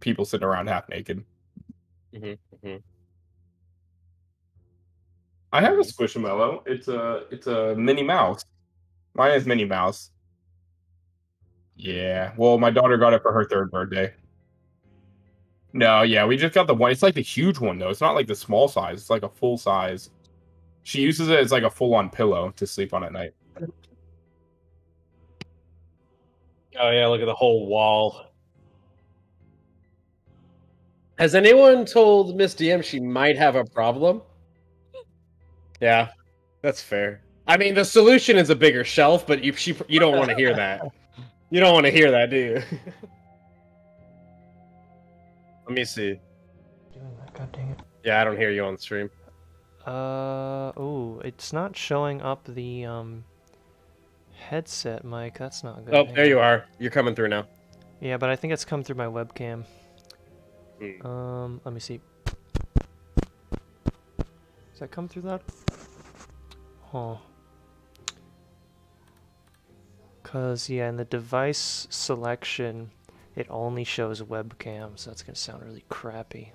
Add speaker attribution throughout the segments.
Speaker 1: people sitting around half naked. I have a Squishmallow. It's a Minnie Mouse. Mine is Minnie Mouse. Yeah. Well, my daughter got it for her 3rd birthday. No, yeah, we just got the one. It's like the huge one though. It's not like the small size. It's like a full size. She uses it as like a full-on pillow to sleep on at night.
Speaker 2: Oh yeah, look at the whole wall. Has anyone told Miss DM she might have a problem? Yeah, that's fair. I mean, the solution is a bigger shelf, but you don't want to hear that. You don't want to hear that, do you? Let me see.
Speaker 3: God dang it.
Speaker 2: Yeah, I don't hear you on stream.
Speaker 3: Oh, it's not showing up the headset mic. That's not good.
Speaker 2: Oh, there you are. You're coming through now.
Speaker 3: Yeah, but I think it's come through my webcam. Let me see. Does that come through that? Huh. Cause yeah, in the device selection, it only shows webcam, so that's gonna sound really crappy.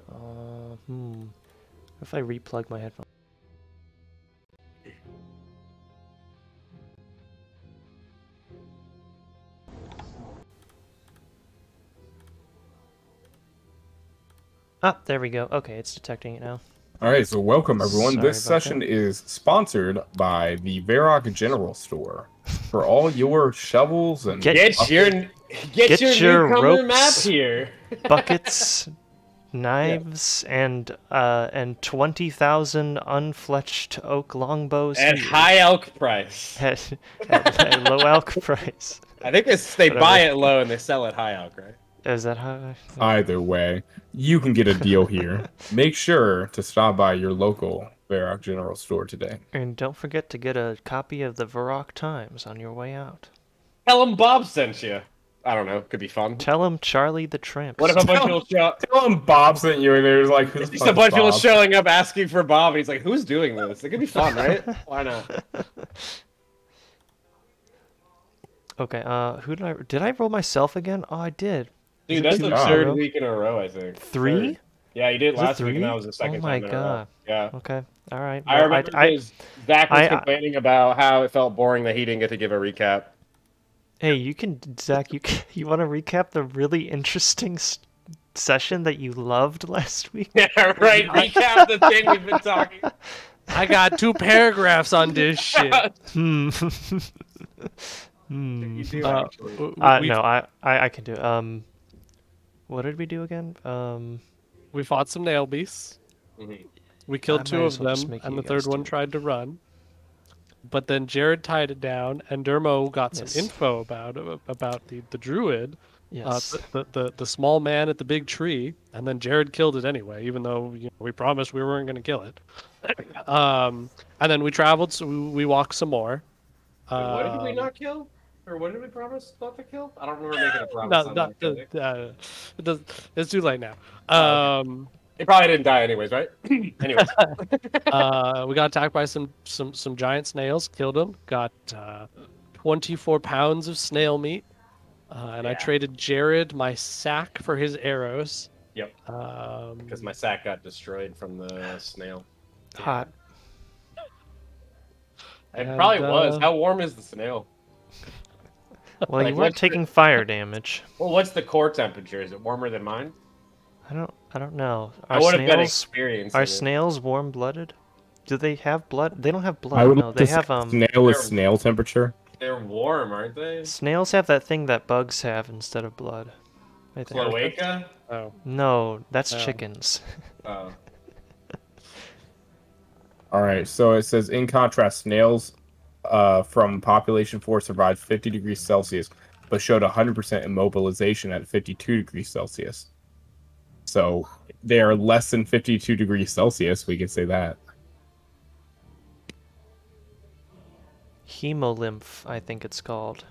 Speaker 3: If I replug my headphones. Ah, there we go. Okay, it's detecting it now.
Speaker 1: All right, so welcome everyone.
Speaker 3: Sorry
Speaker 1: This session is sponsored by the Varrock General Store for all your shovels and
Speaker 2: get your newcomer
Speaker 3: ropes,
Speaker 2: map here.
Speaker 3: Buckets, knives, and 20,000 unfletched oak longbows
Speaker 2: at high elk price.
Speaker 3: At low elk price.
Speaker 2: I think they buy it low and they sell it high elk, right?
Speaker 3: Is that how?
Speaker 1: Either way, you can get a deal here. Make sure to stop by your local Varrock General Store today.
Speaker 3: And don't forget to get a copy of the Varrock Times on your way out.
Speaker 2: Tell him Bob sent you. I don't know. Could be fun.
Speaker 3: Tell him Charlie the Tramp.
Speaker 2: What if a bunch of people show up?
Speaker 1: Tell him Bob sent you, and there's like
Speaker 2: just a bunch of people showing up asking for Bob. And he's like, "Who's doing this?" It could be fun, right? Why not?
Speaker 3: Okay. Who did I roll myself again? Oh, I did.
Speaker 2: Dude, that's the 3rd week in a row, I think.
Speaker 3: 3?
Speaker 2: Yeah, you did last week, and that was the 2nd time in a row. Yeah.
Speaker 3: Okay. All right.
Speaker 2: I remember Zach was complaining about how it felt boring that he didn't get to give a recap.
Speaker 3: Hey, Zach, you want to recap the really interesting session that you loved last week?
Speaker 2: Yeah, right. Recap the thing we've been talking.
Speaker 4: I got 2 paragraphs on this shit.
Speaker 2: You do, actually.
Speaker 3: No, I can do it. What did we do again?
Speaker 4: We fought some nail beasts. We killed 2 of them, and the 3rd one tried to run. But then Jared tied it down, and Dermo got some info about the druid, the small man at the big tree, and then Jared killed it anyway, even though we promised we weren't going to kill it. And then we traveled, so we walked some more.
Speaker 2: What did we not kill? Or what did we promise not to kill? I don't remember making a promise.
Speaker 4: It's too late now.
Speaker 2: It probably didn't die anyways, right? Anyways.
Speaker 4: We got attacked by some giant snails, killed them, got 24 pounds of snail meat, and I traded Jared my sack for his arrows.
Speaker 2: Yep. Because my sack got destroyed from the snail.
Speaker 3: Hot.
Speaker 2: It probably was. How warm is the snail?
Speaker 3: Well, like, you weren't taking fire damage.
Speaker 2: Well, what's the core temperature? Is it warmer than mine?
Speaker 3: I don't know.
Speaker 2: I would have been experienced.
Speaker 3: Are snails warm-blooded? Do they have blood? They don't have blood. No, they have
Speaker 1: snail is snail temperature.
Speaker 2: They're warm, aren't they?
Speaker 3: Snails have that thing that bugs have instead of blood. I think.
Speaker 2: Cloaca?
Speaker 4: Oh.
Speaker 3: No, that's chickens.
Speaker 2: Oh.
Speaker 1: All right, so it says, in contrast, snails from population 4 survived 50 degrees Celsius, but showed 100% immobilization at 52 degrees Celsius. So they are less than 52 degrees Celsius, we can say that.
Speaker 3: Hemolymph, I think it's called.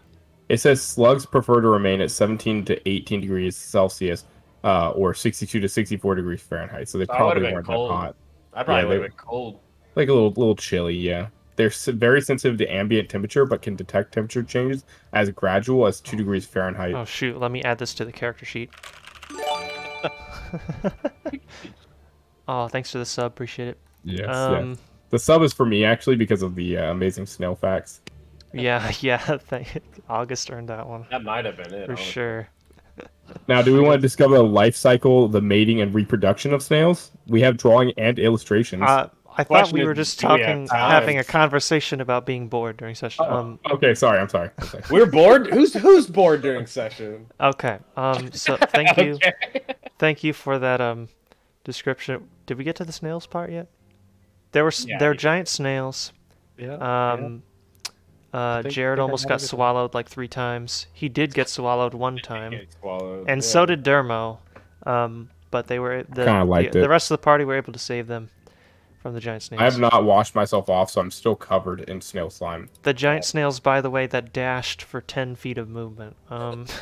Speaker 1: It says slugs prefer to remain at 17 to 18 degrees Celsius, or 62 to 64 degrees Fahrenheit. So they probably weren't that hot.
Speaker 2: I probably would have been cold.
Speaker 1: Like a little chilly, yeah. They're very sensitive to ambient temperature, but can detect temperature changes as gradual as 2 degrees Fahrenheit.
Speaker 3: Oh shoot! Let me add this to the character sheet. Oh, thanks for the sub. Appreciate it.
Speaker 1: Yes, yes. The sub is for me, actually, because of the amazing snail facts.
Speaker 3: Yeah. August earned that one.
Speaker 2: That might have been it.
Speaker 3: For sure.
Speaker 1: Now, do we want to discover the life cycle, the mating, and reproduction of snails? We have drawing and illustrations.
Speaker 3: I thought we were just talking, having a conversation about being bored during session.
Speaker 1: Okay, sorry, I'm sorry.
Speaker 2: We're bored? Who's bored during session?
Speaker 3: Okay, so thank you. Thank you for that description. Did we get to the snails part yet? There were giant snails.
Speaker 4: Yeah.
Speaker 3: Jared almost got swallowed like 3 times. He did get swallowed 1 time. And so did Dermo. But they were the rest of the party were able to save them from the giant snails.
Speaker 1: I have not washed myself off, so I'm still covered in snail slime.
Speaker 3: The giant snails, by the way, that dashed for 10 feet of movement.
Speaker 4: And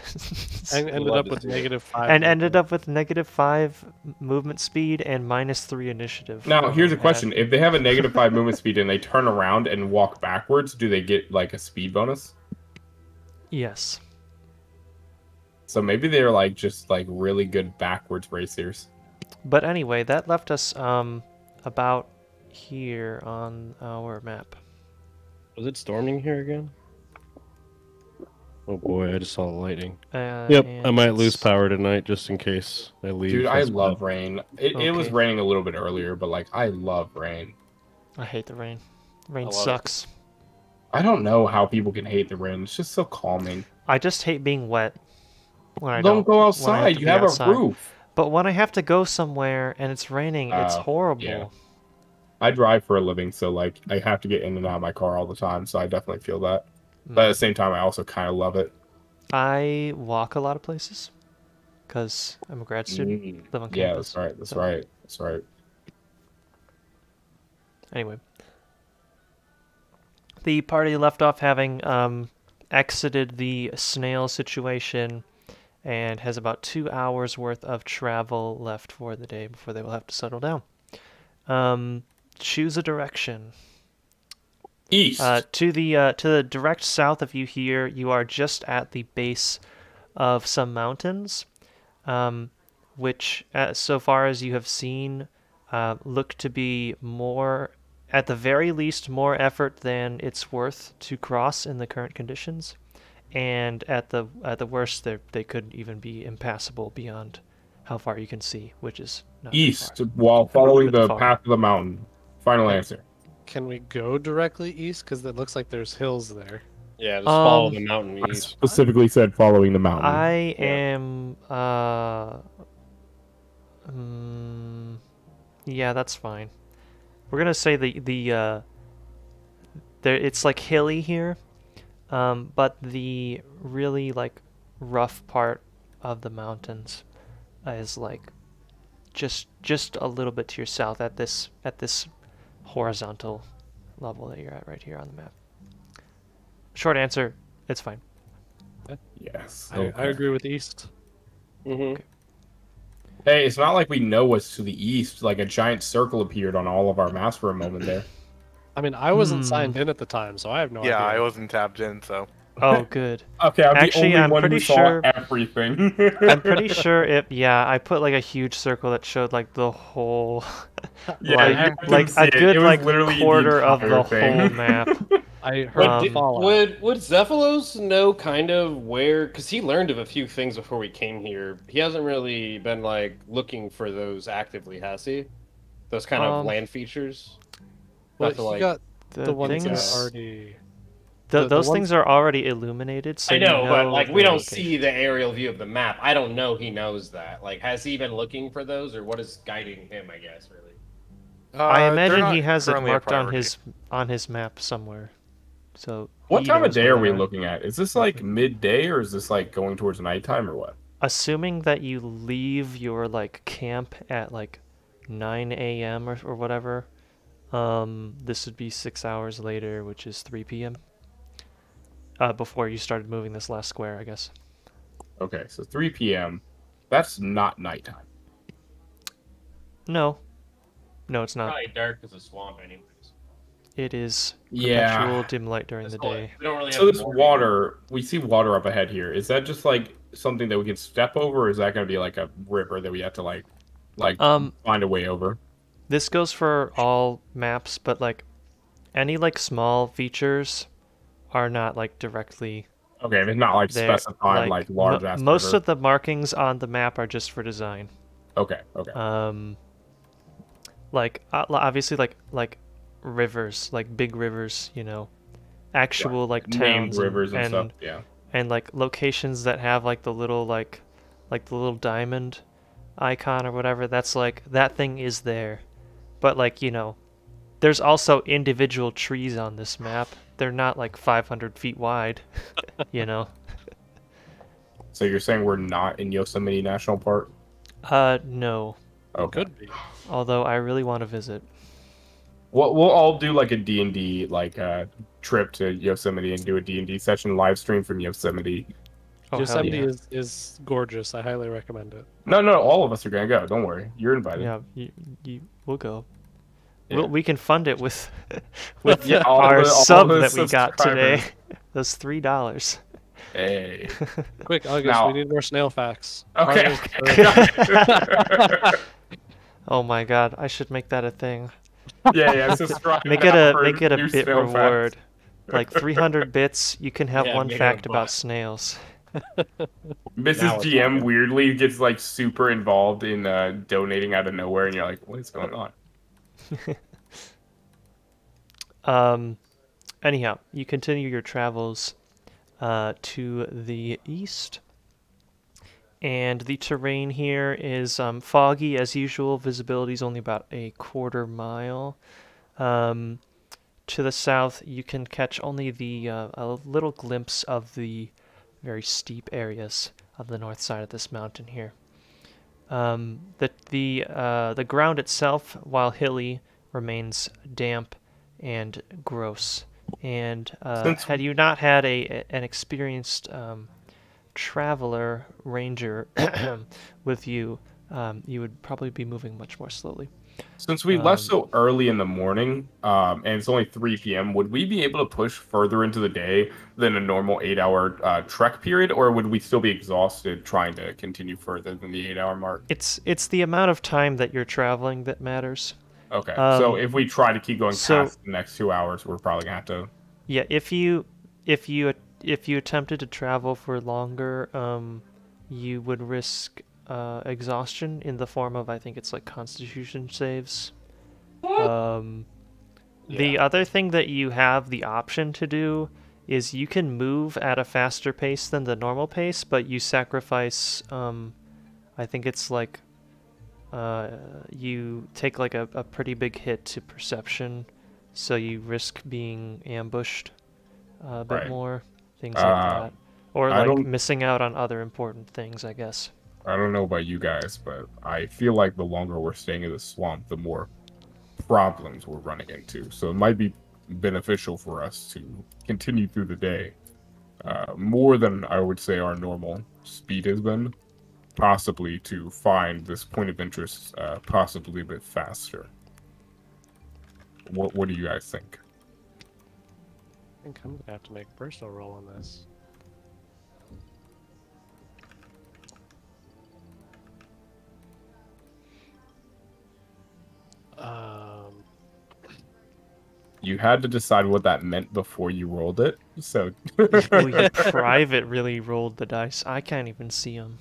Speaker 4: ended up with -5.
Speaker 3: And ended up with -5 movement speed and -3 initiative.
Speaker 1: Now, here's a question. If they have a -5 movement speed and they turn around and walk backwards, do they get, like, a speed bonus?
Speaker 3: Yes.
Speaker 1: So maybe they're, like, just, like, really good backwards racers.
Speaker 3: But anyway, that left us, about here on our map.
Speaker 2: Was it storming here again? Oh boy, I just saw the lightning.
Speaker 4: Yep, I might lose power tonight just in case I leave.
Speaker 1: Dude, I love rain. It was raining a little bit earlier, but like I love rain.
Speaker 3: I hate the rain. Rain sucks.
Speaker 1: I don't know how people can hate the rain. It's just so calming.
Speaker 3: I just hate being wet. When I
Speaker 1: don't go outside. You have a roof.
Speaker 3: But when I have to go somewhere and it's raining, it's horrible.
Speaker 1: Yeah. I drive for a living, so like I have to get in and out of my car all the time, so I definitely feel that. But at the same time, I also kind of love it.
Speaker 3: I walk a lot of places because I'm a grad student, live on campus.
Speaker 1: Yeah, that's right. That's right. That's right.
Speaker 3: Anyway, the party left off having exited the snail situation and has about 2 hours worth of travel left for the day before they will have to settle down. Choose a direction.
Speaker 1: East.
Speaker 3: To the direct south of you here, you are just at the base of some mountains, which, so far as you have seen, look to be more, at the very least, more effort than it's worth to cross in the current conditions, and at the worst, they could even be impassable beyond how far you can see, which is not
Speaker 1: east
Speaker 3: far.
Speaker 1: While following the path of the mountain. Final answer.
Speaker 4: Can we go directly east? Because it looks like there's hills there.
Speaker 2: Yeah, just follow the mountain east.
Speaker 1: I specifically said following the mountain.
Speaker 3: I am. Yeah, that's fine. We're gonna say it's like hilly here, but the really like rough part of the mountains is like just a little bit to your south at this horizontal level that you're at right here on the map. Short answer, it's fine.
Speaker 1: Yes.
Speaker 4: I agree with east.
Speaker 3: Okay.
Speaker 1: Hey, it's not like we know what's to the east. Like a giant circle appeared on all of our maps for a moment there.
Speaker 4: I mean, I wasn't signed in at the time, so I have no idea.
Speaker 5: Yeah, I wasn't tabbed in, so.
Speaker 3: Oh, good.
Speaker 1: Okay, I'm pretty sure everything.
Speaker 3: I'm pretty sure I put like a huge circle that showed like the whole, like a good like quarter of the whole map.
Speaker 4: I heard
Speaker 2: would Zephylos know kind of where? Because he learned of a few things before we came here. He hasn't really been like looking for those actively, has he? Those kind of land features.
Speaker 4: Well, he got the ones that already.
Speaker 3: Those things are already illuminated. So
Speaker 2: I know, but like we don't see the aerial view of the map. I don't know he knows that. Like, has he been looking for those, or what is guiding him? I guess really.
Speaker 3: I imagine he has it marked on his map somewhere. So.
Speaker 1: What time of day are we looking at? Is this like midday, or is this like going towards nighttime, or what?
Speaker 3: Assuming that you leave your like camp at like 9 a.m. or whatever, this would be 6 hours later, which is 3 p.m. Before you started moving this last square, I guess.
Speaker 1: Okay, so 3 p.m. That's not nighttime.
Speaker 3: No, it's not.
Speaker 2: Probably dark as a swamp, anyways.
Speaker 3: It is perpetual dim light during the day.
Speaker 2: We don't really
Speaker 1: so this water, we see water up ahead here. Is that just like something that we can step over, or is that going to be like a river that we have to like Like, find a way over.
Speaker 3: This goes for all maps, but like any like small features are not like directly.
Speaker 1: Okay, if it's not like specified like large ass
Speaker 3: most
Speaker 1: river.
Speaker 3: of the markings on the map are just for design.
Speaker 1: Okay.
Speaker 3: Like obviously like rivers, like big rivers, actual like towns
Speaker 1: rivers and stuff. Yeah.
Speaker 3: And like locations that have like the little like the little diamond icon or whatever. That's like that thing is there, but like there's also individual trees on this map. They're not like 500 feet wide,
Speaker 1: So you're saying we're not in Yosemite National Park?
Speaker 3: No.
Speaker 1: Okay.
Speaker 4: Could be.
Speaker 3: Although I really want to visit.
Speaker 1: We'll all do like a D&D trip to Yosemite and do a D&D session live stream from Yosemite.
Speaker 3: Oh,
Speaker 4: Yosemite is gorgeous. I highly recommend it.
Speaker 1: No, all of us are gonna go. Don't worry, you're invited.
Speaker 3: Yeah, we'll go.
Speaker 1: Yeah.
Speaker 3: We can fund it with
Speaker 1: our
Speaker 3: sub that we got today. Those $3.
Speaker 1: Hey.
Speaker 4: Quick, August, we need more snail facts.
Speaker 1: Okay.
Speaker 3: Oh my god, I should make that a thing.
Speaker 1: Yeah. Subscribe.
Speaker 3: Make it a bit reward. Like 300 bits, you can have one fact about snails.
Speaker 1: Mrs. GM weirdly gets like super involved in donating out of nowhere, and you're like, what is going on?
Speaker 3: Anyhow, you continue your travels to the east, and the terrain here is foggy as usual. Visibility is only about a quarter mile. To the south, you can catch only a little glimpse of the very steep areas of the north side of this mountain here. The ground itself, while hilly, remains damp and gross. And had you not had an experienced traveler ranger with you, you would probably be moving much more slowly.
Speaker 1: Since we left so early in the morning, and it's only 3 p.m., would we be able to push further into the day than a normal 8-hour trek period, or would we still be exhausted trying to continue further than the 8-hour mark?
Speaker 3: It's the amount of time that you're traveling that matters.
Speaker 1: Okay, so if we try to keep going past the next 2 hours, we're probably gonna have to.
Speaker 3: Yeah, if you attempted to travel for longer, you would risk exhaustion in the form of, I think it's like Constitution saves. The other thing that you have the option to do is you can move at a faster pace than the normal pace, but you sacrifice, I think it's like, you take like a pretty big hit to perception, so you risk being ambushed a bit more, things like that. Or like missing out on other important things, I guess.
Speaker 1: I don't know about you guys, but I feel like the longer we're staying in the swamp, the more problems we're running into. So it might be beneficial for us to continue through the day more than I would say our normal speed has been, possibly to find this point of interest possibly a bit faster. What do you guys think?
Speaker 4: I think I'm gonna have to make a personal roll on this.
Speaker 1: You had to decide what that meant before you rolled it, so...
Speaker 3: Private really rolled the dice. I can't even see them.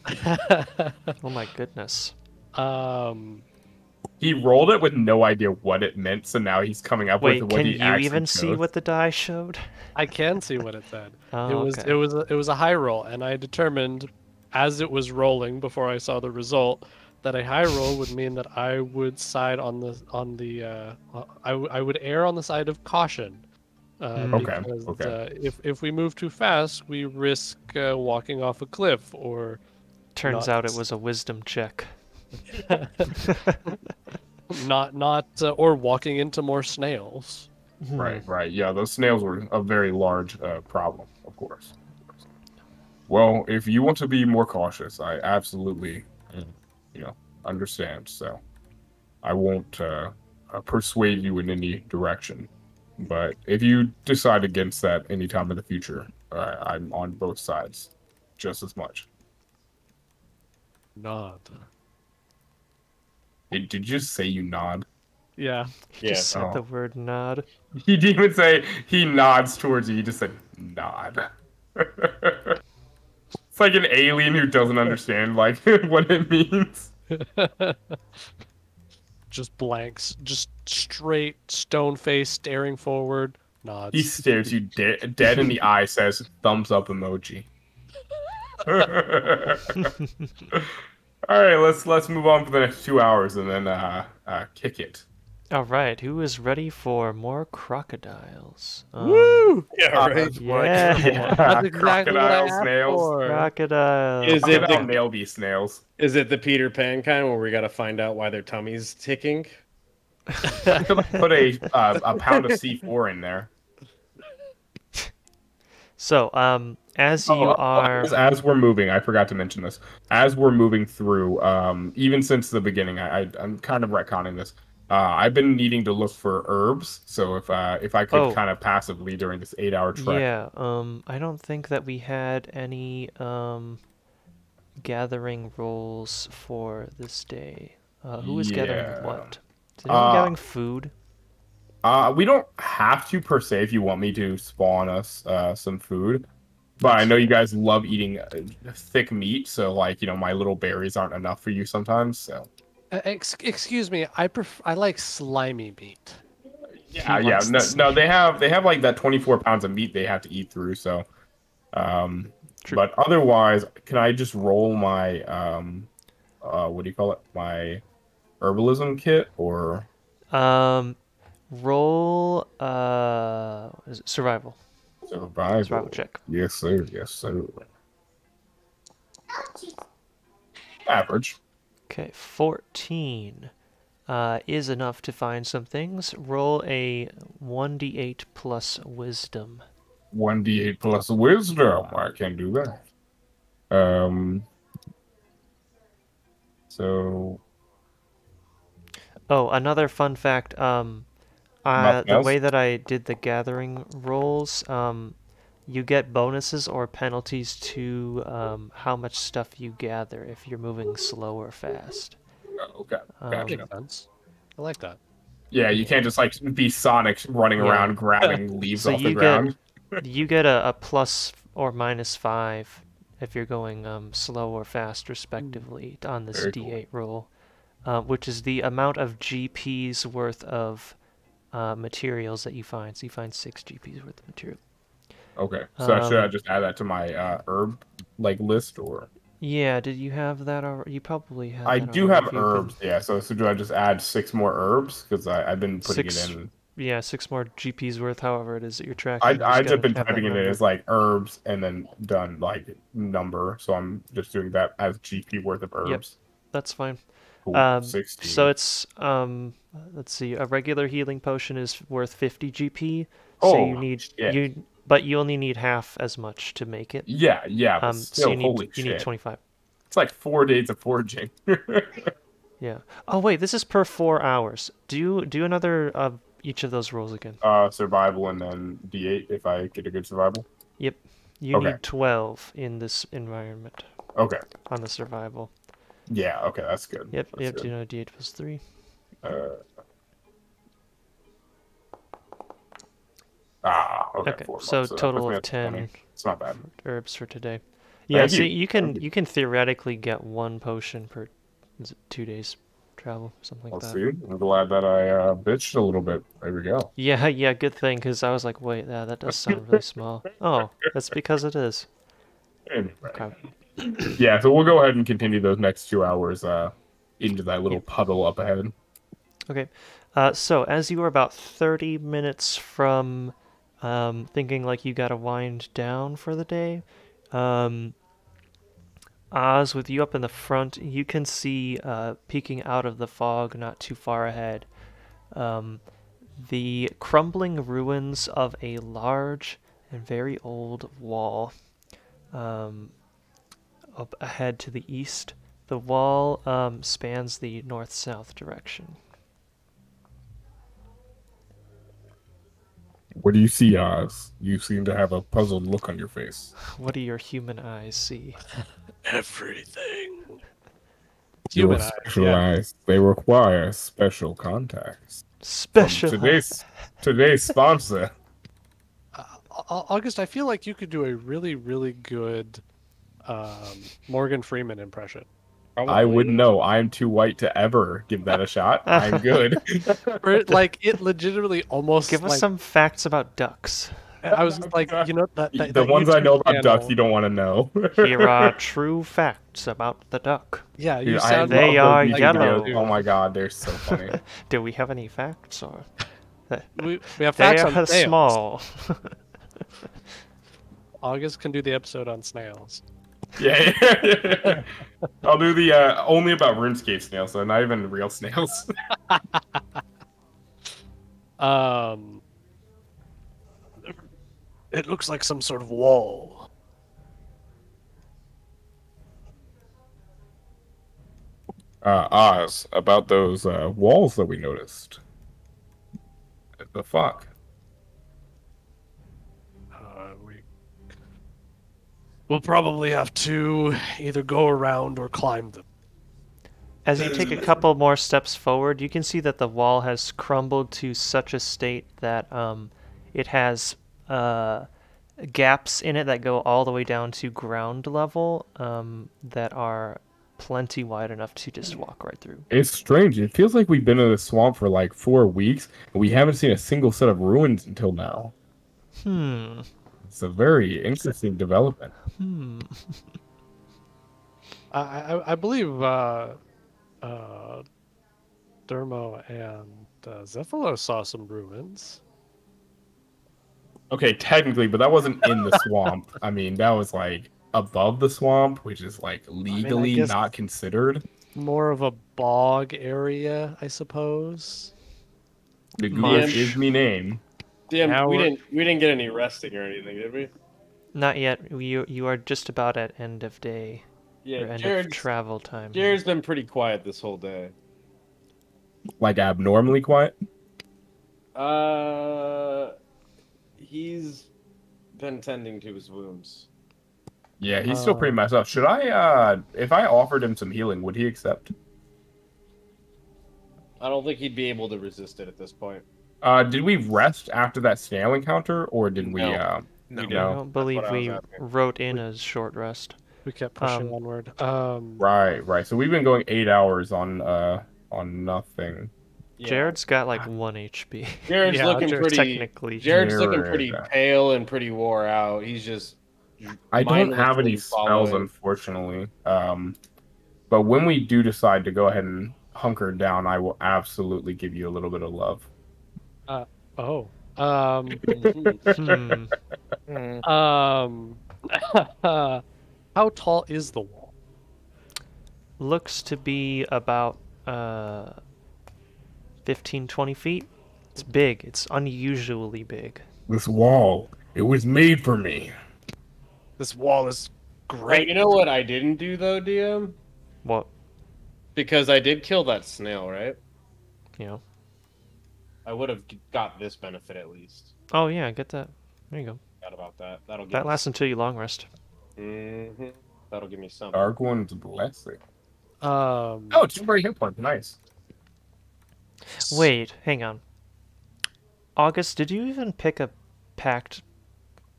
Speaker 3: Oh my goodness.
Speaker 1: He rolled it with no idea what it meant, so now he's coming up with what he actually
Speaker 3: can you even see what the die showed?
Speaker 4: I can see what it said.
Speaker 3: Okay.
Speaker 4: It was a high roll, and I determined as it was rolling before I saw the result that a high roll would mean that I would side I would err on the side of caution. Because if we move too fast, we risk walking off a cliff or.
Speaker 3: Turns out it was a wisdom check.
Speaker 4: or walking into more snails.
Speaker 1: Right. Yeah, those snails were a very large problem, of course. Well, if you want to be more cautious, I absolutely, understand. So I won't persuade you in any direction. But if you decide against that any time in the future, I'm on both sides just as much.
Speaker 4: Nod.
Speaker 1: Did you just say you nod?
Speaker 4: Yeah.
Speaker 3: He just said the word nod.
Speaker 1: He didn't even say he nods towards you. He just said nod. It's like an alien who doesn't understand like what it means.
Speaker 4: Just blanks, just straight stone face staring forward. Nods.
Speaker 1: He stares you dead in the eye, says thumbs up emoji. All right, let's move on for the next 2 hours and then kick it.
Speaker 3: All right, who is ready for more crocodiles?
Speaker 4: Woo!
Speaker 2: Yeah, right.
Speaker 3: Yeah.
Speaker 4: That's exactly what I
Speaker 1: Crocodiles,
Speaker 4: asked
Speaker 1: snails.
Speaker 4: for.
Speaker 3: Crocodile.
Speaker 2: Is it the
Speaker 1: nail be snails?
Speaker 2: Is it the Peter Pan kind where we got to find out why their tummy's ticking?
Speaker 1: I could put a pound of C4 in there.
Speaker 3: So, as you are...
Speaker 1: As we're moving, I forgot to mention this. As we're moving through, even since the beginning, I'm kind of retconning this. I've been needing to look for herbs, so if I could kind of passively during this 8-hour trek.
Speaker 3: Yeah, I don't think that we had any gathering rolls for this day. Who was gathering what? Is anyone gathering food?
Speaker 1: We don't have to per se if you want me to spawn us some food. But I know you guys love eating thick meat, so like, my little berries aren't enough for you sometimes, so.
Speaker 4: Excuse me, I like slimy meat.
Speaker 1: Yeah. No, they have like that 24 pounds of meat they have to eat through, so but otherwise, can I just roll my what do you call it? My herbalism kit or
Speaker 3: roll is it survival. Survival check.
Speaker 1: Yes, sir. Average.
Speaker 3: Okay, 14 is enough to find some things. Roll a 1d8 plus wisdom.
Speaker 1: 1d8 plus wisdom. I can do that. So.
Speaker 3: Oh, another fun fact. The way that I did the gathering rolls, you get bonuses or penalties to how much stuff you gather if you're moving slow or fast.
Speaker 1: Okay.
Speaker 4: Makes sense. I like that.
Speaker 1: Yeah, you can't just like be Sonic running around grabbing leaves off the ground.
Speaker 3: You get a plus or minus 5 if you're going slow or fast, respectively, on this D8 roll, which is the amount of GP's worth of materials that you find. So you find 6 GP's worth of material.
Speaker 1: Okay, so should I just add that to my herb list or?
Speaker 3: Yeah, did you have that already? You probably have.
Speaker 1: I do have herbs. Yeah, so do I just add 6 more herbs because I've been putting it in.
Speaker 3: Yeah, 6 more GP's worth. However it is that you're tracking.
Speaker 1: I've just been typing it in as like herbs and then done like number. So I'm just doing that as GP worth of herbs.
Speaker 3: Yep, that's fine.
Speaker 1: Cool. 16.
Speaker 3: So it's let's see, a regular healing potion is worth 50 GP. So you need but you only need half as much to make it.
Speaker 1: Yeah. Still,
Speaker 3: so you need 25.
Speaker 1: It's like 4 days of foraging.
Speaker 3: Yeah. Oh wait, this is per 4 hours. Do another of each of those rolls again.
Speaker 1: Survival and then D8 if I get a good survival.
Speaker 3: Yep. You need 12 in this environment.
Speaker 1: Okay.
Speaker 3: On the survival.
Speaker 1: Yeah. Okay, that's good.
Speaker 3: Yep.
Speaker 1: That's
Speaker 3: you have
Speaker 1: good.
Speaker 3: to know D8 plus 3.
Speaker 1: Okay.
Speaker 3: So total of 10.
Speaker 1: 20. It's not bad.
Speaker 3: Herbs for today. Yeah, so you can theoretically get 1 potion per 2 days travel, something like that.
Speaker 1: Let's see. I'm glad that I bitched a little bit. There we go.
Speaker 3: Yeah, good thing, because I was like, wait, that does sound really small. Oh, that's because it is.
Speaker 1: Anyway.
Speaker 3: Okay.
Speaker 1: Yeah, so we'll go ahead and continue those next 2 hours into that little puddle up ahead.
Speaker 3: Okay. So as you were about 30 minutes from thinking like you gotta wind down for the day, Oz, with you up in the front, you can see peeking out of the fog not too far ahead the crumbling ruins of a large and very old wall up ahead to the east. The wall spans the north-south direction.
Speaker 1: What do you see, Oz? You seem to have a puzzled look on your face.
Speaker 3: What do your human eyes see?
Speaker 4: Everything. Human
Speaker 1: You're
Speaker 4: eyes,
Speaker 1: specialized. Yeah. They require special contacts.
Speaker 3: Special.
Speaker 1: Today's sponsor.
Speaker 4: August, I feel like you could do a really, really good Morgan Freeman impression.
Speaker 1: Probably. I wouldn't know. I'm too white to ever give that a shot. I'm good.
Speaker 4: Like, it legitimately almost...
Speaker 3: Give us some facts about ducks.
Speaker 4: I was like, you know...
Speaker 1: the ones I know about ducks you don't want to know.
Speaker 3: Here are true facts about the duck.
Speaker 4: Yeah, you
Speaker 1: Dude,
Speaker 4: sound...
Speaker 3: They are yellow.
Speaker 1: Videos. Oh my god, they're so funny.
Speaker 3: Do we have any facts? Or
Speaker 4: we have facts on
Speaker 3: snails. Small.
Speaker 4: August can do the episode on snails.
Speaker 1: Yeah. I'll do the only about RuneScape snails, so not even real snails.
Speaker 4: It looks like some sort of wall.
Speaker 1: Oz, about those walls that we noticed. What the fuck?
Speaker 4: We'll probably have to either go around or climb them.
Speaker 3: As you take a couple more steps forward, you can see that the wall has crumbled to such a state that it has gaps in it that go all the way down to ground level that are plenty wide enough to just walk right through.
Speaker 1: It's strange. It feels like we've been in the swamp for like 4 weeks, and we haven't seen a single set of ruins until now. It's a very interesting development.
Speaker 4: I believe Dermo and Zephylo saw some ruins.
Speaker 1: Okay, technically, but that wasn't in the swamp. I mean, that was like above the swamp, which is like legally not considered.
Speaker 4: More of a bog area, I suppose.
Speaker 1: The goose is me name.
Speaker 2: DM, we didn't get any resting or anything, did we?
Speaker 3: Not yet. You are just about at end of day.
Speaker 2: Yeah,
Speaker 3: end of travel time.
Speaker 2: Jared's been pretty quiet this whole day.
Speaker 1: Like abnormally quiet?
Speaker 2: He's been tending to his wounds.
Speaker 1: Yeah, he's still pretty messed up. Should I, if I offered him some healing, would he accept?
Speaker 2: I don't think he'd be able to resist it at this point.
Speaker 1: Did we rest after that snail encounter, or did we,
Speaker 3: No. I don't believe we wrote in a short rest.
Speaker 4: We kept pushing onward.
Speaker 1: Right. So we've been going 8 hours on nothing.
Speaker 3: Yeah. Jared's got like 1 HP.
Speaker 2: Jared's looking pretty.
Speaker 3: Technically,
Speaker 2: Jared's looking pretty pale and pretty wore out. He's just.
Speaker 1: I don't have any spells, unfortunately. But when we do decide to go ahead and hunker down, I will absolutely give you a little bit of love.
Speaker 4: How tall is the wall?
Speaker 3: Looks to be about 15-20 feet. It's big. It's unusually big.
Speaker 1: This wall, it was made for me.
Speaker 4: This wall is great.
Speaker 2: You know what I didn't do though, DM?
Speaker 3: What?
Speaker 2: Because I did kill that snail, right?
Speaker 3: Yeah.
Speaker 2: I would have got this benefit at least.
Speaker 3: Oh yeah, get that. There you go.
Speaker 2: Forgot about that.
Speaker 3: That lasts until you long rest.
Speaker 2: That'll give me some.
Speaker 1: Dark One's blessing.
Speaker 2: Oh,
Speaker 1: temporary hit point. Nice.
Speaker 3: Wait, hang on. August, did you even pick a pact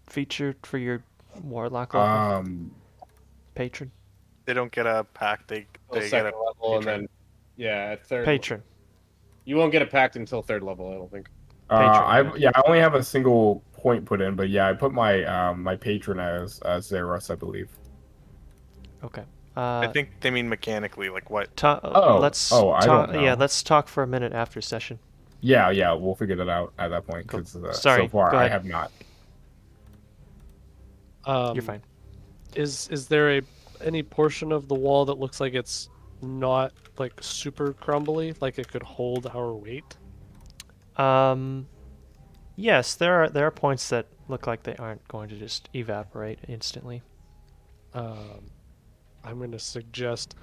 Speaker 3: feature for your warlock level? Patron?
Speaker 5: They don't get a pact. They get a
Speaker 2: level, and then at third.
Speaker 3: Patron.
Speaker 2: You won't get a pact until 3rd level, I don't think.
Speaker 1: I only have a single point put in, but yeah, I put my my patron as Zeros, I believe.
Speaker 3: Okay.
Speaker 5: I think they mean mechanically, like what?
Speaker 3: Let's talk for a minute after session.
Speaker 1: Yeah, we'll figure that out at that point. Because so far I have not.
Speaker 3: You're fine.
Speaker 4: Is there any portion of the wall that looks like it's not like super crumbly, like it could hold our weight?
Speaker 3: Yes, there are points that look like they aren't going to just evaporate instantly.
Speaker 4: I'm going to suggest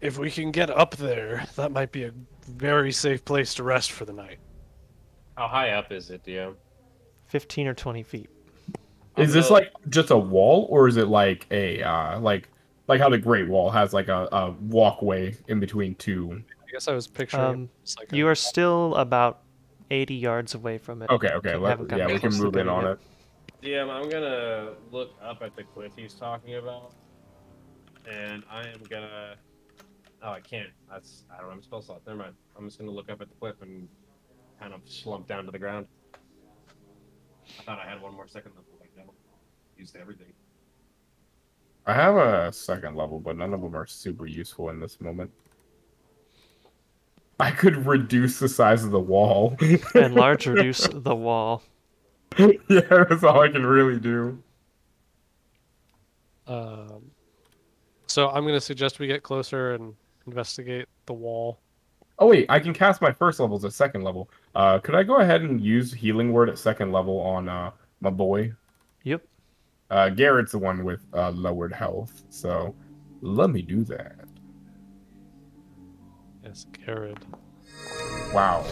Speaker 4: if we can get up there, that might be a very safe place to rest for the night.
Speaker 2: How high up is it, DM?
Speaker 3: 15 or 20 feet.
Speaker 1: Is this like just a wall, or is it like a like like how the Great Wall has like a walkway in between two.
Speaker 4: I guess I was picturing.
Speaker 3: You are still about 80 yards away from it.
Speaker 1: Okay.
Speaker 3: Yeah,
Speaker 1: we can move in on it.
Speaker 2: DM, I'm gonna look up at the cliff he's talking about, and I am gonna. Oh, I can't. I don't have a spell slot. Never mind. I'm just gonna look up at the cliff and kind of slump down to the ground. I thought I had one more second level. Like, no, used everything.
Speaker 1: I have a second level, but none of them are super useful in this moment. I could reduce the size of the wall.
Speaker 3: Enlarge, reduce the wall.
Speaker 1: Yeah, that's all I can really do.
Speaker 4: So I'm going to suggest we get closer and investigate the wall.
Speaker 1: Oh wait, I can cast my first levels at second level. Could I go ahead and use Healing Word at second level on my boy?
Speaker 3: Yep.
Speaker 1: Garrett's the one with lowered health, so let me do that.
Speaker 4: Yes, Garrett.
Speaker 1: Wow.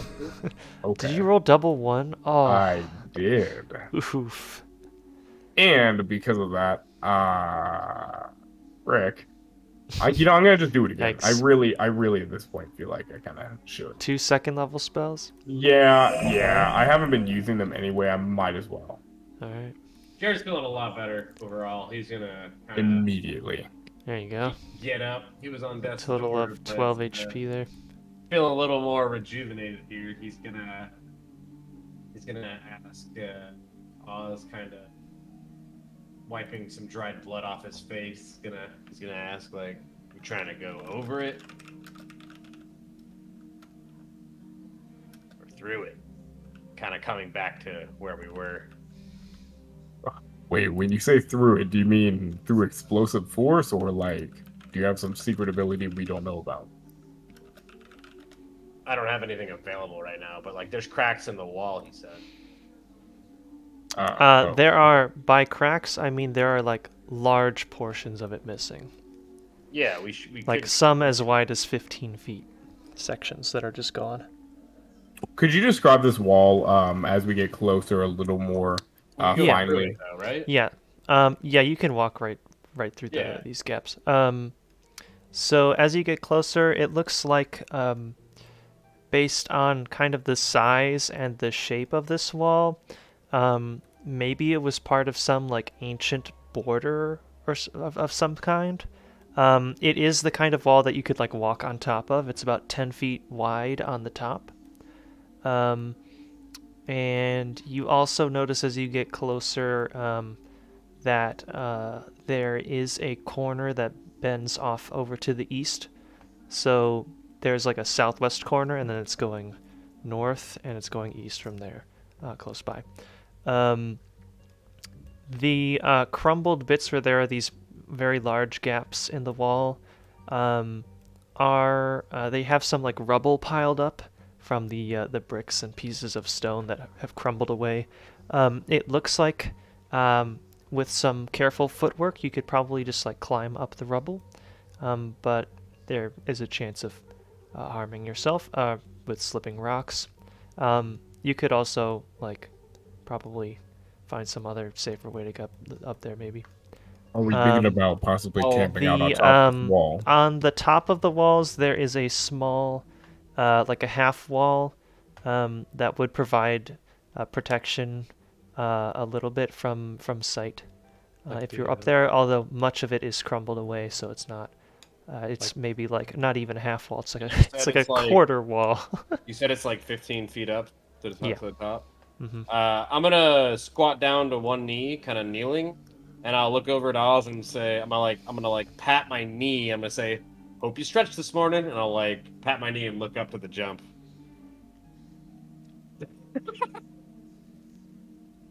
Speaker 1: Okay.
Speaker 3: Did you roll double one? Oh.
Speaker 1: I did.
Speaker 3: Oof.
Speaker 1: And because of that, Rick, I'm gonna just do it again.
Speaker 3: Yikes.
Speaker 1: I really at this point feel like I kind of should.
Speaker 3: 2 second level spells?
Speaker 1: Yeah. I haven't been using them anyway. I might as well.
Speaker 3: All right.
Speaker 2: Jared's feeling a lot better overall. He's gonna
Speaker 1: Immediately.
Speaker 3: There you go.
Speaker 2: Get up. He was on death's
Speaker 3: Total
Speaker 2: door,
Speaker 3: of 12 HP there.
Speaker 2: Feeling a little more rejuvenated here. He's gonna ask Oz, kind of wiping some dried blood off his face. He's gonna ask, like, "You trying to go over it or through it?" Kind of coming back to where we were.
Speaker 1: Wait, when you say through it, do you mean through explosive force, or like, do you have some secret ability we don't know about?
Speaker 2: I don't have anything available right now, but like, there's cracks in the wall. He said.
Speaker 3: There are, by cracks, I mean there are like large portions of it missing.
Speaker 2: Yeah, we
Speaker 3: like some as wide as 15 feet sections that are just gone.
Speaker 1: Could you describe this wall as we get closer a little more finally?
Speaker 2: Though, right?
Speaker 3: Yeah. Yeah, you can walk right through these gaps. So as you get closer, it looks like based on kind of the size and the shape of this wall, maybe it was part of some like ancient border or of some kind. It is the kind of wall that you could like walk on top of. It's about 10 feet wide on the top. And you also notice as you get closer that there is a corner that bends off over to the east. So there's like a southwest corner, and then it's going north, and it's going east from there, close by. The crumbled bits where there are these very large gaps in the wall they have some like rubble piled up from the bricks and pieces of stone that have crumbled away. It looks like with some careful footwork you could probably just like climb up the rubble, but there is a chance of harming yourself with slipping rocks. You could also like probably find some other safer way to get up there maybe.
Speaker 1: Are we thinking about possibly camping out on top of the wall?
Speaker 3: On the top of the walls there is a small like a half wall that would provide protection a little bit from sight if you're up there, although much of it is crumbled away, so it's not it's like, maybe like not even a half wall, it's like a quarter wall.
Speaker 2: You said it's like 15 feet up to the top?
Speaker 3: Mm-hmm.
Speaker 2: I'm gonna squat down to one knee, kind of kneeling, and I'll look over at Oz and say, I'm gonna pat my knee. I'm gonna say, "Hope you stretched this morning," and I'll like pat my knee and look up to the jump.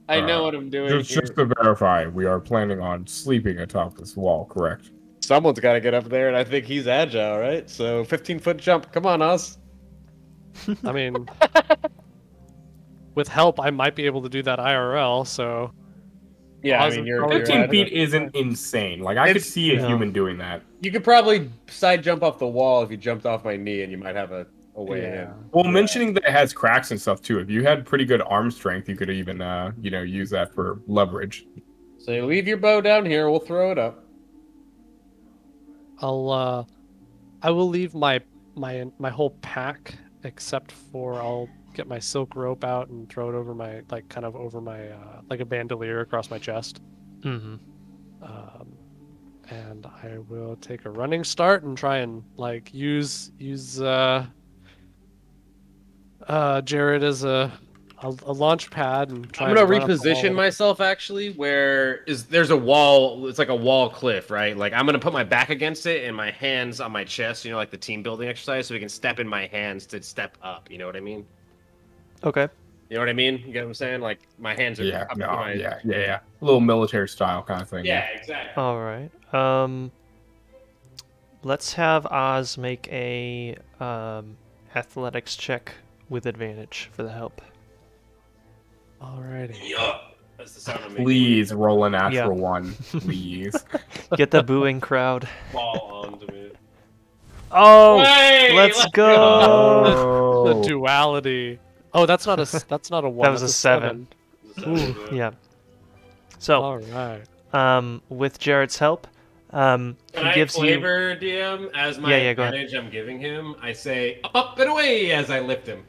Speaker 2: I know what I'm doing.
Speaker 1: Just to verify, we are planning on sleeping atop this wall, correct?
Speaker 2: Someone's got to get up there, and I think he's agile, right? So 15-foot jump. Come on, Oz.
Speaker 4: I mean, with help, I might be able to do that IRL. So
Speaker 2: yeah, I mean, you're
Speaker 1: 15 feet isn't insane. Like I could see a human doing that.
Speaker 2: You could probably side jump off the wall if you jumped off my knee, and you might have a way in.
Speaker 1: Well, mentioning that it has cracks and stuff too. If you had pretty good arm strength, you could even use that for leverage.
Speaker 2: So you leave your bow down here. We'll throw it up.
Speaker 4: I will leave my whole pack, except for I'll get my silk rope out and throw it over my kind of over my like a bandolier across my chest.
Speaker 3: Mm-hmm.
Speaker 4: And I will take a running start and try and use Jared as a launch pad and try.
Speaker 2: I'm gonna reposition myself actually. There's a wall? It's like a wall cliff, right? Like I'm gonna put my back against it and my hands on my chest. You know, like the team building exercise, so we can step in my hands to step up. You know what I mean?
Speaker 3: Okay.
Speaker 2: You know what I mean? You get what I'm saying? Like my hands are
Speaker 1: yeah. A little military style kind of thing.
Speaker 2: Yeah, exactly.
Speaker 3: All right. Let's have Oz make a athletics check with advantage for the help.
Speaker 4: Alrighty.
Speaker 2: Yup. That's the sound I'm making.
Speaker 1: Please roll a natural one, please.
Speaker 3: Get the booing crowd.
Speaker 2: Fall onto me.
Speaker 3: Oh,
Speaker 2: Hey,
Speaker 3: let's go.
Speaker 4: The duality. Oh, that's not a one.
Speaker 3: That was a 7.
Speaker 2: Ooh.
Speaker 3: Yeah. So,
Speaker 4: all right.
Speaker 3: with Jared's help,
Speaker 2: Can
Speaker 3: he
Speaker 2: I
Speaker 3: gives
Speaker 2: flavor DM as my advantage I'm giving him? I say up and away as I lift him.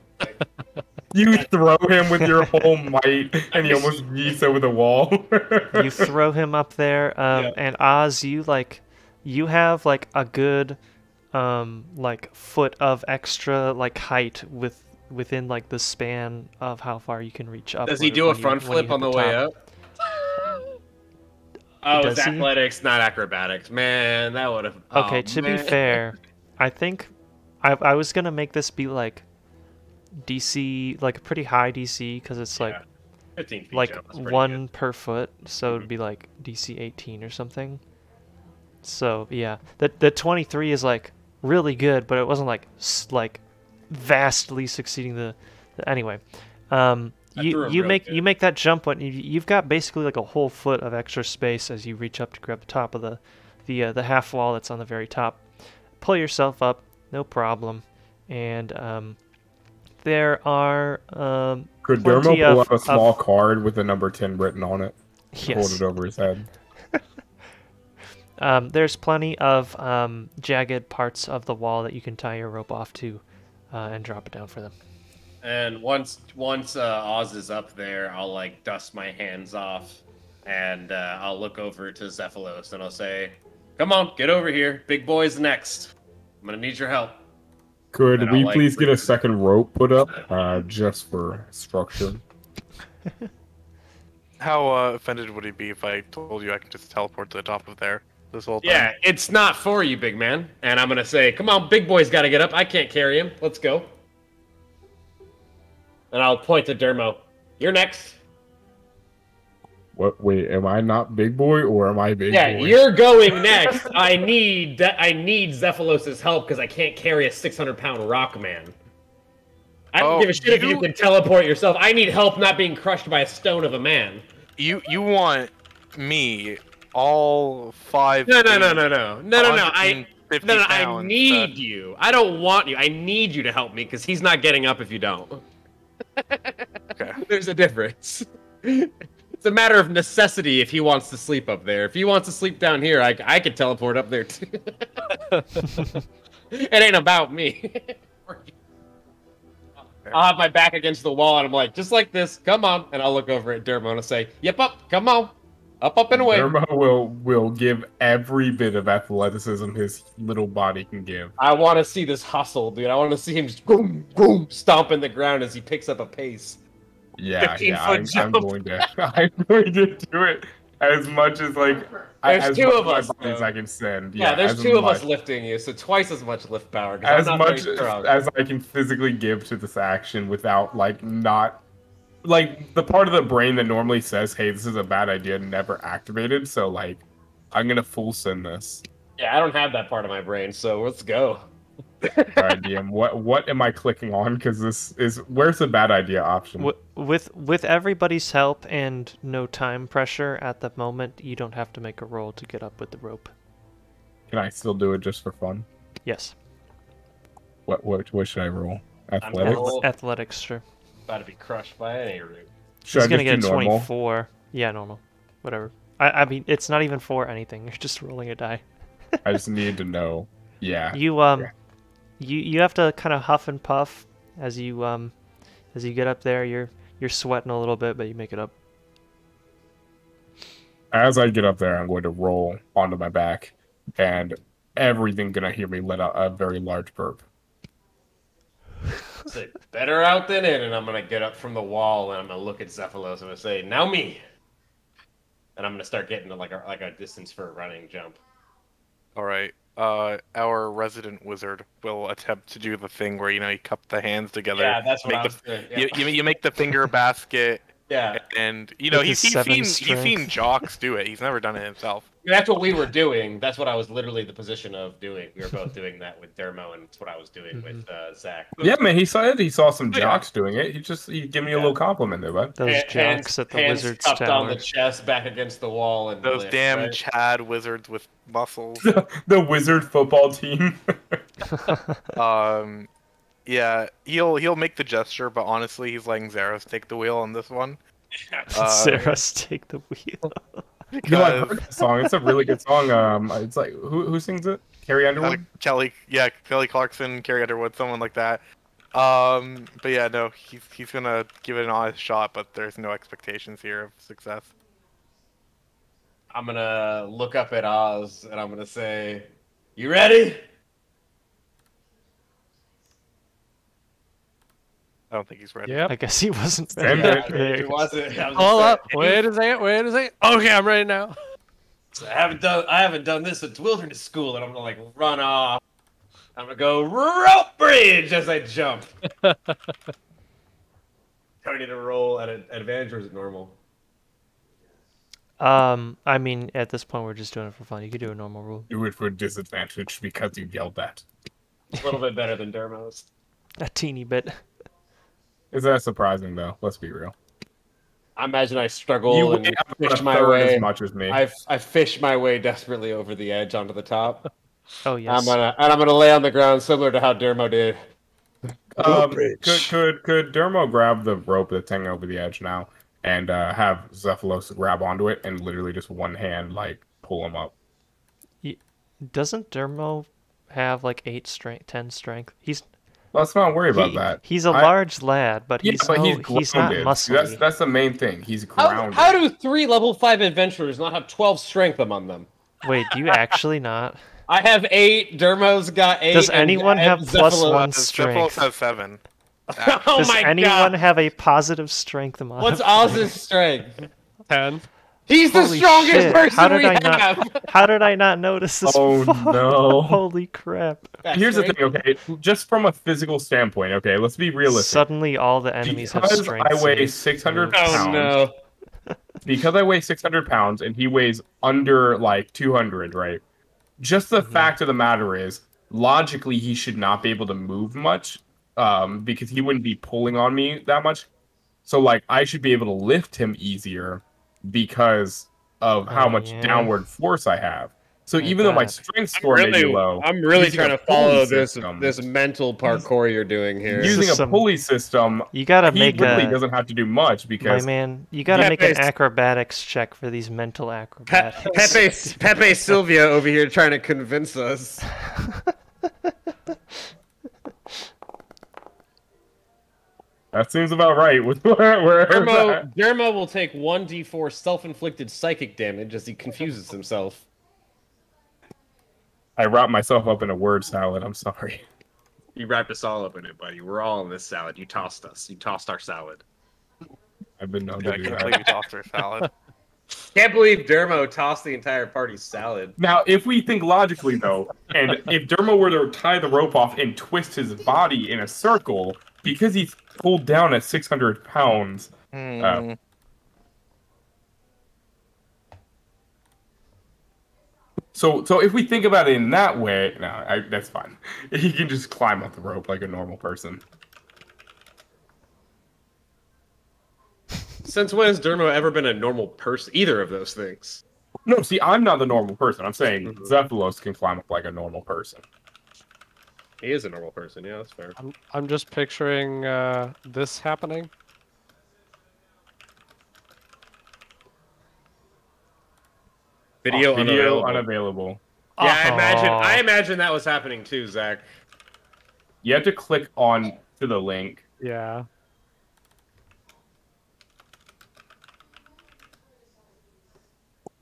Speaker 1: You throw him with your whole might, and he almost yeets over the wall.
Speaker 3: You throw him up there, and Oz, you have like a good, foot of extra height within like the span of how far you can reach up.
Speaker 2: Does he do a front flip on the way up? Oh, it's athletics, not acrobatics. Man, that would have.
Speaker 3: Okay, to be fair, I think I was gonna make this be like DC, like a pretty high DC, because it's
Speaker 2: 15 feet
Speaker 3: like
Speaker 2: jump,
Speaker 3: 1 per foot, so it'd be like DC 18 or something. So yeah, the 23 is like really good, but it wasn't like vastly succeeding the anyway. You make that jump when you've got basically like a whole foot of extra space as you reach up to grab the top of the half wall that's on the very top. Pull yourself up, no problem, and there are
Speaker 1: Could Dermo pull up a small card with the number 10 written on it?
Speaker 3: Yes.
Speaker 1: Hold it over his head.
Speaker 3: There's plenty of jagged parts of the wall that you can tie your rope off to and drop it down for them.
Speaker 2: And once Oz is up there, I'll dust my hands off, and I'll look over to Zephylos and I'll say, "Come on, get over here. Big boy's next. I'm gonna need your help."
Speaker 1: Could we please get a second rope put up, just for structure?
Speaker 5: How offended would he be if I told you I could just teleport to the top of there this whole time?
Speaker 2: Yeah, it's not for you, big man. And I'm gonna say, "Come on, big boy's got to get up. I can't carry him. Let's go." And I'll point to Dermo. "You're next."
Speaker 1: What? Wait, am I not big boy or am I big boy?
Speaker 2: Yeah, you're going next. I need Zephylos' help because I can't carry a 600-pound rock man. I don't give a shit if you can teleport yourself. I need help not being crushed by a stone of a man.
Speaker 5: You want me all 5?
Speaker 2: No. I need you. I don't want you. I need you to help me because he's not getting up if you don't.
Speaker 5: Okay.
Speaker 2: There's a difference. It's a matter of necessity if he wants to sleep up there. If he wants to sleep down here, I could teleport up there too. It ain't about me. I'll have my back against the wall and I'm like, just like this, come on. And I'll look over at Dermo and say, "Yep, up, come on. Up and away."
Speaker 1: Dermo will give every bit of athleticism his little body can give.
Speaker 2: I want to see this hustle, dude. I want to see him just boom, boom, stomping the ground as he picks up a pace.
Speaker 1: Yeah, I'm going to do it as much as
Speaker 2: there's 2 of us
Speaker 1: as I can send.
Speaker 2: Yeah, there's 2 of us lifting you, so twice as much lift power.
Speaker 1: As much as I can physically give to this action without not the part of the brain that normally says, "Hey, this is a bad idea," never activated. So I'm gonna full send this.
Speaker 2: Yeah, I don't have that part of my brain, so let's go.
Speaker 1: All right, DM. What am I clicking on? Because where's the bad idea option?
Speaker 3: With everybody's help and no time pressure at the moment, you don't have to make a roll to get up with the rope.
Speaker 1: Can I still do it just for fun?
Speaker 3: Yes.
Speaker 1: What should I roll? Athletics.
Speaker 3: Athletics, sure.
Speaker 2: About to be crushed by any root.
Speaker 3: He's gonna get a 24. Yeah, normal. Whatever. I mean, it's not even for anything. You're just rolling a die.
Speaker 1: I just need to know. Yeah.
Speaker 3: You have to kind of huff and puff as you get up there. You're sweating a little bit, but you make it up.
Speaker 1: As I get up there, I'm going to roll onto my back, and everything gonna hear me let out a very large burp.
Speaker 2: Say, better out than in, and I'm gonna get up from the wall and I'm gonna look at Zephylos and I'm gonna say, now me. And I'm gonna start getting to like a distance for a running jump.
Speaker 5: All right. Our resident wizard will attempt to do the thing where you cup the hands together.
Speaker 2: Yeah, that's what I was doing. Yeah.
Speaker 5: You make the finger basket.
Speaker 2: Yeah.
Speaker 5: And
Speaker 3: With
Speaker 5: he's
Speaker 3: his 7
Speaker 5: seen Jocks do it. He's never done it himself.
Speaker 2: That's what we were doing. That's what I was literally the position of doing. We were both doing that with Dermo, and it's what I was doing with Zach.
Speaker 1: Yeah, man, he saw some jocks doing it. He gave me a little compliment there, bud.
Speaker 3: Those jocks at the
Speaker 2: hands
Speaker 3: wizard's
Speaker 2: cupped
Speaker 3: tower.
Speaker 2: on the chest, back against the wall, and
Speaker 5: Those
Speaker 2: lift,
Speaker 5: damn
Speaker 2: right?
Speaker 5: Chad wizards with muscles.
Speaker 1: The wizard football team.
Speaker 5: Yeah, he'll make the gesture, but honestly, he's letting Zaros take the wheel on this one.
Speaker 3: Sarah's take the wheel.
Speaker 1: You know, I've heard that song. It's a really good song. It's like who sings it? Carrie Underwood.
Speaker 5: Kelly Clarkson, Carrie Underwood, someone like that. But yeah, no, he's gonna give it an honest shot, but there's no expectations here of success.
Speaker 2: I'm gonna look up at Oz and I'm gonna say, "You ready?"
Speaker 5: I don't think he's ready.
Speaker 4: Yep.
Speaker 3: I guess he wasn't
Speaker 1: Send
Speaker 3: ready.
Speaker 1: it.
Speaker 3: There he
Speaker 2: It
Speaker 3: goes.
Speaker 2: wasn't. I was
Speaker 4: Hold
Speaker 2: gonna
Speaker 4: up.
Speaker 2: say,
Speaker 4: Wait a second. Okay, I'm ready now.
Speaker 2: I haven't done this since wilderness school, and I'm gonna like run off. I'm gonna go rope bridge as I jump. Do I need to roll at an advantage or is it normal?
Speaker 3: I mean, at this point, we're just doing it for fun. You could do a normal rule.
Speaker 1: Do it for disadvantage because you yelled that.
Speaker 2: A little bit better than Dermos.
Speaker 3: A teeny bit.
Speaker 1: Is that surprising though? Let's be real.
Speaker 2: I imagine I struggle
Speaker 1: You
Speaker 2: and
Speaker 1: weigh about
Speaker 2: fish
Speaker 1: a
Speaker 2: my
Speaker 1: third
Speaker 2: way.
Speaker 1: as much as me.
Speaker 2: I fish my way desperately over the edge onto the top.
Speaker 3: Oh yes.
Speaker 2: I'm gonna lay on the ground similar to how Dermo did.
Speaker 1: Could Dermo grab the rope that's hanging over the edge now and have Zephylos grab onto it and literally just one hand like pull him up?
Speaker 3: Doesn't Dermo have like 8 strength, 10 strength?
Speaker 1: Let's not worry about that.
Speaker 3: He's a large lad, but he's not
Speaker 1: grounded.
Speaker 3: muscly.
Speaker 1: That's the main thing. He's grounded.
Speaker 2: How do 3 level 5 adventurers not have 12 strength among them?
Speaker 3: Wait, do you actually not?
Speaker 2: I have 8. Dermo's got 8.
Speaker 3: Does anyone have +1
Speaker 5: Zephylos
Speaker 3: strength?
Speaker 5: has 7.
Speaker 2: Oh
Speaker 3: Does
Speaker 2: my
Speaker 3: anyone
Speaker 2: god!
Speaker 3: have a positive strength amount?
Speaker 2: What's Oz's strength?
Speaker 4: 10.
Speaker 2: He's the
Speaker 3: Holy
Speaker 2: strongest
Speaker 3: shit.
Speaker 2: person
Speaker 3: How did
Speaker 2: we
Speaker 3: I not-
Speaker 2: have.
Speaker 3: How did I not notice this
Speaker 1: Oh,
Speaker 3: before?
Speaker 1: no.
Speaker 3: Holy crap.
Speaker 1: Here's the thing, okay? Just from a physical standpoint, okay? Let's be realistic.
Speaker 3: Suddenly all the enemies have
Speaker 1: Because
Speaker 3: strength.
Speaker 1: I weigh
Speaker 3: saves.
Speaker 1: 600
Speaker 2: Oh
Speaker 1: pounds.
Speaker 2: no!
Speaker 1: Because I weigh 600 pounds and he weighs under like 200, right? Just the fact of the matter is, logically, he should not be able to move much, because he wouldn't be pulling on me that much. So, like, I should be able to lift him easier because of how much downward force I have. So even though my strength score may be low,
Speaker 2: I'm really
Speaker 1: using
Speaker 2: trying
Speaker 1: a
Speaker 2: to follow
Speaker 1: pulley
Speaker 2: this
Speaker 1: system-
Speaker 2: mental parkour you're doing here.
Speaker 1: using a
Speaker 3: Some-
Speaker 1: pulley system,
Speaker 3: You gotta
Speaker 1: he
Speaker 3: make
Speaker 1: really
Speaker 3: a
Speaker 1: doesn't have to do much
Speaker 3: my
Speaker 1: because
Speaker 3: man. You gotta make an
Speaker 2: Pepe's-
Speaker 3: acrobatics check for these mental acrobatics.
Speaker 2: Pepe Sylvia over here trying to convince us.
Speaker 1: that seems about right with where
Speaker 2: Dermo will take 1d4 self-inflicted psychic damage as he confuses himself.
Speaker 1: I wrap myself up in a word salad. I'm sorry.
Speaker 2: You wrapped us all up in it, buddy. We're all in this salad. You tossed us. You tossed our salad.
Speaker 1: I've been known
Speaker 5: I
Speaker 1: to do
Speaker 5: can't
Speaker 1: that.
Speaker 5: believe you tossed her salad.
Speaker 2: Can't believe Dermo tossed the entire party's salad.
Speaker 1: Now, if we think logically, though, and if Dermo were to tie the rope off and twist his body in a circle, because he's pulled down at 600 pounds, so if we think about it in that way, that's fine. He can just climb up the rope like a normal person.
Speaker 2: Since when has Dermo ever been a normal person? Either of those things.
Speaker 1: No, see, I'm not the normal person. I'm saying Zephylos can climb up like a normal person.
Speaker 2: He is a normal person. Yeah, that's fair.
Speaker 4: I'm just picturing this happening.
Speaker 2: Video
Speaker 1: Video
Speaker 2: unavailable.
Speaker 1: unavailable.
Speaker 2: Yeah, I imagine that was happening too, Zach.
Speaker 1: You have to click on to the link.
Speaker 4: Yeah.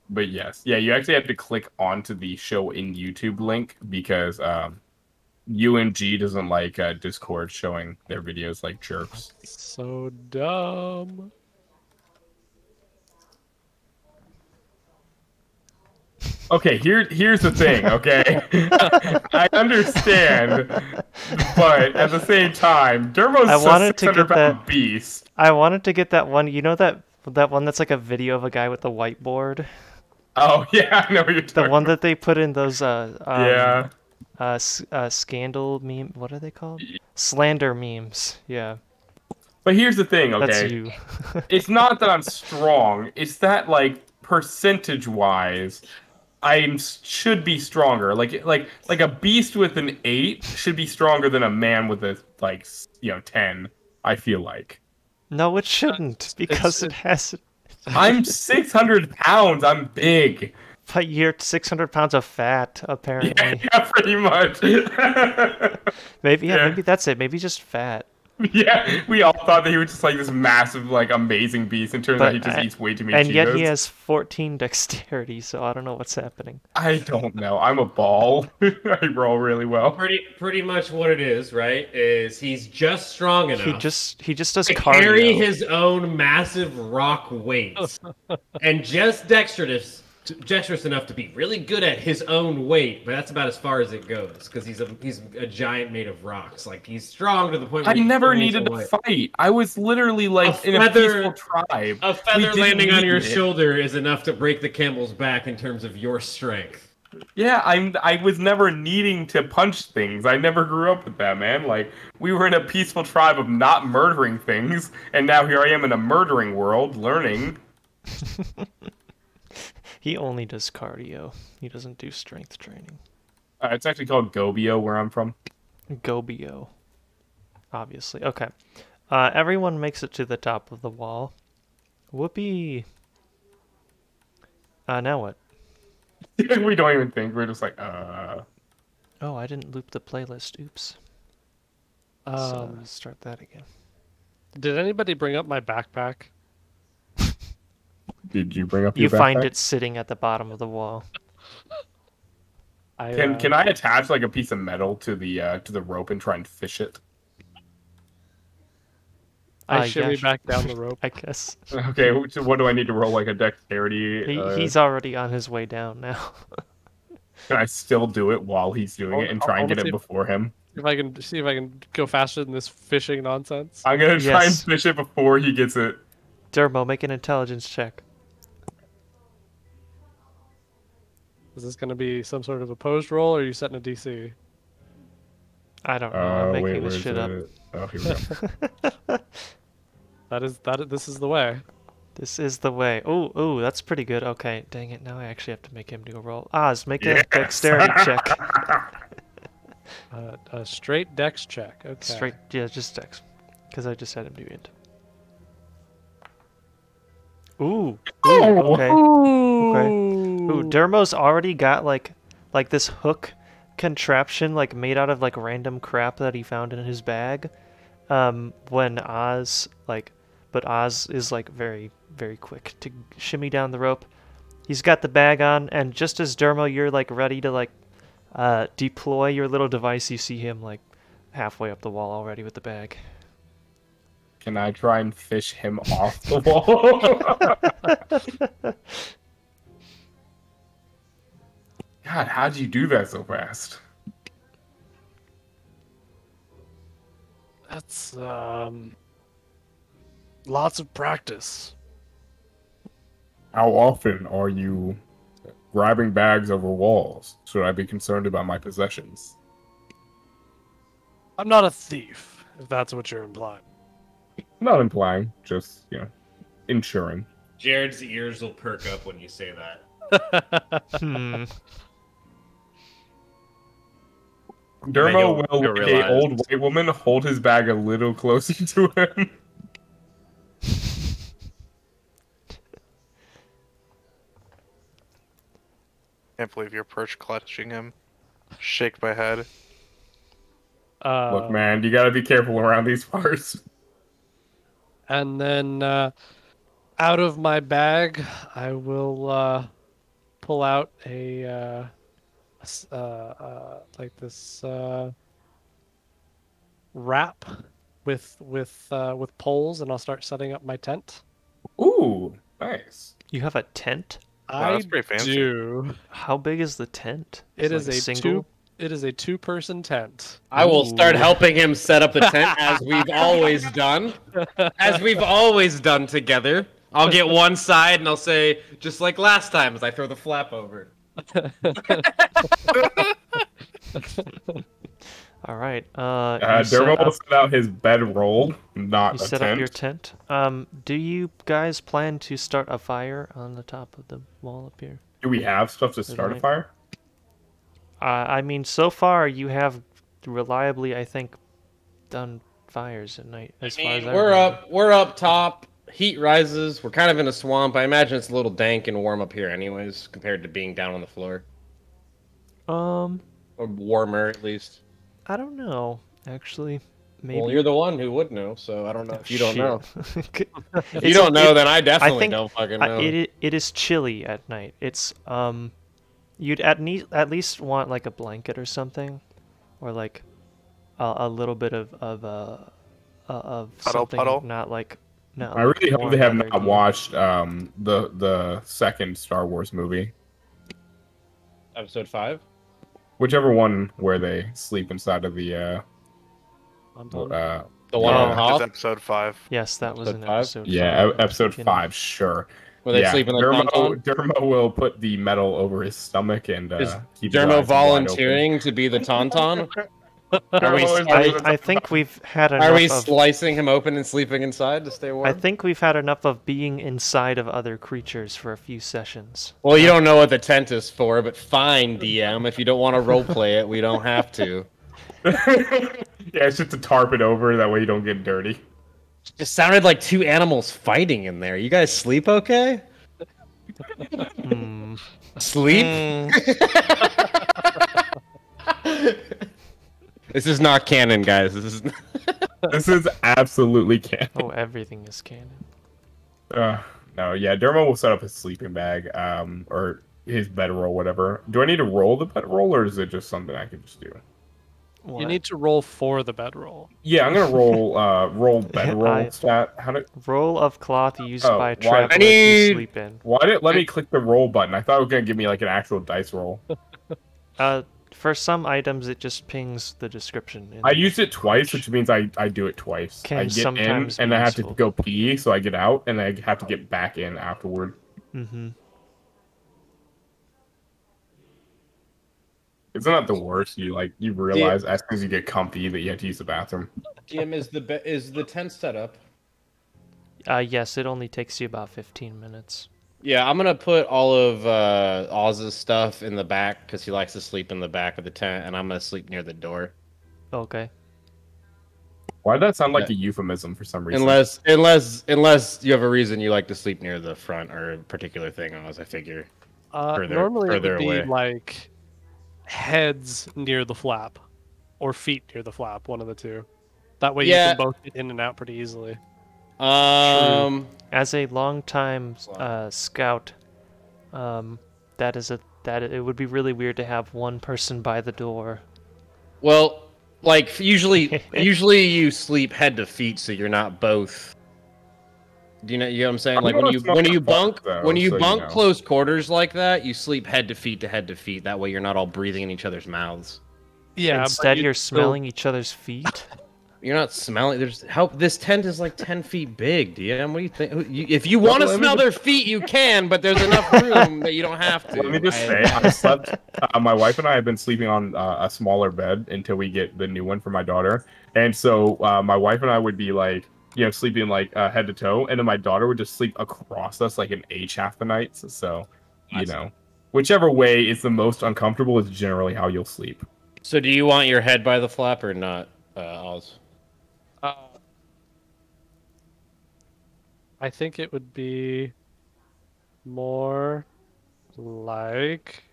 Speaker 1: But yes, yeah, you actually have to click onto the show in YouTube link because UNG doesn't like Discord showing their videos like jerks.
Speaker 4: So dumb.
Speaker 1: Okay, here's the thing, okay? I understand, but at the same time, Dermo's a 600-pound beast.
Speaker 3: I wanted to get that one, you know that one that's like a video of a guy with a whiteboard?
Speaker 1: Oh, yeah, I know what you're talking about.
Speaker 3: The one that they put in those, scandal meme, what are they called? Slander memes, yeah.
Speaker 1: But here's the thing, okay?
Speaker 3: That's you.
Speaker 1: It's not that I'm strong, it's that, like, percentage-wise, I should be stronger. Like a beast with an 8 should be stronger than a man with a 10. I feel like.
Speaker 3: No, it shouldn't because it has.
Speaker 1: I'm 600 pounds. I'm big.
Speaker 3: But you're 600 pounds of fat, apparently.
Speaker 1: Yeah, pretty much.
Speaker 3: Maybe that's it. Maybe just fat.
Speaker 1: Yeah, we all thought that he was just like this massive, like amazing beast, and turns out he just eats way too many Cheetos.
Speaker 3: And yet he has 14 dexterity, so I don't know what's happening.
Speaker 1: I don't know. I'm a ball. I roll really well.
Speaker 2: Pretty much what it is, right? Is he's just strong enough.
Speaker 3: He just does
Speaker 2: to
Speaker 3: cardio.
Speaker 2: Carry his own massive rock weights, and just dexterous enough to be really good at his own weight, but that's about as far as it goes because he's a giant made of rocks. Like he's strong to the point where
Speaker 1: I never needed to fight. I was literally like in a peaceful tribe.
Speaker 2: A feather landing on your shoulder is enough to break the camel's back in terms of your strength.
Speaker 1: Yeah, I was never needing to punch things. I never grew up with that, man. Like we were in a peaceful tribe of not murdering things, and now here I am in a murdering world learning.
Speaker 3: He only does cardio. He doesn't do strength training.
Speaker 1: It's actually called Gobio, where I'm from.
Speaker 3: Gobio. Obviously. Okay. Everyone makes it to the top of the wall. Whoopee. Now what?
Speaker 1: We don't even think. We're just like,
Speaker 3: Oh, I didn't loop the playlist. Oops. Let's start that again.
Speaker 4: Did anybody bring up my backpack?
Speaker 1: Did you bring up your backpack?
Speaker 3: You find it sitting at the bottom of the wall.
Speaker 1: Can I attach like a piece of metal to the rope and try and fish it?
Speaker 4: I shimmy back down the rope.
Speaker 3: I guess.
Speaker 1: Okay, so what do I need to roll? Like a dexterity?
Speaker 3: He's already on his way down now.
Speaker 1: Can I still do it while he's doing it and try and get it before him?
Speaker 4: If I can go faster than this fishing nonsense.
Speaker 1: I'm gonna try and fish it before he gets it.
Speaker 3: Dermo, make an intelligence check.
Speaker 4: Is this going to be some sort of opposed roll, or are you setting a DC?
Speaker 3: I don't know. I'm making this shit up.
Speaker 1: Oh, here we go.
Speaker 4: This is the way.
Speaker 3: This is the way. Oh, that's pretty good. Okay, dang it. Now I actually have to make him do a roll. Oz, make a dexterity check.
Speaker 4: A straight dex check. Okay.
Speaker 3: Just dex. Because I just had him do it. Ooh. Okay. Ooh, Dermo's already got like this hook contraption like made out of like random crap that he found in his bag. When Oz but Oz is like very, very quick to shimmy down the rope. He's got the bag on, and just as Dermo, you're like ready to like deploy your little device, you see him like halfway up the wall already with the bag.
Speaker 1: Can I try and fish him off the wall? God, how'd you do that so fast?
Speaker 4: That's lots of practice.
Speaker 1: How often are you grabbing bags over walls? Should I be concerned about my possessions?
Speaker 4: I'm not a thief, if that's what you're implying.
Speaker 1: Not implying, just, ensuring.
Speaker 2: Jared's ears will perk up when you say that.
Speaker 1: Dermo will, like an old white woman, hold his bag a little closer to him.
Speaker 5: Can't believe you're perch clutching him. Shake my head.
Speaker 1: Look, man, you gotta be careful around these parts.
Speaker 4: And then out of my bag, I will pull out a like this wrap with poles, and I'll start setting up my tent.
Speaker 1: Ooh, nice.
Speaker 3: You have a tent?
Speaker 5: Wow, that's pretty fancy.
Speaker 4: Do.
Speaker 3: How big is the tent?
Speaker 4: It
Speaker 3: is
Speaker 4: is
Speaker 3: like
Speaker 4: a
Speaker 3: single.
Speaker 4: It is a 2-person tent.
Speaker 2: I will start helping him set up the tent as we've always done. As we've always done together. I'll get one side and I'll say, just like last time, as I throw the flap over.
Speaker 3: All right.
Speaker 1: Dermo will set out his bedroll, not
Speaker 3: you
Speaker 1: a
Speaker 3: set
Speaker 1: tent.
Speaker 3: up your tent. Do you guys plan to start a fire on the top of the wall up here?
Speaker 1: Do we have stuff to start a fire?
Speaker 3: I mean, so far you have reliably, I think, done fires at night. As far as
Speaker 2: we're up top. Heat rises. We're kind of in a swamp. I imagine it's a little dank and warm up here, anyways, compared to being down on the floor. Or warmer, at least.
Speaker 3: I don't know, actually. Maybe.
Speaker 2: Well, you're the one who would know, so I don't know if you don't know. If you
Speaker 3: It's-
Speaker 2: don't know, then I
Speaker 3: I
Speaker 2: definitely
Speaker 3: think
Speaker 2: don't fucking know.
Speaker 3: it is chilly at night. It's you'd at least want like a blanket or something, or like a little bit of something.
Speaker 5: Puddle.
Speaker 3: Not like no.
Speaker 1: I really hope
Speaker 3: warm
Speaker 1: they have
Speaker 3: weather
Speaker 1: not
Speaker 3: gear.
Speaker 1: watched the second Star Wars movie,
Speaker 2: Episode 5?
Speaker 1: whichever one where they sleep inside of the
Speaker 2: The one
Speaker 1: Yeah.
Speaker 2: on
Speaker 5: It's
Speaker 2: Hoth?
Speaker 5: episode 5.
Speaker 3: Yes, that was
Speaker 2: Episode
Speaker 3: an
Speaker 2: 5?
Speaker 3: episode.
Speaker 1: yeah
Speaker 3: 5.
Speaker 1: episode
Speaker 3: Fucking-
Speaker 1: 5, sure.
Speaker 2: Where they
Speaker 1: Yeah,
Speaker 2: sleep in the tauntaun?
Speaker 1: Dermo will put the metal over his stomach and
Speaker 2: Is
Speaker 1: keep his
Speaker 2: Dermo
Speaker 1: eyes wide
Speaker 2: volunteering to be the tauntaun? Are we,
Speaker 1: open.
Speaker 3: I think we've had enough
Speaker 2: are we
Speaker 3: of.
Speaker 2: slicing him open and sleeping inside to stay warm?
Speaker 3: I think we've had enough of being inside of other creatures for a few sessions.
Speaker 2: Well, you don't know what the tent is for, but fine, DM. If you don't want to roleplay it, we don't have to.
Speaker 1: Yeah, it's just to tarp it over, that way you don't get dirty.
Speaker 2: It sounded like two animals fighting in there. You guys sleep okay? Sleep? This is not canon, guys. This is.
Speaker 1: This is absolutely canon.
Speaker 3: Oh, everything is canon.
Speaker 1: No, yeah, Dermo will set up his sleeping bag, or his bedroll, whatever. Do I need to roll the bedroll, or is it just something I can just do?
Speaker 3: What?
Speaker 4: You need to roll for the bedroll.
Speaker 1: Yeah, I'm gonna roll bedroll stat. How did?
Speaker 3: Roll of cloth used
Speaker 1: Oh,
Speaker 3: by
Speaker 1: why-
Speaker 3: travelers
Speaker 2: I
Speaker 3: to
Speaker 2: need-
Speaker 3: sleep in.
Speaker 1: Why did it let me click the roll button? I thought it was gonna give me like an actual dice roll.
Speaker 3: For some items, it just pings the description.
Speaker 1: I used it twice, which means I do it twice.
Speaker 3: Can
Speaker 1: I get in
Speaker 3: sometimes
Speaker 1: and
Speaker 3: be
Speaker 1: I have to
Speaker 3: useful.
Speaker 1: go pee, so I get out and I have to get back in afterward.
Speaker 3: Mm-hmm.
Speaker 1: Isn't that the worst? You realize as soon as you get comfy that you have to use the bathroom.
Speaker 2: DM, is the tent set up?
Speaker 3: Yes, it only takes you about 15 minutes.
Speaker 2: Yeah, I'm gonna put all of Oz's stuff in the back because he likes to sleep in the back of the tent, and I'm gonna sleep near the door.
Speaker 3: Okay.
Speaker 1: Why did that sound like a euphemism for some reason?
Speaker 2: Unless you have a reason you like to sleep near the front or a particular thing, Oz. I figure.
Speaker 4: Normally it
Speaker 2: further
Speaker 4: would be
Speaker 2: away.
Speaker 4: like heads near the flap, or feet near the flap, one of the two. That way you
Speaker 2: Yeah.
Speaker 4: can both get in and out pretty easily.
Speaker 3: As a longtime scout, it would be really weird to have one person by the door.
Speaker 2: Well, like usually you sleep head to feet, so you're not both. Do you know what I'm saying?
Speaker 1: I'm
Speaker 2: Like
Speaker 1: gonna
Speaker 2: when you
Speaker 1: smoke
Speaker 2: bunk
Speaker 1: though,
Speaker 2: when you
Speaker 1: so
Speaker 2: bunk
Speaker 1: know.
Speaker 2: close quarters like that, you sleep head to feet to head to feet. That way you're not all breathing in each other's mouths.
Speaker 4: Yeah.
Speaker 3: Instead,
Speaker 4: but
Speaker 3: you're
Speaker 4: still-
Speaker 3: smelling each other's feet.
Speaker 2: You're not smelling. There's help. This tent is like 10 feet big, DM. What do you think? If you want to
Speaker 1: let me
Speaker 2: smell their feet, you can, but there's enough room that you don't have to.
Speaker 1: Let me just say, I slept. My wife and I have been sleeping on a smaller bed until we get the new one for my daughter. And so my wife and I would be like, sleeping like head to toe, and then my daughter would just sleep across us like an H half the nights. So, whichever way is the most uncomfortable is generally how you'll sleep.
Speaker 2: So, do you want your head by the flap or not, Oz?
Speaker 4: I think it would be more like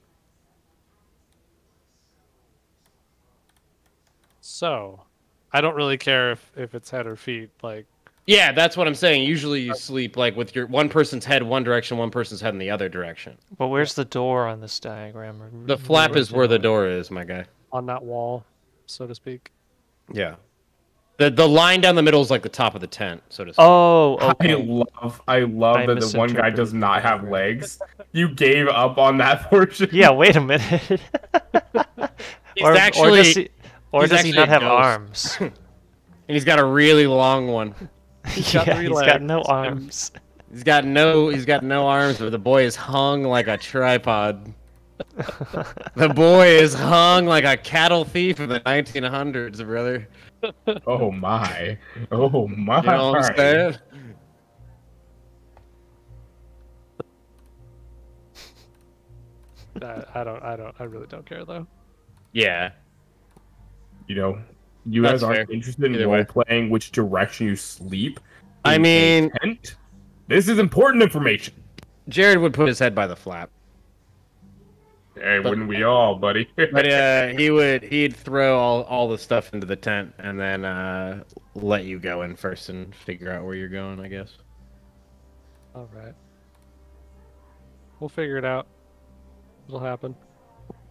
Speaker 4: So, I don't really care if it's head or feet. Like,
Speaker 2: yeah, that's what I'm saying. Usually you sleep like with your one person's head one direction, one person's head in the other direction.
Speaker 3: But where's the door on this diagram?
Speaker 2: The flap is where the door is, my guy.
Speaker 4: On that wall, so to speak.
Speaker 2: Yeah. The line down the middle is like the top of the tent, so to speak.
Speaker 3: Oh, okay.
Speaker 1: I love that the one guy does not have legs. You gave up on that portion.
Speaker 3: Yeah, wait a minute. or does he not have arms?
Speaker 2: And he's got a really long one.
Speaker 4: He's
Speaker 3: got no arms.
Speaker 2: He's got no arms, but the boy is hung like a tripod. The boy is hung like a cattle thief in the 1900s, brother.
Speaker 1: Oh my. Oh my.
Speaker 2: You know what I'm saying?
Speaker 4: I really don't care though.
Speaker 2: Yeah.
Speaker 1: You know, you guys aren't interested in role playing which direction you sleep.
Speaker 2: I mean,
Speaker 1: this is important information.
Speaker 2: Jared would put his head by the flap.
Speaker 1: Hey, wouldn't we all, buddy?
Speaker 2: But he'd throw all the stuff into the tent and then let you go in first and figure out where you're going, I guess.
Speaker 4: All right. We'll figure it out. It'll happen.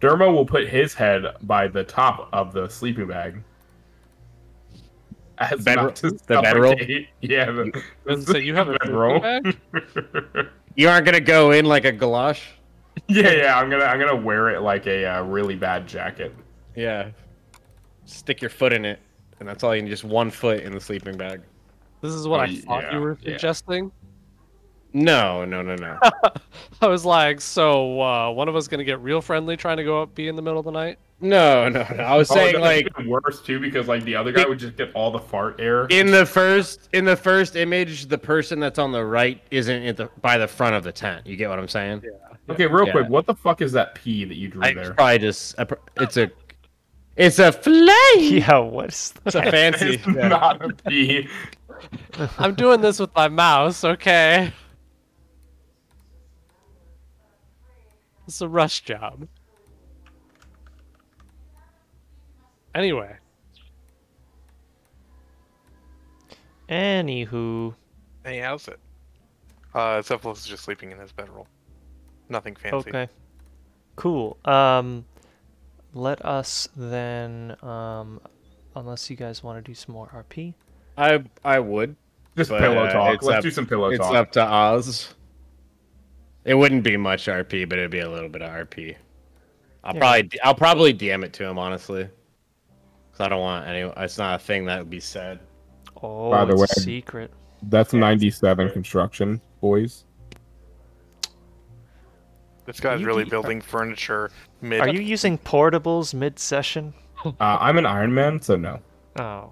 Speaker 1: Dermo will put his head by the top of the sleeping bag.
Speaker 2: The bedroll?
Speaker 1: Yeah.
Speaker 4: So you have a bedroll bag?
Speaker 2: You aren't gonna go in like a galosh?
Speaker 1: Yeah. I'm gonna wear it like a really bad jacket.
Speaker 2: Yeah. Stick your foot in it, and that's all you need. Just one foot in the sleeping bag.
Speaker 4: This is what I thought you were suggesting.
Speaker 2: No.
Speaker 4: I was like, so one of us gonna get real friendly trying to go up, be in the middle of the night?
Speaker 2: No. I was saying like
Speaker 1: worse too, because like the other guy would just get all the fart air.
Speaker 2: In the first image, the person that's on the right isn't by the front of the tent. You get what I'm saying?
Speaker 4: Yeah.
Speaker 1: Okay, real quick, what the fuck is that P that you drew there?
Speaker 2: Probably just it's a flame.
Speaker 3: Yeah, what's that?
Speaker 2: It's a fancy.
Speaker 1: It's not a P.
Speaker 4: I'm doing this with my mouse, okay? It's a rush job. Anyway.
Speaker 3: Anywho.
Speaker 5: Hey, how's it? Cephalus is just sleeping in his bedroll. Nothing fancy.
Speaker 3: Okay. Cool. Let us then, unless you guys want to do some more RP.
Speaker 2: I would.
Speaker 1: Just pillow talk. Let's do some pillow talk.
Speaker 2: It's up to Oz. It wouldn't be much RP, but it'd be a little bit of RP. I'll probably DM it to him, honestly. Cause I don't want it's not a thing that would be said.
Speaker 3: Oh,
Speaker 1: by the way,
Speaker 3: it's a secret.
Speaker 1: That's 97 construction, boys.
Speaker 5: This guy's really building furniture mid.
Speaker 3: Are you using portables mid-session?
Speaker 1: I'm an Iron Man, so no.
Speaker 3: Oh.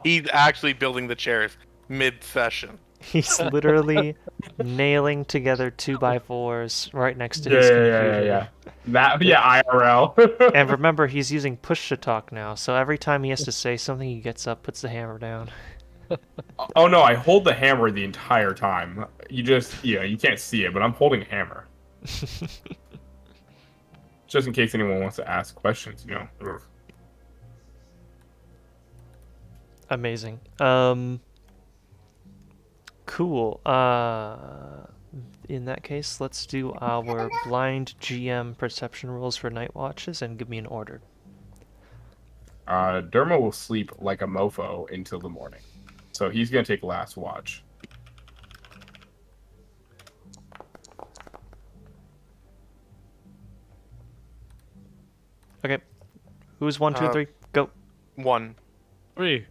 Speaker 5: He's actually building the chairs mid-session.
Speaker 3: He's literally nailing together 2x4s right next to his computer.
Speaker 1: Yeah. IRL.
Speaker 3: And remember, he's using push to talk now, so every time he has to say something, he gets up, puts the hammer down.
Speaker 1: Oh no, I hold the hammer the entire time. You can't see it, but I'm holding a hammer. Just in case anyone wants to ask questions, you know.
Speaker 3: Amazing. Cool. In that case, let's do our blind GM perception rolls for night watches and give me an order.
Speaker 1: Dermo will sleep like a mofo until the morning. So he's going to take last watch.
Speaker 3: Okay. Who's 1, 2, 3? Go.
Speaker 5: 1.
Speaker 4: 3.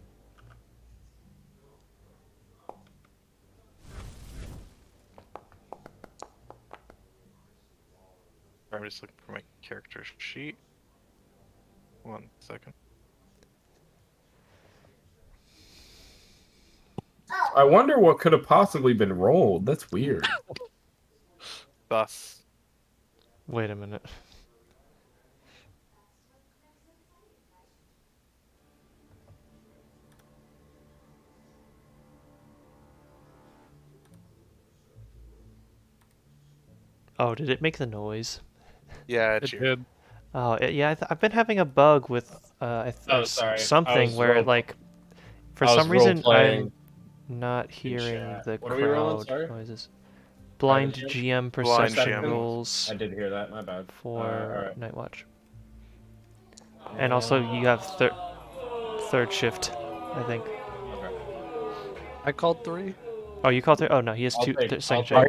Speaker 5: I'm just looking for my character sheet. 1 second.
Speaker 1: I wonder what could have possibly been rolled. That's weird.
Speaker 5: Thus.
Speaker 3: Wait a minute. Oh, did it make the noise?
Speaker 5: Yeah, it
Speaker 4: did.
Speaker 3: Oh, yeah, I've been having a bug with something where like for some reason I'm not hearing the crowd noises. Blind GM perception rolls.
Speaker 2: I did hear that. My bad.
Speaker 3: For Night Watch. And also you have third shift, I think.
Speaker 4: Okay. I called 3.
Speaker 3: Oh, you called 3? Oh no, he has second shift.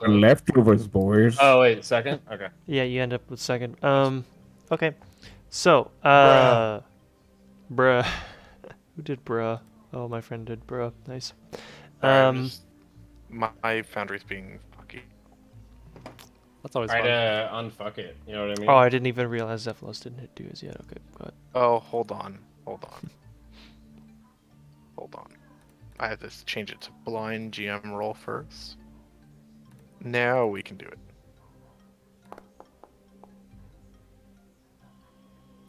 Speaker 1: Leftovers, boys.
Speaker 2: Oh wait, second? Okay.
Speaker 3: Yeah, you end up with second. Okay. So, bruh. Who did bruh? Oh, my friend did bruh. Nice.
Speaker 5: My foundry's being fucky.
Speaker 4: That's always
Speaker 2: fun.
Speaker 4: Try
Speaker 2: to unfuck it. You know what I mean?
Speaker 3: Oh, I didn't even realize Zephylos didn't do his yet. Okay, go ahead.
Speaker 5: Oh, hold on. Hold on. I have to change it to blind GM roll first. Now we can do it.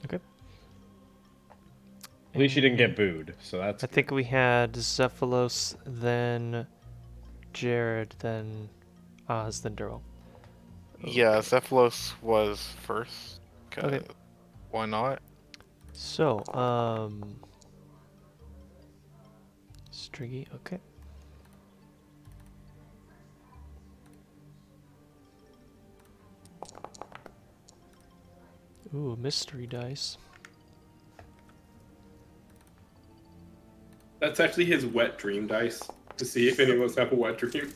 Speaker 3: Okay.
Speaker 2: At least you didn't get booed, so that's.
Speaker 3: I think we had Zephylos, then Jared, then Oz, then Duro.
Speaker 5: Yeah, Zephylos was first.
Speaker 3: Okay.
Speaker 5: Why not?
Speaker 3: So, Striggy, okay. Ooh, mystery dice.
Speaker 1: That's actually his wet dream dice, to see if anyone's have a wet dream.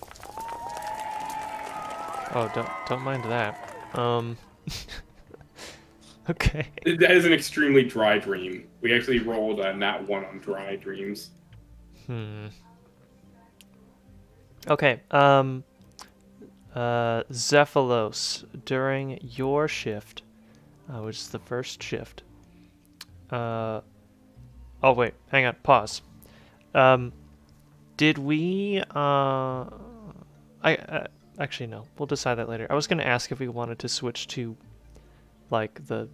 Speaker 3: Oh, don't mind that. Okay.
Speaker 1: That is an extremely dry dream. We actually rolled a nat 1 on dry dreams.
Speaker 3: Okay. Zephylos, during your shift, which is the first shift. Oh wait, hang on. Pause. Did we? Actually no. We'll decide that later. I was gonna ask if we wanted to switch to, like, the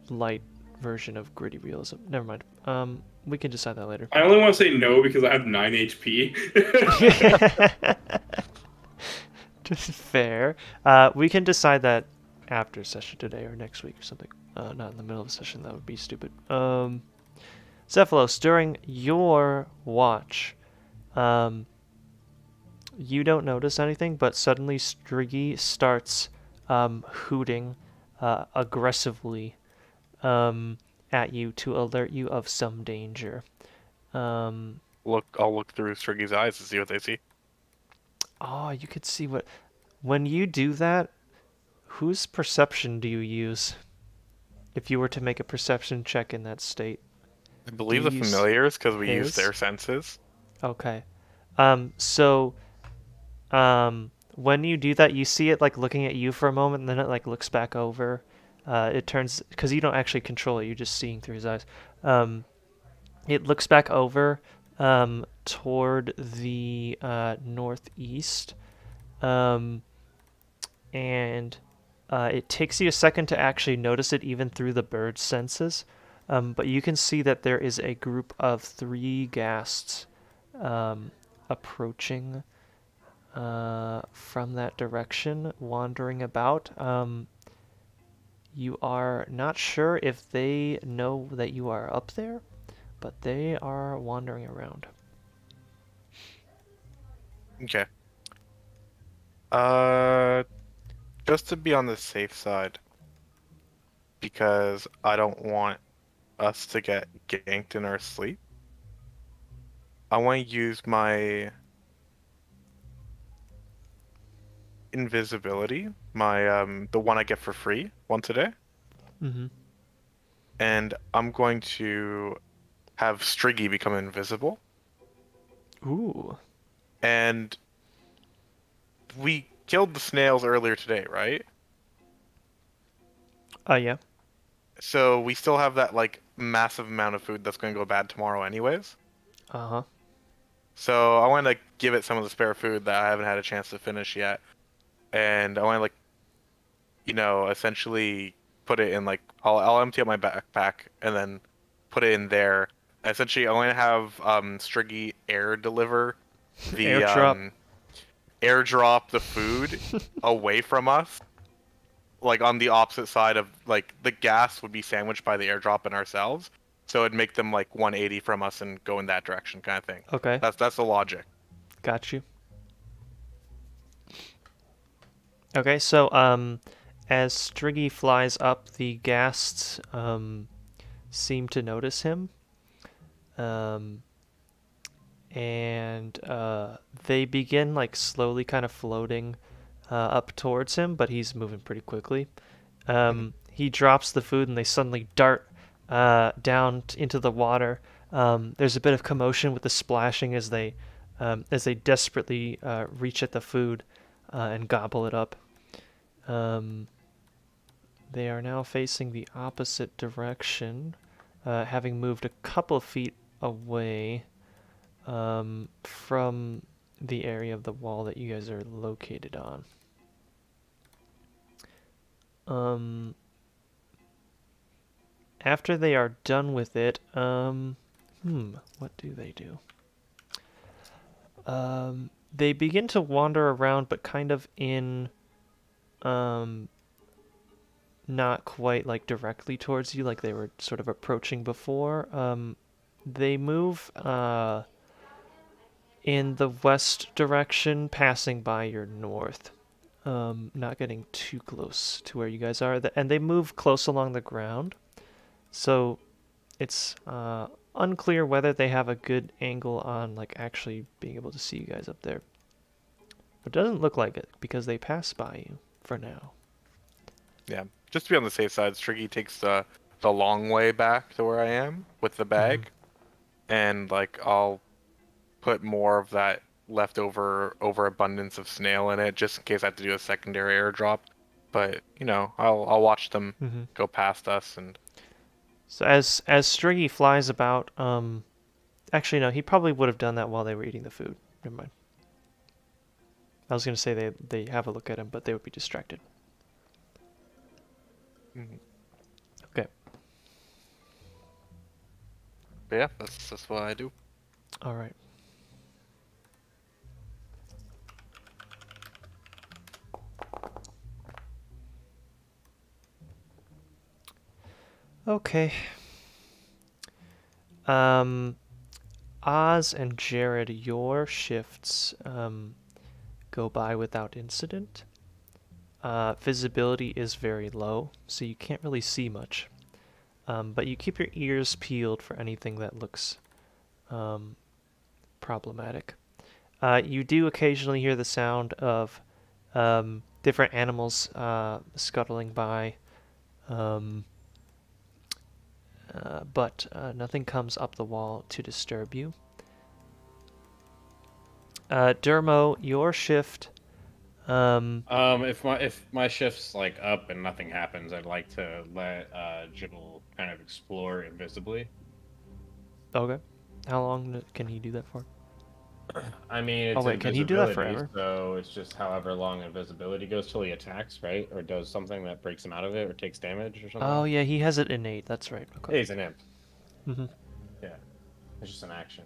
Speaker 3: light version of gritty realism. Never mind. We can decide that later.
Speaker 1: I only want to say no because I have 9 HP.
Speaker 3: Fair. We can decide that after session today or next week or something. Not in the middle of the session. That would be stupid. Zephylos, during your watch, you don't notice anything, but suddenly Striggy starts hooting aggressively at you to alert you of some danger.
Speaker 5: I'll look through Striggy's eyes to see what they see.
Speaker 3: Oh, you could see what... When you do that, whose perception do you use? If you were to make a perception check in that state.
Speaker 5: I believe the familiars, because we use their senses.
Speaker 3: Okay. When you do that, you see it like looking at you for a moment, and then it like looks back over. It turns, because you don't actually control it, you're just seeing through his eyes. It looks back over toward the northeast, and it takes you a second to actually notice it even through the bird's senses. But you can see that there is a group of 3 ghasts approaching from that direction, wandering about. You are not sure if they know that you are up there, but they are wandering around.
Speaker 5: Okay. Just to be on the safe side, because I don't want us to get ganked in our sleep, I want to use my invisibility, my the one I get for free once a day.
Speaker 3: Mm-hmm.
Speaker 5: And I'm going to have Striggy become invisible.
Speaker 3: Ooh.
Speaker 5: And we killed the snails earlier today, right?
Speaker 3: Yeah.
Speaker 5: So we still have that like massive amount of food that's going to go bad tomorrow anyways.
Speaker 3: Uh-huh.
Speaker 5: So I want to give it some of the spare food that I haven't had a chance to finish yet. And I want to, like, you know, essentially put it in, like, I'll empty out my backpack and then put it in there. Essentially, I want to have Striggy deliver the airdrop the food away from us, like on the opposite side of like the gas would be sandwiched by the airdrop and ourselves, so it'd make them like 180 from us and go in that direction, kind of thing.
Speaker 3: Okay.
Speaker 5: That's the logic.
Speaker 3: Got you. Okay, so as Striggy flies up, the ghasts seem to notice him. And they begin like slowly kind of floating up towards him, but he's moving pretty quickly. He drops the food and they suddenly dart down into the water. There's a bit of commotion with the splashing as they desperately reach at the food and gobble it up. They are now facing the opposite direction, having moved a couple of feet away from the area of the wall that you guys are located on. After they are done with it, what do they do? They begin to wander around, but kind of in, not quite like directly towards you, like they were sort of approaching before. They move, in the west direction, passing by your north. Not getting too close to where you guys are. And they move close along the ground. So it's unclear whether they have a good angle on like actually being able to see you guys up there. But it doesn't look like it because they pass by you for now.
Speaker 5: Yeah, just to be on the safe side, Striggy takes the long way back to where I am with the bag, and like I'll put more of that leftover overabundance of snail in it just in case I have to do a secondary airdrop. But you know, I'll watch them go past us. And
Speaker 3: so as Striggy flies about, actually no, he probably would have done that while they were eating the food. Never mind. I was gonna say they have a look at him, but they would be distracted. Okay.
Speaker 5: But yeah, that's what I do.
Speaker 3: All right. Okay. Oz and Jared, your shifts go by without incident. Visibility is very low, so you can't really see much. But you keep your ears peeled for anything that looks problematic. You do occasionally hear the sound of different animals scuttling by, but nothing comes up the wall to disturb you. Dermo, your shift.
Speaker 2: If my shift's like up and nothing happens, I'd like to let Jibble kind of explore invisibly.
Speaker 3: Okay. How long can he do that for?
Speaker 2: I mean, it's
Speaker 3: can he do that forever?
Speaker 2: So it's just however long invisibility goes till he attacks, right? Or does something that breaks him out of it, or takes damage, or something.
Speaker 3: Oh yeah, he has it innate. That's right. Okay.
Speaker 2: Yeah, he's an imp. Yeah, it's just an action.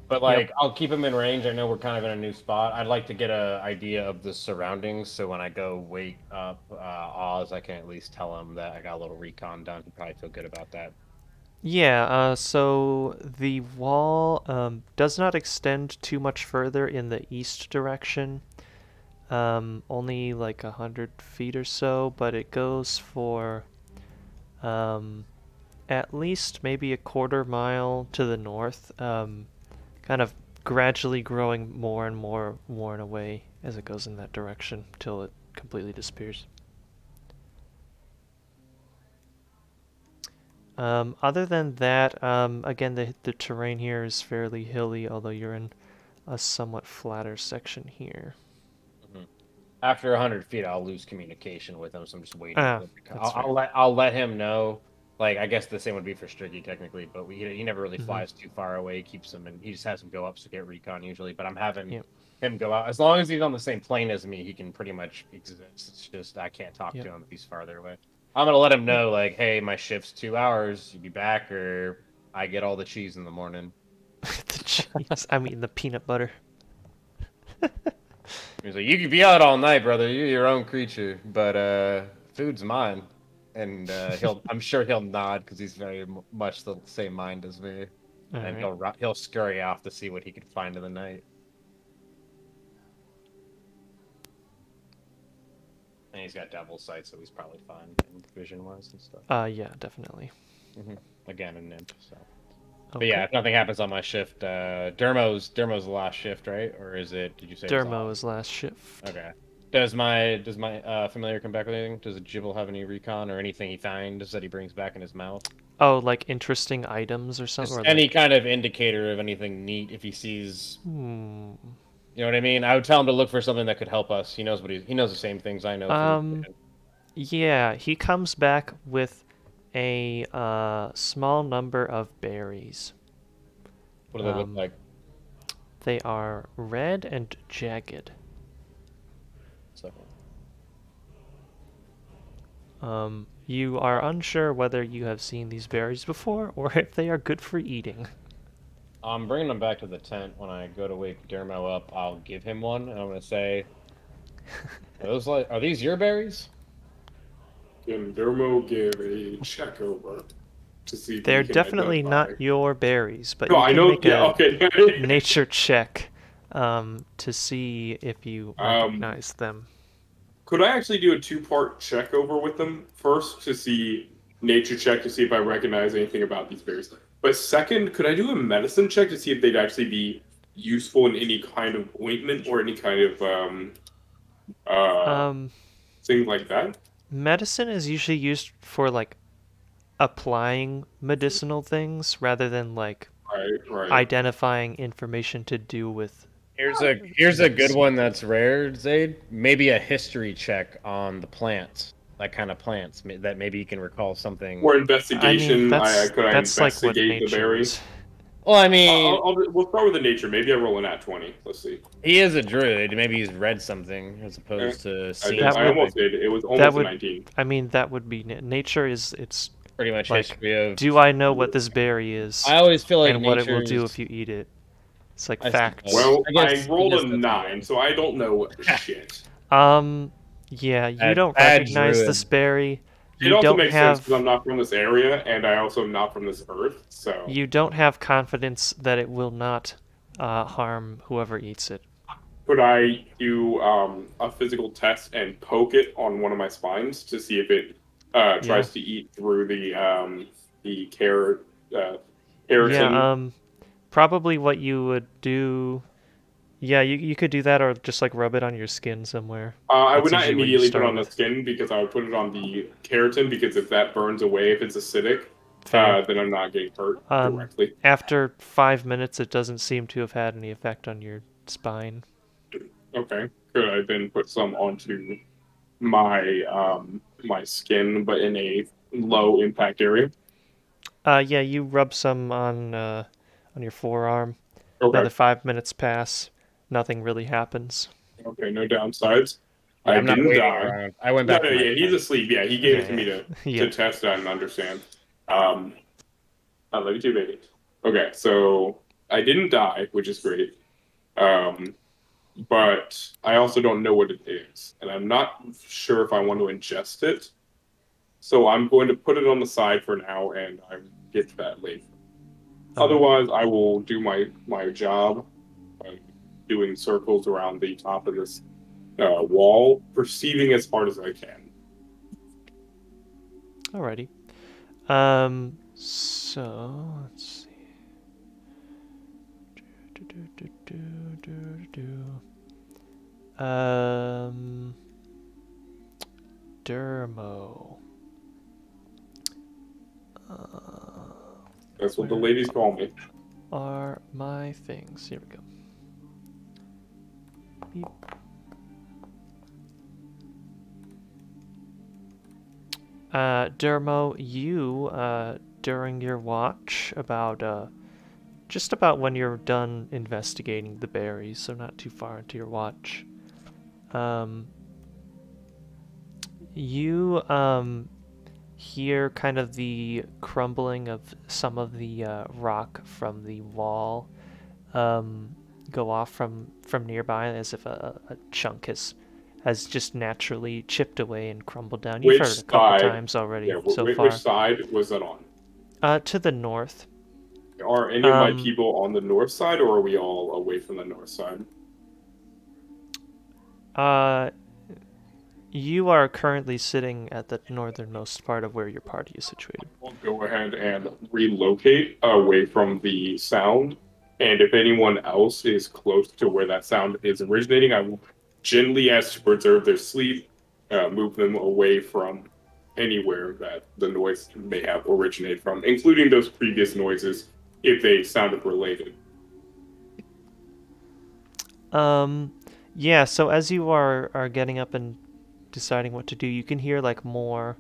Speaker 2: But like, I'll keep him in range. I know we're kind of in a new spot. I'd like to get an idea of the surroundings, so when I go wake up Oz, I can at least tell him that I got a little recon done. He'd probably feel good about that.
Speaker 3: Yeah, so the wall does not extend too much further in the east direction. Only like 100 feet or so, but it goes for at least maybe a quarter mile to the north, kind of gradually growing more and more worn away as it goes in that direction till it completely disappears. Other than that, again, the terrain here is fairly hilly, although you're in a somewhat flatter section here.
Speaker 2: After 100 feet, I'll lose communication with him, so I'm just waiting.
Speaker 3: Right.
Speaker 2: I'll let him know. Like, I guess the same would be for Striggy, technically, but he never really flies too far away. He keeps him, and he just has him go up to get recon usually. But I'm having him go out. As long as he's on the same plane as me, he can pretty much exist. It's just I can't talk to him if he's farther away. I'm gonna let him know, like, hey, my shift's 2 hours. You be back, or I get all the cheese in the morning.
Speaker 3: The cheese. I mean, the peanut butter.
Speaker 2: He's like, you can be out all night, brother. You're your own creature, but food's mine. And I'm sure he'll nod because he's very much the same mind as me. And he'll scurry off to see what he can find in the night. And he's got double sight, so he's probably fine vision-wise and stuff.
Speaker 3: Yeah, definitely.
Speaker 2: Again, an imp, so.
Speaker 3: Okay.
Speaker 2: But yeah, if nothing happens on my shift, Dermo's the last shift, right? Or is it? Did you say
Speaker 3: Dermo is last shift?
Speaker 2: Okay. Does my familiar come back with anything? Does Jibble have any recon or anything he finds that he brings back in his mouth?
Speaker 3: Oh, like interesting items or something?
Speaker 2: Just any kind of indicator of anything neat if he sees. You know what I mean? I would tell him to look for something that could help us. He knows he knows the same things I know.
Speaker 3: Yeah, he comes back with a small number of berries.
Speaker 2: What do they look like?
Speaker 3: They are red and jagged. You are unsure whether you have seen these berries before or if they are good for eating.
Speaker 2: I'm bringing them back to the tent. When I go to wake Dermo up, I'll give him one, and I'm gonna say, "Are these your berries?"
Speaker 1: Can Dermo give a check over to see if
Speaker 3: they're
Speaker 1: he can
Speaker 3: definitely
Speaker 1: identify?
Speaker 3: not your berries, but
Speaker 1: No,
Speaker 3: you
Speaker 1: I
Speaker 3: can
Speaker 1: know.
Speaker 3: make
Speaker 1: Yeah,
Speaker 3: a
Speaker 1: okay.
Speaker 3: nature check to see if you recognize them.
Speaker 1: Could I actually do a two-part check over with them? First, to see nature check to see if I recognize anything about these berries. But second, could I do a medicine check to see if they'd actually be useful in any kind of ointment or any kind of thing like that?
Speaker 3: Medicine is usually used for like applying medicinal things rather than like identifying information to do with.
Speaker 2: Here's a good one that's rare, Zaid. Maybe a history check on the plants, like kind of plants that maybe you can recall something.
Speaker 1: Or investigation.
Speaker 3: I mean,
Speaker 1: could I
Speaker 3: that's
Speaker 1: investigate
Speaker 3: like what
Speaker 1: the berries?
Speaker 3: is.
Speaker 2: Well, I mean,
Speaker 1: we'll start with the nature. Maybe I roll an at 20. Let's see.
Speaker 2: He is a druid. Maybe he's read something as opposed to seeing.
Speaker 1: I almost did. It was almost a 19.
Speaker 3: I mean, that would be nature. It's
Speaker 2: pretty much
Speaker 3: like,
Speaker 2: history of.
Speaker 3: Do I know what this berry is?
Speaker 2: I always feel like
Speaker 3: and what it will do if you eat it. It's like facts.
Speaker 1: Well, I rolled a 9, so I don't know shit.
Speaker 3: Yeah, you don't recognize this berry.
Speaker 1: It also makes sense because I'm not from this area, and I also am not from this earth, so...
Speaker 3: You don't have confidence that it will not harm whoever eats it.
Speaker 1: Could I do a physical test and poke it on one of my spines to see if it tries to eat through the keratin?
Speaker 3: Yeah, probably what you would do... Yeah, you could do that, or just like rub it on your skin somewhere.
Speaker 1: I would not immediately put it on the skin because I would put it on the keratin, because if that burns away, if it's acidic, then I'm not getting hurt directly.
Speaker 3: After 5 minutes, it doesn't seem to have had any effect on your spine.
Speaker 1: Okay. Could I then put some onto my my skin, but in a low impact area?
Speaker 3: Yeah, you rub some on your forearm.
Speaker 1: Okay.
Speaker 3: Another 5 minutes pass. Nothing really happens.
Speaker 1: Okay, no downsides.
Speaker 2: Yeah,
Speaker 1: I didn't die.
Speaker 2: Around. I went back.
Speaker 1: No, yeah, he's asleep. Yeah, he gave it to me to test that and understand. I love you too, baby. Okay, so I didn't die, which is great. But I also don't know what it is, and I'm not sure if I want to ingest it. So I'm going to put it on the side for now, and I will get to that later. Otherwise, I will do my job by doing circles around the top of this wall, perceiving as hard as I can.
Speaker 3: Alrighty. So let's see. Dermo.
Speaker 1: That's what the ladies call me.
Speaker 3: Are my things. Here we go. Beep. Dermo, you, during your watch, just about when you're done investigating the berries, so not too far into your watch, you, hear kind of the crumbling of some of the rock from the wall go off from nearby, as if a chunk has has just naturally chipped away and crumbled down.
Speaker 1: You've
Speaker 3: heard it a couple times already so far.
Speaker 1: Which side was that on?
Speaker 3: To the north.
Speaker 1: Are any of my people on the north side, or are we all away from the north side?
Speaker 3: You are currently sitting at the northernmost part of where your party is situated.
Speaker 1: We'll go ahead and relocate away from the sound, and if anyone else is close to where that sound is originating, I will gently ask to preserve their sleep, move them away from anywhere that the noise may have originated from, including those previous noises, if they sounded related.
Speaker 3: Yeah, so as you are getting up and deciding what to do, you can hear like more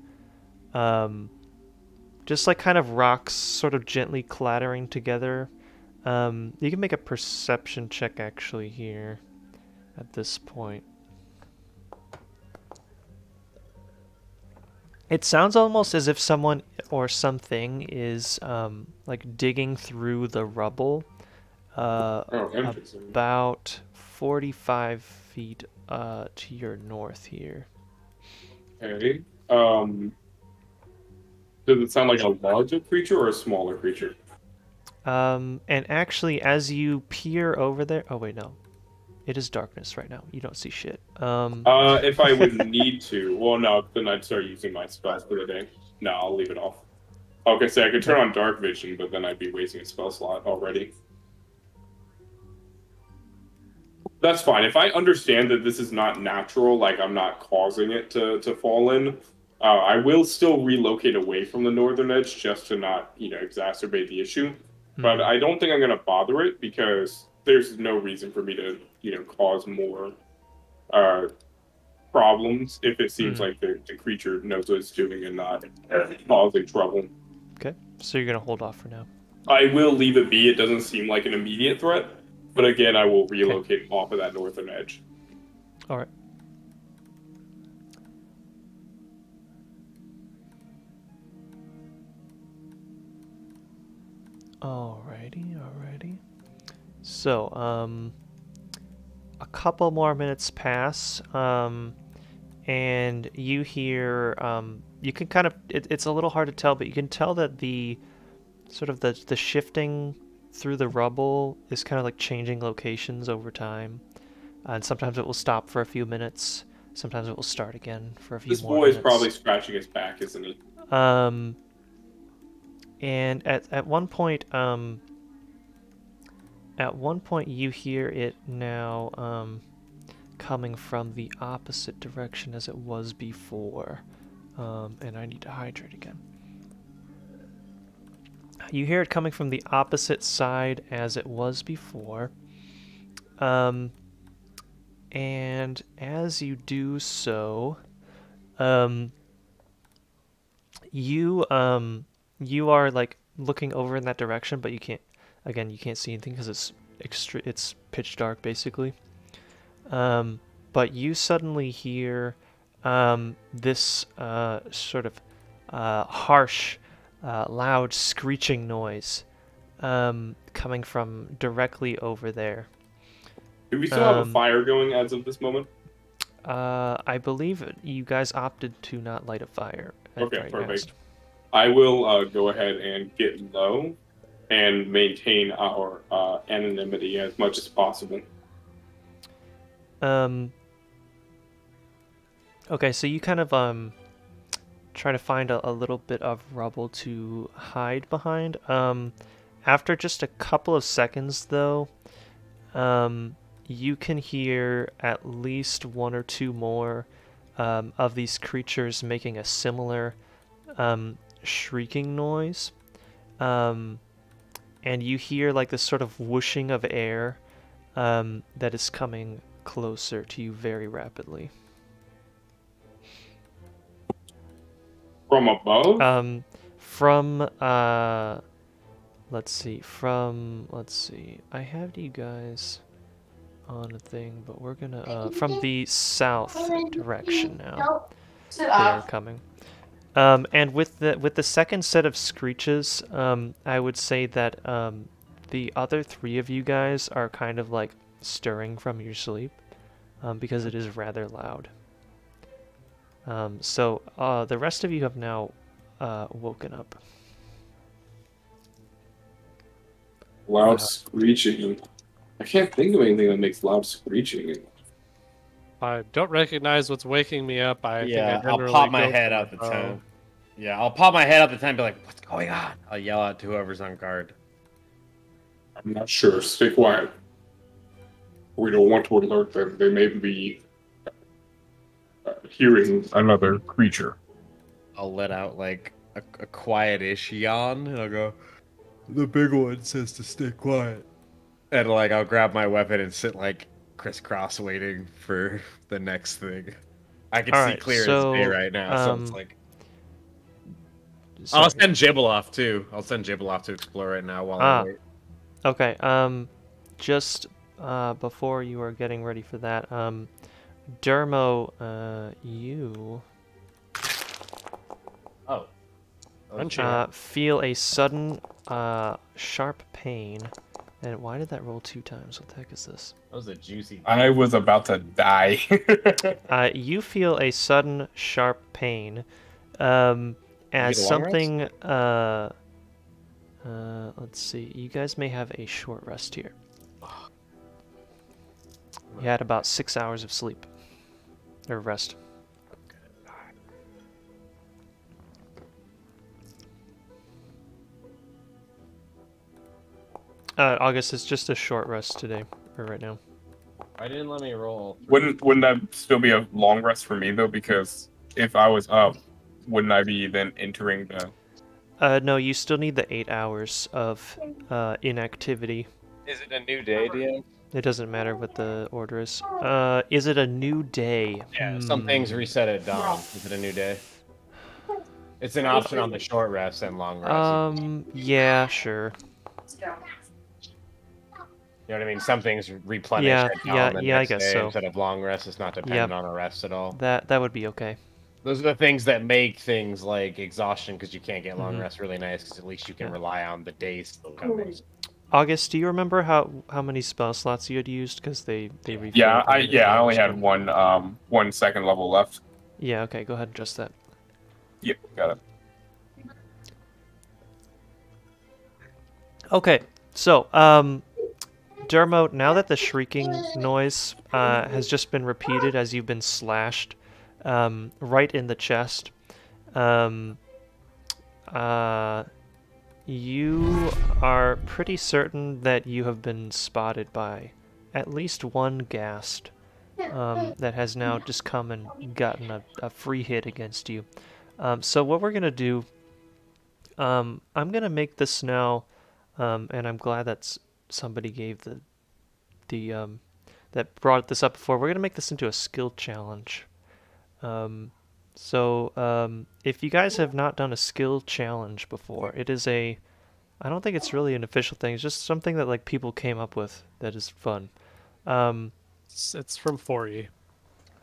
Speaker 3: just like kind of rocks sort of gently clattering together. You can make a perception check actually here at this point. It sounds almost as if someone or something is like digging through the rubble about 45 feet to your north here.
Speaker 1: Okay. Does it sound like a larger creature or a smaller creature?
Speaker 3: And actually, as you peer over there... Oh, wait, no. It is darkness right now. You don't see shit.
Speaker 1: If I would need to... Well, no, then I'd start using my spells for the day. No, I'll leave it off. Okay, so I could turn on dark vision, but then I'd be wasting a spell slot already. That's fine. If I understand that this is not natural, like I'm not causing it to fall in, I will still relocate away from the northern edge just to not, exacerbate the issue. But I don't think I'm going to bother it because there's no reason for me to, cause more problems if it seems like the creature knows what it's doing and not causing trouble.
Speaker 3: Okay, so you're going to hold off for now.
Speaker 1: I will leave it be. It doesn't seem like an immediate threat. But again, I will relocate off of that northern edge.
Speaker 3: All right. Alrighty. So, a couple more minutes pass, and you hear, you can kind of, it's a little hard to tell, but you can tell that the shifting through the rubble is kind of like changing locations over time, and sometimes it will stop for a few minutes, sometimes it will start again for a few more minutes.
Speaker 1: This boy is probably scratching his back, isn't he?
Speaker 3: And at one point you hear it now coming from the opposite direction as it was before, and I need to hydrate again. You hear it coming from the opposite side as it was before. And as you do so, you are like looking over in that direction, but you can't see anything because it's pitch dark basically. But you suddenly hear this sort of harsh, loud screeching noise coming from directly over there.
Speaker 1: Do we still have a fire going as of this moment?
Speaker 3: I believe you guys opted to not light a fire.
Speaker 1: Okay, perfect. I will go ahead and get low and maintain our anonymity as much as possible.
Speaker 3: Okay, so you kind of try to find a little bit of rubble to hide behind. After just a couple of seconds, though, you can hear at least one or two more of these creatures making a similar shrieking noise. And you hear like this sort of whooshing of air that is coming closer to you very rapidly.
Speaker 1: From above?
Speaker 3: Let's see. I have you guys on a thing, but we're gonna from the south direction now. They are coming. And with the second set of screeches, I would say that the other three of you guys are kind of like stirring from your sleep. because it is rather loud. So the rest of you have now woken up.
Speaker 1: Loud screeching. I can't think of anything that makes loud screeching.
Speaker 4: I don't recognize what's waking me up. I think I
Speaker 2: I'll
Speaker 4: generally
Speaker 2: pop my
Speaker 4: go
Speaker 2: head
Speaker 4: for
Speaker 2: out
Speaker 4: the
Speaker 2: the
Speaker 4: bow.
Speaker 2: time. Yeah, I'll pop my head out the time and be like, what's going on? I'll yell out to whoever's on guard.
Speaker 1: I'm not sure. Stay quiet. We don't want to alert them. They may be hearing another creature.
Speaker 2: I'll let out like a quiet-ish yawn, and I'll go, the big one says to stay quiet. And like I'll grab my weapon and sit like crisscross waiting for the next thing. I can see clear as day right now, so it's like... I'll send Jibble off too. I'll send Jibble off to explore right now while I wait.
Speaker 3: Okay, just before you are getting ready for that, Dermo, you feel a sudden sharp pain. And why did that roll 2 times? What the heck is this?
Speaker 2: That was a juicy...
Speaker 1: I was about to die.
Speaker 3: You feel a sudden sharp pain as something... let's see. You guys may have a short rest here. You had about 6 hours of sleep. Or rest. August, it's just a short rest today, or right now.
Speaker 2: I didn't let me roll.
Speaker 1: Wouldn't that still be a long rest for me though? Because if I was up, wouldn't I be then entering the?
Speaker 3: No, you still need the 8 hours of inactivity.
Speaker 2: Is it a new day, DM?
Speaker 3: It doesn't matter what the order is. Is it a new day?
Speaker 2: Yeah, some things reset at dawn. Is it a new day? It's an option on the short rest and long rest.
Speaker 3: Yeah, sure.
Speaker 2: You know what I mean? Some things replenish at dawn the next
Speaker 3: I guess
Speaker 2: day
Speaker 3: so.
Speaker 2: instead of long rest. It's not dependent on a rest at all.
Speaker 3: That would be okay.
Speaker 2: Those are the things that make things like exhaustion, because you can't get long rest, really nice, because at least you can rely on the days still coming.
Speaker 3: August, do you remember how many spell slots you had used? Because they refilled.
Speaker 1: Yeah, I only had one second level left.
Speaker 3: Yeah, okay, go ahead and adjust that.
Speaker 1: Yep, got it.
Speaker 3: Okay, so Dermo, now that the shrieking noise has just been repeated as you've been slashed right in the chest, you are pretty certain that you have been spotted by at least one ghast that has now just come and gotten a free hit against you. So what we're going to do, I'm going to make this now, and I'm glad that somebody gave that brought this up before. We're going to make this into a skill challenge. If you guys have not done a skill challenge before, it is I don't think it's really an official thing. It's just something that like people came up with that is fun.
Speaker 4: It's from 4E.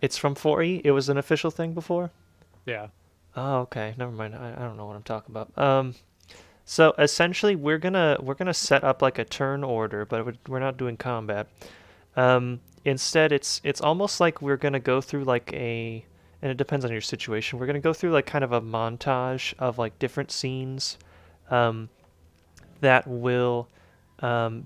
Speaker 3: It's from 4E? It was an official thing before?
Speaker 4: Yeah.
Speaker 3: Oh, okay. Never mind. I don't know what I'm talking about. So essentially, we're gonna set up like a turn order, but we're not doing combat. Instead, it's almost like we're gonna go through like and it depends on your situation. We're gonna go through like kind of a montage of like different scenes, that will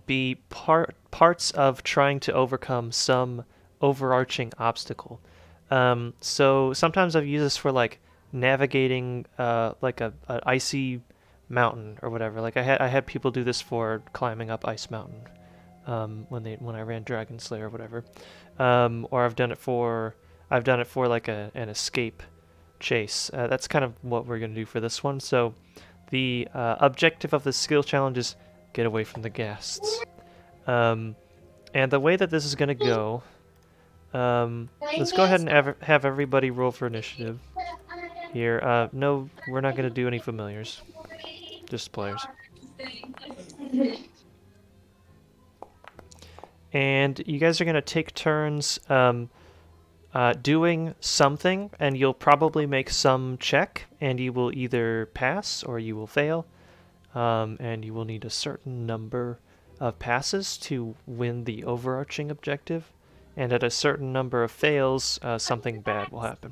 Speaker 3: be parts of trying to overcome some overarching obstacle. So sometimes I've used this for like navigating like a icy mountain or whatever. Like I had people do this for climbing up Ice Mountain when I ran Dragon Slayer or whatever. Or I've done it for like an escape chase. That's kind of what we're gonna do for this one. So the objective of the skill challenge is get away from the ghasts. And the way that this is gonna go, let's go ahead and have everybody roll for initiative here. No, we're not gonna do any familiars. Just players. And you guys are going to take turns doing something, and you'll probably make some check, and you will either pass or you will fail. And you will need a certain number of passes to win the overarching objective. and at a certain number of fails, something bad will happen.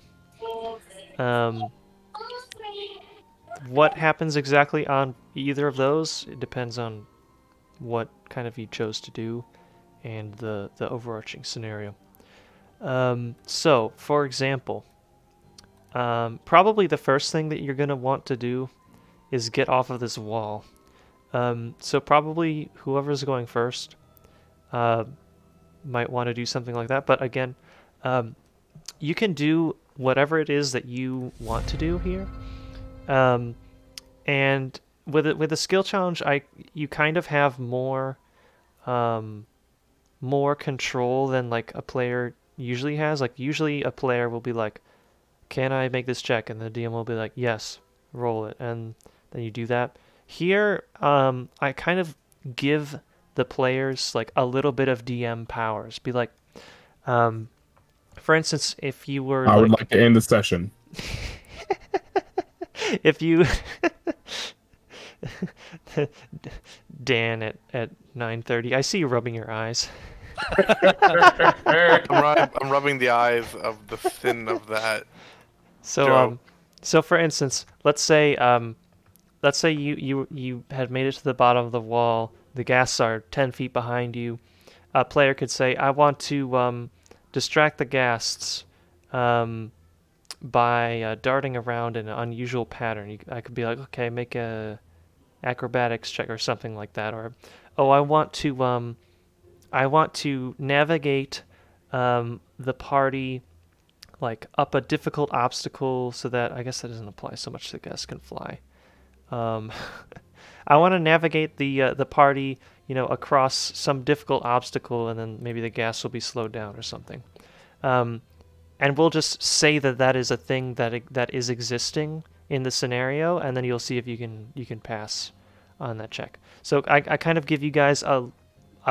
Speaker 3: What happens exactly on either of those, it depends on what kind of you chose to do and the overarching scenario. So, for example, probably the first thing that you're going to want to do is get off of this wall. So probably whoever's going first might want to do something like that. But again, you can do whatever it is that you want to do here. And with a skill challenge, you kind of have more control than like a player usually has. Like usually a player will be like, "Can I make this check?" And the DM will be like, "Yes, roll it," and then you do that. Here, I kind of give the players like a little bit of DM powers. Be like, for instance, if you were,
Speaker 1: I would like to end the session.
Speaker 3: If you, Dan at 9:30, I see you rubbing your eyes.
Speaker 5: I'm rubbing the eyes of the sin of that.
Speaker 3: So so for instance, let's say you had made it to the bottom of the wall. The ghasts are 10 feet behind you. A player could say, "I want to distract the ghasts by darting around in an unusual pattern." I could be like, "Okay, make a acrobatics check or something like that," or, "Oh, I want to navigate the party like up a difficult obstacle so that," I guess that doesn't apply so much to the guests can fly. I want to navigate the party, across some difficult obstacle, and then maybe the gas will be slowed down or something. And we'll just say that is a thing that is existing in the scenario, and then you'll see if you can pass on that check. So I kind of give you guys a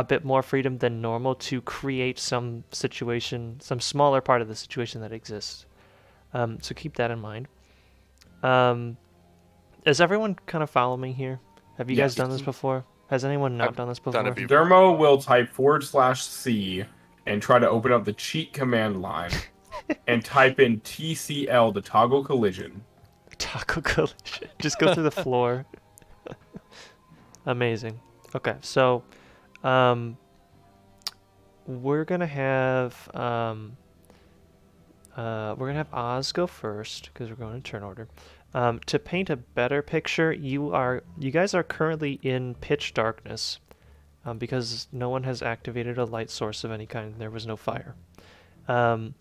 Speaker 3: bit more freedom than normal to create some situation, some smaller part of the situation that exists. So keep that in mind. Does everyone kind of follow me here? Have you guys done this before? Has anyone not done this before?
Speaker 1: Dermo will type /C and try to open up the cheat command line and type in TCL to toggle collision.
Speaker 3: Toggle collision. Just go through the floor. Amazing. Okay, so we're gonna have Oz go first because we're going in turn order. To paint a better picture, you guys are currently in pitch darkness because no one has activated a light source of any kind. There was no fire. The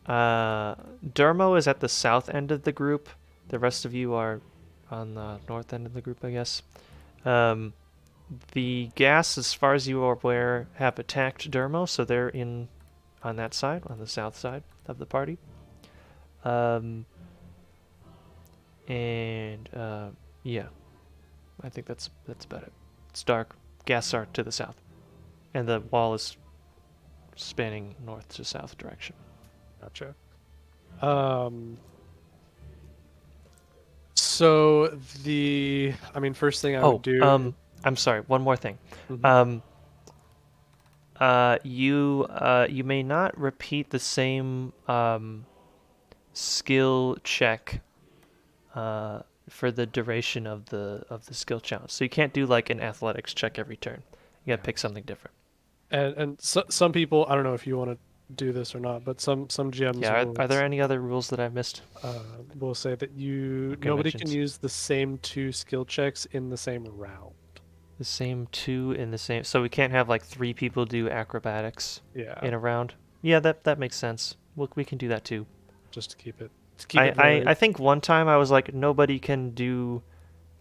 Speaker 3: Dermo is at the south end of the group. The rest of you are on the north end of the group, I guess. The gas, as far as you are aware, have attacked Dermo, so they're on that side, on the south side of the party. Yeah, I think that's about it. It's dark. Gas are to the south, and the wall is spanning north to south direction.
Speaker 4: Gotcha. So first thing I would do.
Speaker 3: I'm sorry. One more thing.
Speaker 4: Mm-hmm.
Speaker 3: You may not repeat the same skill check for the duration of the skill challenge. So you can't do like an athletics check every turn. You gotta pick something different.
Speaker 4: And some people, I don't know if you want to do this or not, but some GMs.
Speaker 3: Yeah, are there any other rules that I've missed?
Speaker 4: Will say that nobody can use the same 2 skill checks in the same round.
Speaker 3: The same 2 in the same. So we can't have like 3 people do acrobatics.
Speaker 4: Yeah.
Speaker 3: In a round. Yeah, that makes sense. We can do that too.
Speaker 4: Just to keep it.
Speaker 3: I think one time I was like, nobody can do,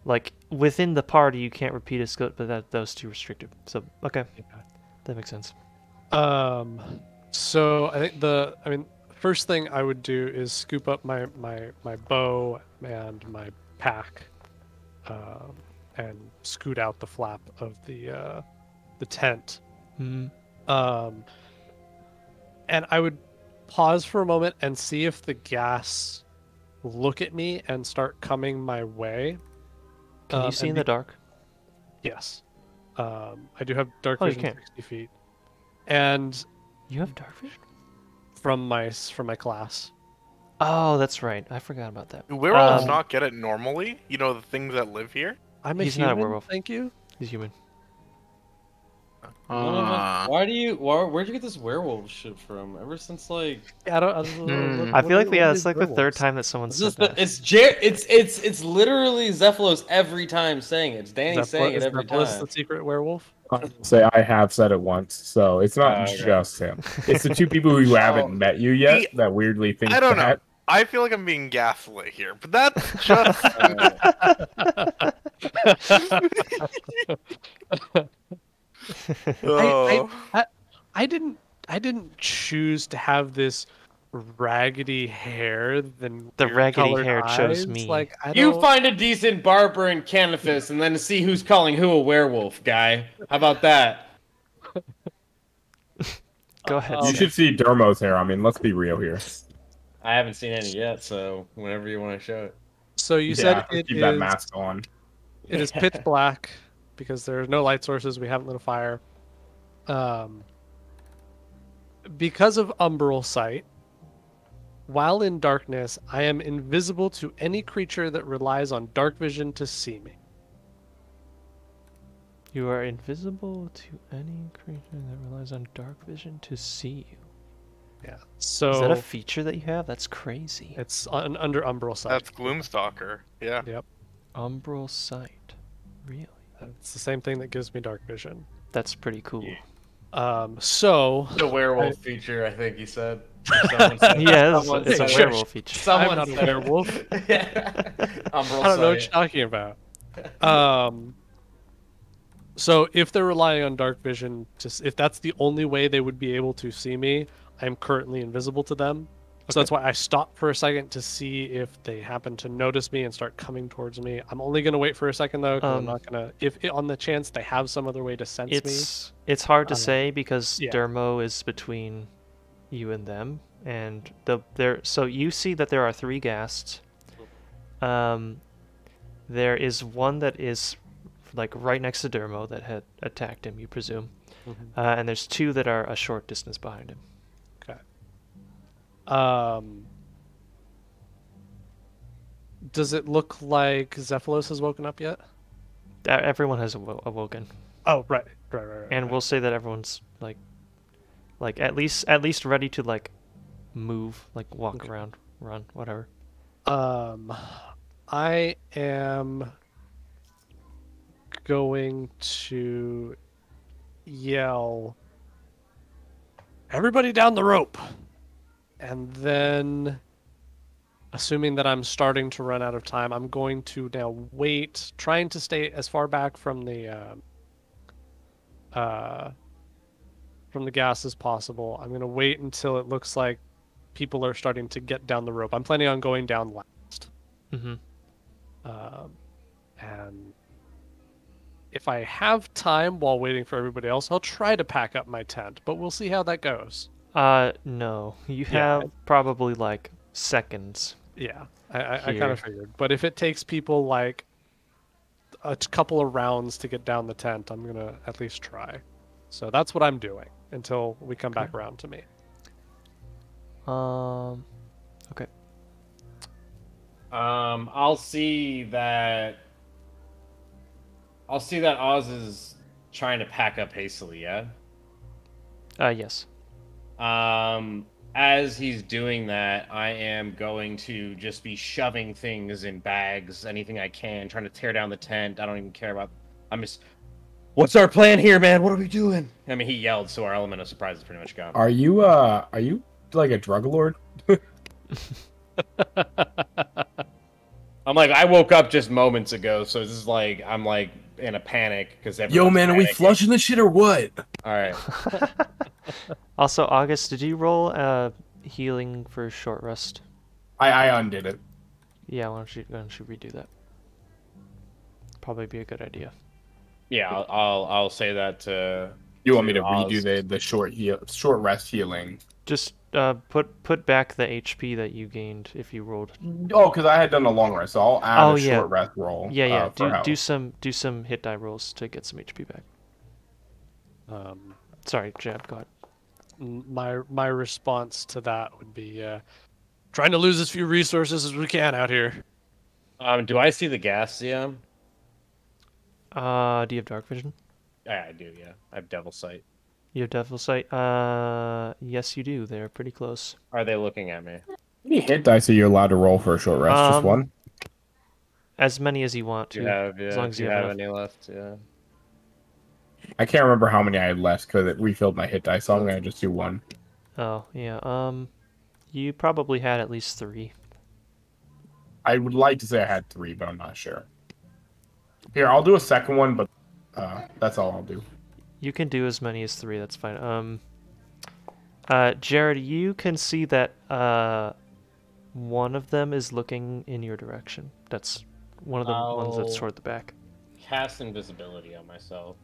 Speaker 3: like, within the party you can't repeat a skill, but that was too restrictive. So okay, that makes sense.
Speaker 4: So I think first thing I would do is scoop up my bow and my pack, and scoot out the flap of the tent.
Speaker 3: Mm-hmm.
Speaker 4: And I would pause for a moment and see if the gas look at me and start coming my way.
Speaker 3: Can you see in the dark?
Speaker 4: Yes. I do have dark vision 60 feet. And
Speaker 3: you have dark vision
Speaker 4: from my class.
Speaker 3: Oh, that's right. I forgot about that.
Speaker 5: Do werewolves not get it normally? You know, the things that live here?
Speaker 3: He's not a werewolf.
Speaker 4: Thank you.
Speaker 3: He's human.
Speaker 2: Where'd you get this werewolf shit from? Ever since like
Speaker 4: I
Speaker 3: feel like it's like the third time that someone said that.
Speaker 2: It's literally Zephylos every time saying it. It's Danny saying it every time.
Speaker 4: The secret werewolf.
Speaker 1: Say I have said it once, so it's not just him. It's the two people who haven't met you yet that weirdly think
Speaker 5: I don't
Speaker 1: that.
Speaker 5: know. I feel like I'm being gaslit here, but that's just.
Speaker 4: I didn't choose to have this raggedy hair.
Speaker 3: The raggedy hair chose me.
Speaker 4: Like
Speaker 2: you find a decent barber in Canifis and then see who's calling who a werewolf, guy. How about that?
Speaker 3: Go ahead.
Speaker 1: You should see Dermo's hair. I mean, let's be real here.
Speaker 2: I haven't seen any yet, so whenever you want to show it.
Speaker 4: So you said it
Speaker 1: keep
Speaker 4: is,
Speaker 1: that mask on.
Speaker 4: It is pitch black because there's no light sources. We haven't lit a fire. Because of umbral sight, while in darkness, I am invisible to any creature that relies on dark vision to see me.
Speaker 3: You are invisible to any creature that relies on dark vision to see you.
Speaker 4: Yeah. So
Speaker 3: is that a feature that you have? That's crazy.
Speaker 4: It's under umbral sight.
Speaker 5: That's Gloomstalker. Yeah.
Speaker 4: Yep.
Speaker 3: Umbral sight. Really?
Speaker 4: It's the same thing that gives me dark vision.
Speaker 3: That's pretty cool.
Speaker 4: So
Speaker 2: the werewolf feature, I think you said. Said
Speaker 3: yeah, it's a werewolf feature.
Speaker 4: Someone not a werewolf.
Speaker 2: Yeah.
Speaker 4: I don't know what you're talking about. So if they're relying on dark vision, if that's the only way they would be able to see me, I'm currently invisible to them. So that's why I stopped for a second to see if they happen to notice me and start coming towards me. I'm only going to wait for a second though, because I'm not going to, if on the chance they have some other way to sense me.
Speaker 3: It's hard to say because Dermo is between you and them, and so you see that there are 3 ghasts. There is one that is like right next to Dermo that had attacked him, you presume. And there's 2 that are a short distance behind him.
Speaker 4: Does it look like Zephylos has woken up yet?
Speaker 3: Everyone has awoken.
Speaker 4: Oh, right.
Speaker 3: And we'll say that everyone's like at least ready to like move, like walk around, run, whatever.
Speaker 4: I am going to yell, "Everybody down the rope!" And then, assuming that I'm starting to run out of time, I'm going to now wait, trying to stay as far back from the gas as possible. I'm going to wait until it looks like people are starting to get down the rope. I'm planning on going down last. And if I have time while waiting for everybody else, I'll try to pack up my tent, but we'll see how that goes.
Speaker 3: No. You have probably like seconds.
Speaker 4: Yeah, I kind of figured. But if it takes people like a couple of rounds to get down the tent, I'm going to at least try. So that's what I'm doing until we come back around to me.
Speaker 3: Okay.
Speaker 2: I'll see that Oz is trying to pack up hastily, yeah?
Speaker 3: Yes.
Speaker 2: As he's doing that, I am going to just be shoving things in bags, anything I can, trying to tear down the tent. I don't even care about... What's our plan here, man? What are we doing? I mean, he yelled, so our element of surprise is pretty much gone.
Speaker 1: Are you like a drug lord?
Speaker 2: I'm like, I woke up just moments ago, so this is like, I'm like in a panic because
Speaker 1: Yo, man, are we flushing this shit or what?
Speaker 2: All right.
Speaker 3: Also, August, did you roll healing for short rest?
Speaker 1: I undid it.
Speaker 3: Yeah, why don't you redo that? Probably be a good idea.
Speaker 2: Yeah, I'll say that to.
Speaker 1: You want me to redo the short rest healing?
Speaker 3: Just put back the HP that you gained if you rolled.
Speaker 1: Oh, because I had done a long rest, so I'll add a short rest roll.
Speaker 3: Yeah. Do some hit die rolls to get some HP back. Sorry, Jab, go ahead.
Speaker 4: my response to that would be trying to lose as few resources as we can out here.
Speaker 2: Do I see the gas, DM?
Speaker 3: Do you have dark vision?
Speaker 2: Yeah, I do. Yeah, I have devil sight.
Speaker 3: You have devil sight? Yes, you do. They're pretty close.
Speaker 2: Are they looking at me?
Speaker 1: How many hit dice are you allowed to roll for a short rest? Just one?
Speaker 3: As many as you want to. As long as you have
Speaker 2: any left, yeah.
Speaker 1: I can't remember how many I had left because it refilled my hit dice, so I'm going to just do one.
Speaker 3: Oh, yeah. You probably had at least 3.
Speaker 1: I would like to say I had 3, but I'm not sure. Here, I'll do a second one, but that's all I'll do.
Speaker 3: You can do as many as 3, that's fine. Jared, you can see that one of them is looking in your direction. That's one of the ones that's toward the back.
Speaker 2: Cast invisibility on myself.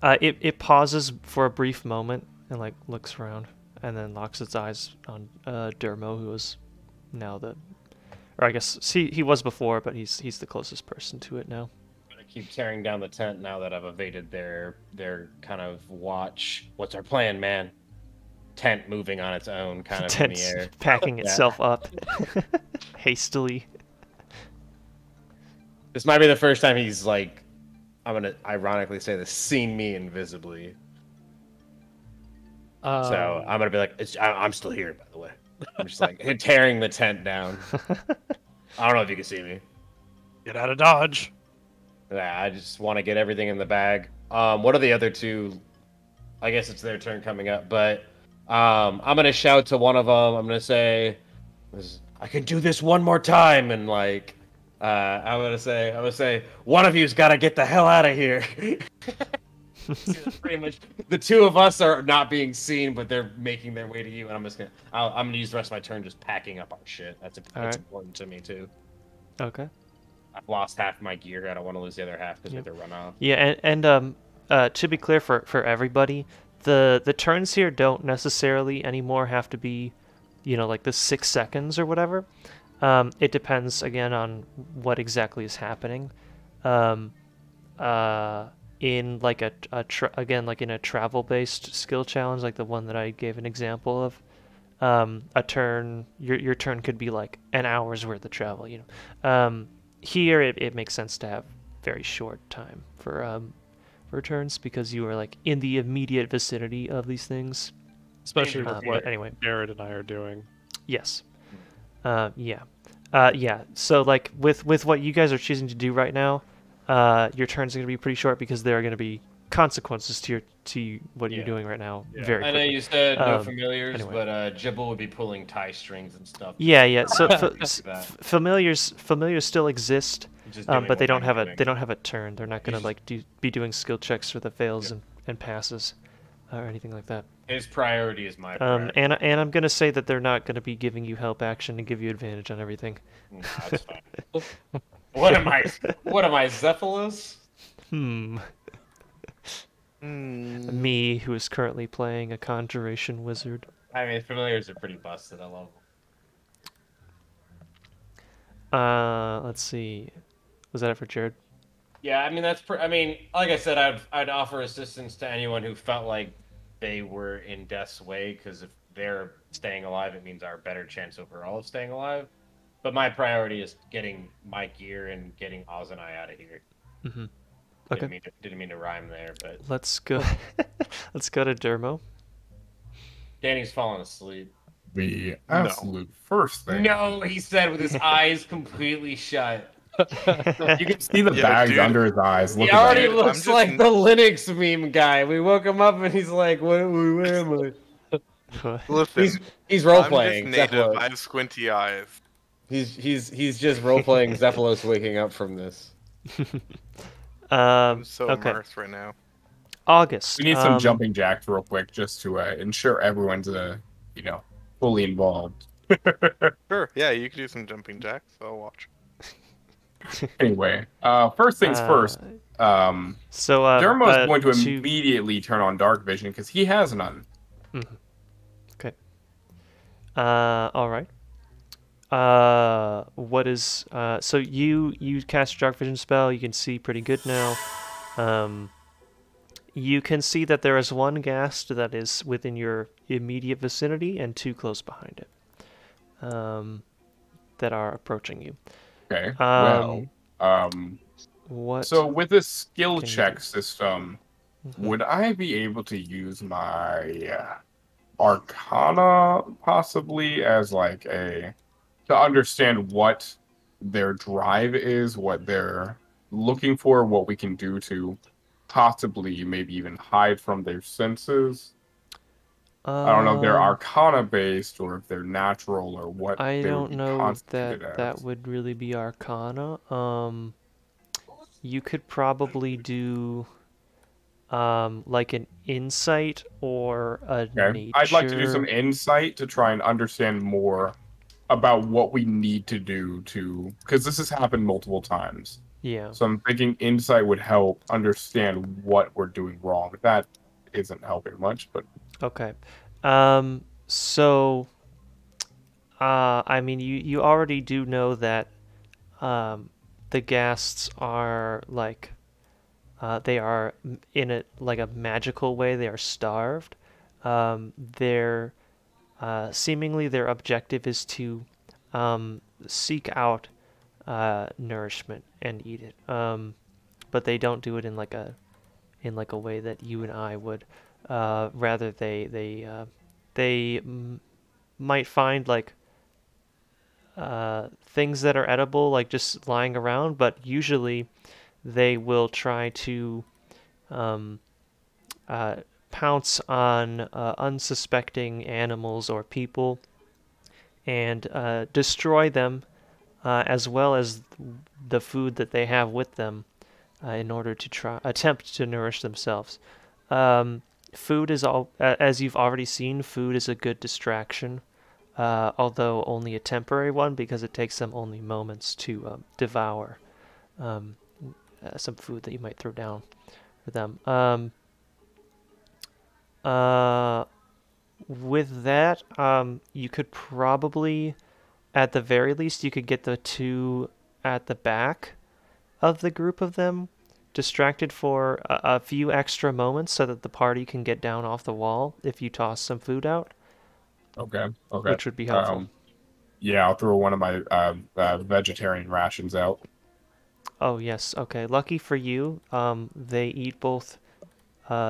Speaker 3: It pauses for a brief moment and like looks around and then locks its eyes on Dermo, who is now or I guess he was before, but he's the closest person to it now.
Speaker 2: I keep tearing down the tent now that I've evaded their kind of watch. What's our plan, man? Tent moving on its own, kind of in the air,
Speaker 3: packing itself up hastily.
Speaker 2: This might be the first time he's like, I'm gonna ironically say this, seen me invisibly. So I'm gonna be like, I'm still here, by the way. I'm just like tearing the tent down. I don't know if you can see me.
Speaker 4: Get out of Dodge.
Speaker 2: Yeah, I just want to get everything in the bag. What are the other two? I guess it's their turn coming up, but I'm gonna shout to one of them. I'm gonna say, "I can do this one more time," and like, I'm gonna say, one of you's got to get the hell out of here. Pretty much, the two of us are not being seen, but they're making their way to you, and I'm gonna use the rest of my turn just packing up our shit. That's important to me too.
Speaker 3: Okay.
Speaker 2: I've lost half my gear. I don't want to lose the other half because we have to run off.
Speaker 3: Yeah, and to be clear for everybody, the turns here don't necessarily anymore have to be, like the 6 seconds or whatever. It depends again on what exactly is happening. In like in a travel-based skill challenge, like the one that I gave an example of, a turn, your turn could be like an hour's worth of travel. Here it makes sense to have very short time for turns because you are like in the immediate vicinity of these things.
Speaker 4: Especially with what Jared and I are doing.
Speaker 3: Yes. Yeah. So like with what you guys are choosing to do right now, your turns are going to be pretty short because there are going to be consequences to what you're doing right now.
Speaker 2: Yeah.
Speaker 3: Very quickly.
Speaker 2: I know you said no familiars, but Jibble would be pulling tie strings and stuff.
Speaker 3: Yeah. So familiars still exist, but they don't have a turn. They're not going to be doing skill checks for the fails and passes or anything like that.
Speaker 2: His priority is my priority.
Speaker 3: And I'm going to say that they're not going to be giving you help action to give you advantage on everything.
Speaker 2: No, that's fine. What am I, Zephylos?
Speaker 3: Me, who is currently playing a conjuration wizard.
Speaker 2: I mean, familiars are pretty busted. I love
Speaker 3: them. Let's see. Was that it for Jared?
Speaker 2: Yeah, I mean like I said, I'd offer assistance to anyone who felt like they were in death's way, because if they're staying alive, it means our better chance overall of staying alive. But my priority is getting my gear and getting Oz and I out of here.
Speaker 3: Mm-hmm. Okay.
Speaker 2: Didn't mean to rhyme there, but
Speaker 3: let's go. Let's go to Dermo.
Speaker 2: Danny's falling asleep.
Speaker 1: The absolute first thing.
Speaker 2: No, he said with his eyes completely shut.
Speaker 1: You can see the bags under his eyes.
Speaker 2: He already looks like the Linux meme guy. We woke him up and he's like, where am I?
Speaker 5: Listen,
Speaker 2: he's role playing.
Speaker 5: I'm just native. I have squinty eyes.
Speaker 2: He's just role playing Zephylos waking up from this.
Speaker 5: I'm so immersed right now.
Speaker 3: August.
Speaker 1: We need some jumping jacks real quick just to ensure everyone's fully involved.
Speaker 5: Sure. Yeah, you can do some jumping jacks. I'll watch.
Speaker 1: Anyway, first things first. Dermo's going to immediately turn on dark vision because he has none.
Speaker 3: Mm-hmm. Okay. All right. What is so you cast a dark vision spell, you can see pretty good now. You can see that there is one ghast that is within your immediate vicinity and 2 close behind it that are approaching you.
Speaker 1: Okay.
Speaker 3: What?
Speaker 1: So with this skill
Speaker 3: can you
Speaker 1: check
Speaker 3: do?
Speaker 1: system, would I be able to use my Arcana possibly as like to understand what their drive is, what they're looking for, what we can do to possibly maybe even hide from their senses? I don't know if they're Arcana based or if they're natural or what
Speaker 3: I
Speaker 1: they would
Speaker 3: don't
Speaker 1: be
Speaker 3: know
Speaker 1: constituted
Speaker 3: that
Speaker 1: as.
Speaker 3: that would really be Arcana. You could probably do like an insight or a nature.
Speaker 1: I'd like to do some insight to try and understand more about what we need to do to, because this has happened multiple times.
Speaker 3: Yeah.
Speaker 1: So I'm thinking insight would help understand what we're doing wrong. That isn't helping much, but
Speaker 3: Okay. So I mean, you already do know that the ghasts are like they are in a like a magical way. They are starved. Their seemingly their objective is to seek out nourishment and eat it. But they don't do it in like a way that you and I would. Rather, they might find like things that are edible, like just lying around, but usually they will try to pounce on unsuspecting animals or people and destroy them, as well as the food that they have with them, in order to attempt to nourish themselves. Food is as you've already seen, food is a good distraction. Although only a temporary one, because it takes them only moments to devour some food that you might throw down for them. With that, you could probably, at the very least, you could get the 2 at the back of the group of them distracted for a few extra moments so that the party can get down off the wall if you toss some food out.
Speaker 1: Okay.
Speaker 3: Which would be helpful.
Speaker 1: Yeah, I'll throw one of my vegetarian rations out.
Speaker 3: Oh, yes. Okay. Lucky for you, they eat both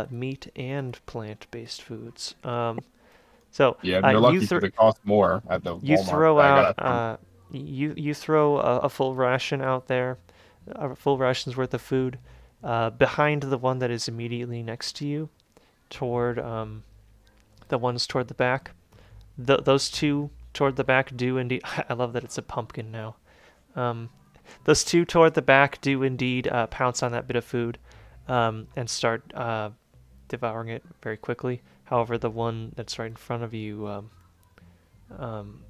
Speaker 3: meat and plant-based foods. So
Speaker 1: yeah, they're lucky because they cost more at the
Speaker 3: you
Speaker 1: Walmart.
Speaker 3: Throw out you throw a full ration out there, a full ration's worth of food, behind the one that is immediately next to you, toward the ones toward the back. Those 2 toward the back do indeed. I love that it's a pumpkin now. Those 2 toward the back do indeed pounce on that bit of food and start devouring it very quickly. However, the one that's right in front of you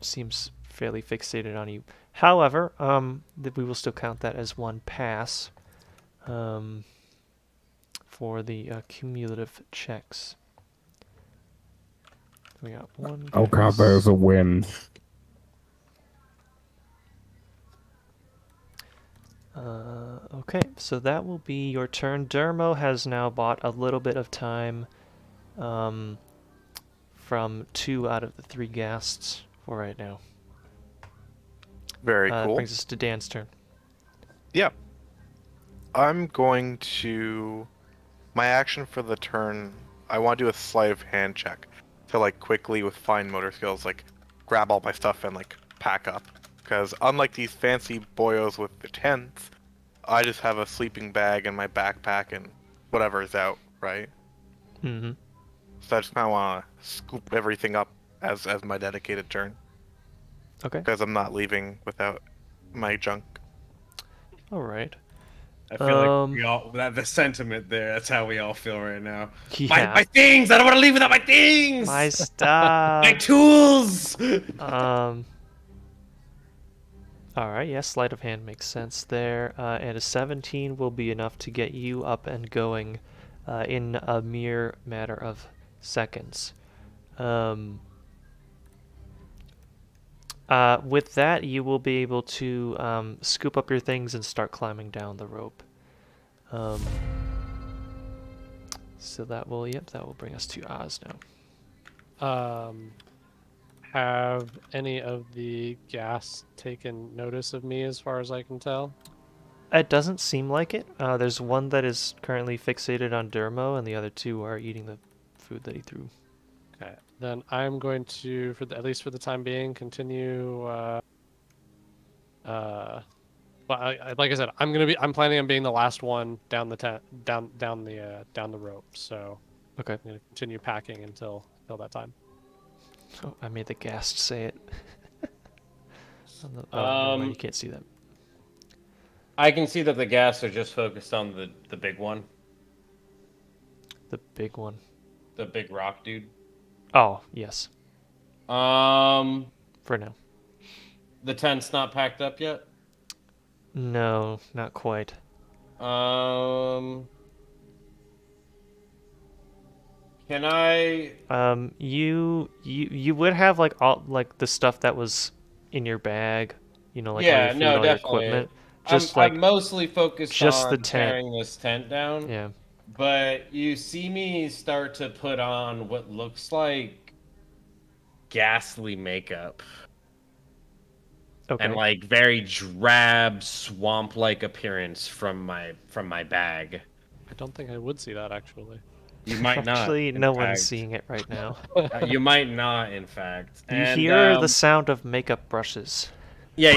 Speaker 3: seems fairly fixated on you. However, we will still count that as 1 pass for the cumulative checks. We got 1
Speaker 1: I'll count that as a win.
Speaker 3: Okay, so that will be your turn. Dermo has now bought a little bit of time from 2 out of the 3 ghasts for right now.
Speaker 5: Very cool.
Speaker 3: That brings us to Dan's turn.
Speaker 5: Yeah. I'm going to... My action for the turn, I want to do a sleight of hand check to, like, quickly, with fine motor skills, like, grab all my stuff and, like, pack up. Because unlike these fancy boyos with the tents, I just have a sleeping bag in my backpack and whatever is out, right?
Speaker 3: Mm-hmm.
Speaker 5: So I just kind of want to scoop everything up as my dedicated turn.
Speaker 3: Okay.
Speaker 5: Because I'm not leaving without my junk.
Speaker 3: All right.
Speaker 2: I feel like we all, the sentiment there, that's how we all feel right now.
Speaker 3: Yeah.
Speaker 2: My things! I don't want to leave without my things!
Speaker 3: My stuff!
Speaker 2: My tools!
Speaker 3: Alright, yeah, sleight of hand makes sense there. And a 17 will be enough to get you up and going in a mere matter of seconds. With that, you will be able to scoop up your things and start climbing down the rope. So that will bring us to Oz now.
Speaker 4: Have any of the ghast taken notice of me as far as I can tell?
Speaker 3: It doesn't seem like it. There's one that is currently fixated on Dermo, and the other two are eating the food that he threw.
Speaker 4: Okay, then I'm going to, at least for the time being, continue. Well, like I said, I'm planning on being the last one down the down the rope. So
Speaker 3: Okay.
Speaker 4: I'm gonna continue packing until that time.
Speaker 3: Oh, I made the ghast say it. Never mind, you can't see that.
Speaker 2: I can see that the ghast are just focused on the big one.
Speaker 3: The big one.
Speaker 2: The big rock dude.
Speaker 3: Oh, yes.
Speaker 2: For
Speaker 3: now.
Speaker 2: The tent's not packed up yet?
Speaker 3: No, not quite.
Speaker 2: Can I?
Speaker 3: You would have like all like the stuff that was in your bag, you know, like all your food, all your equipment.
Speaker 2: I'm mostly focused on
Speaker 3: the tent.
Speaker 2: tearing this tent down.
Speaker 3: Yeah.
Speaker 2: But you see me start to put on what looks like ghastly makeup.
Speaker 3: Okay.
Speaker 2: And like very drab swamp-like appearance from my bag.
Speaker 4: I don't think I would see that actually.
Speaker 2: You might not.
Speaker 3: Actually, no one's seeing it right now.
Speaker 2: You might not, in fact.
Speaker 3: You hear the sound of makeup brushes.
Speaker 2: Yeah,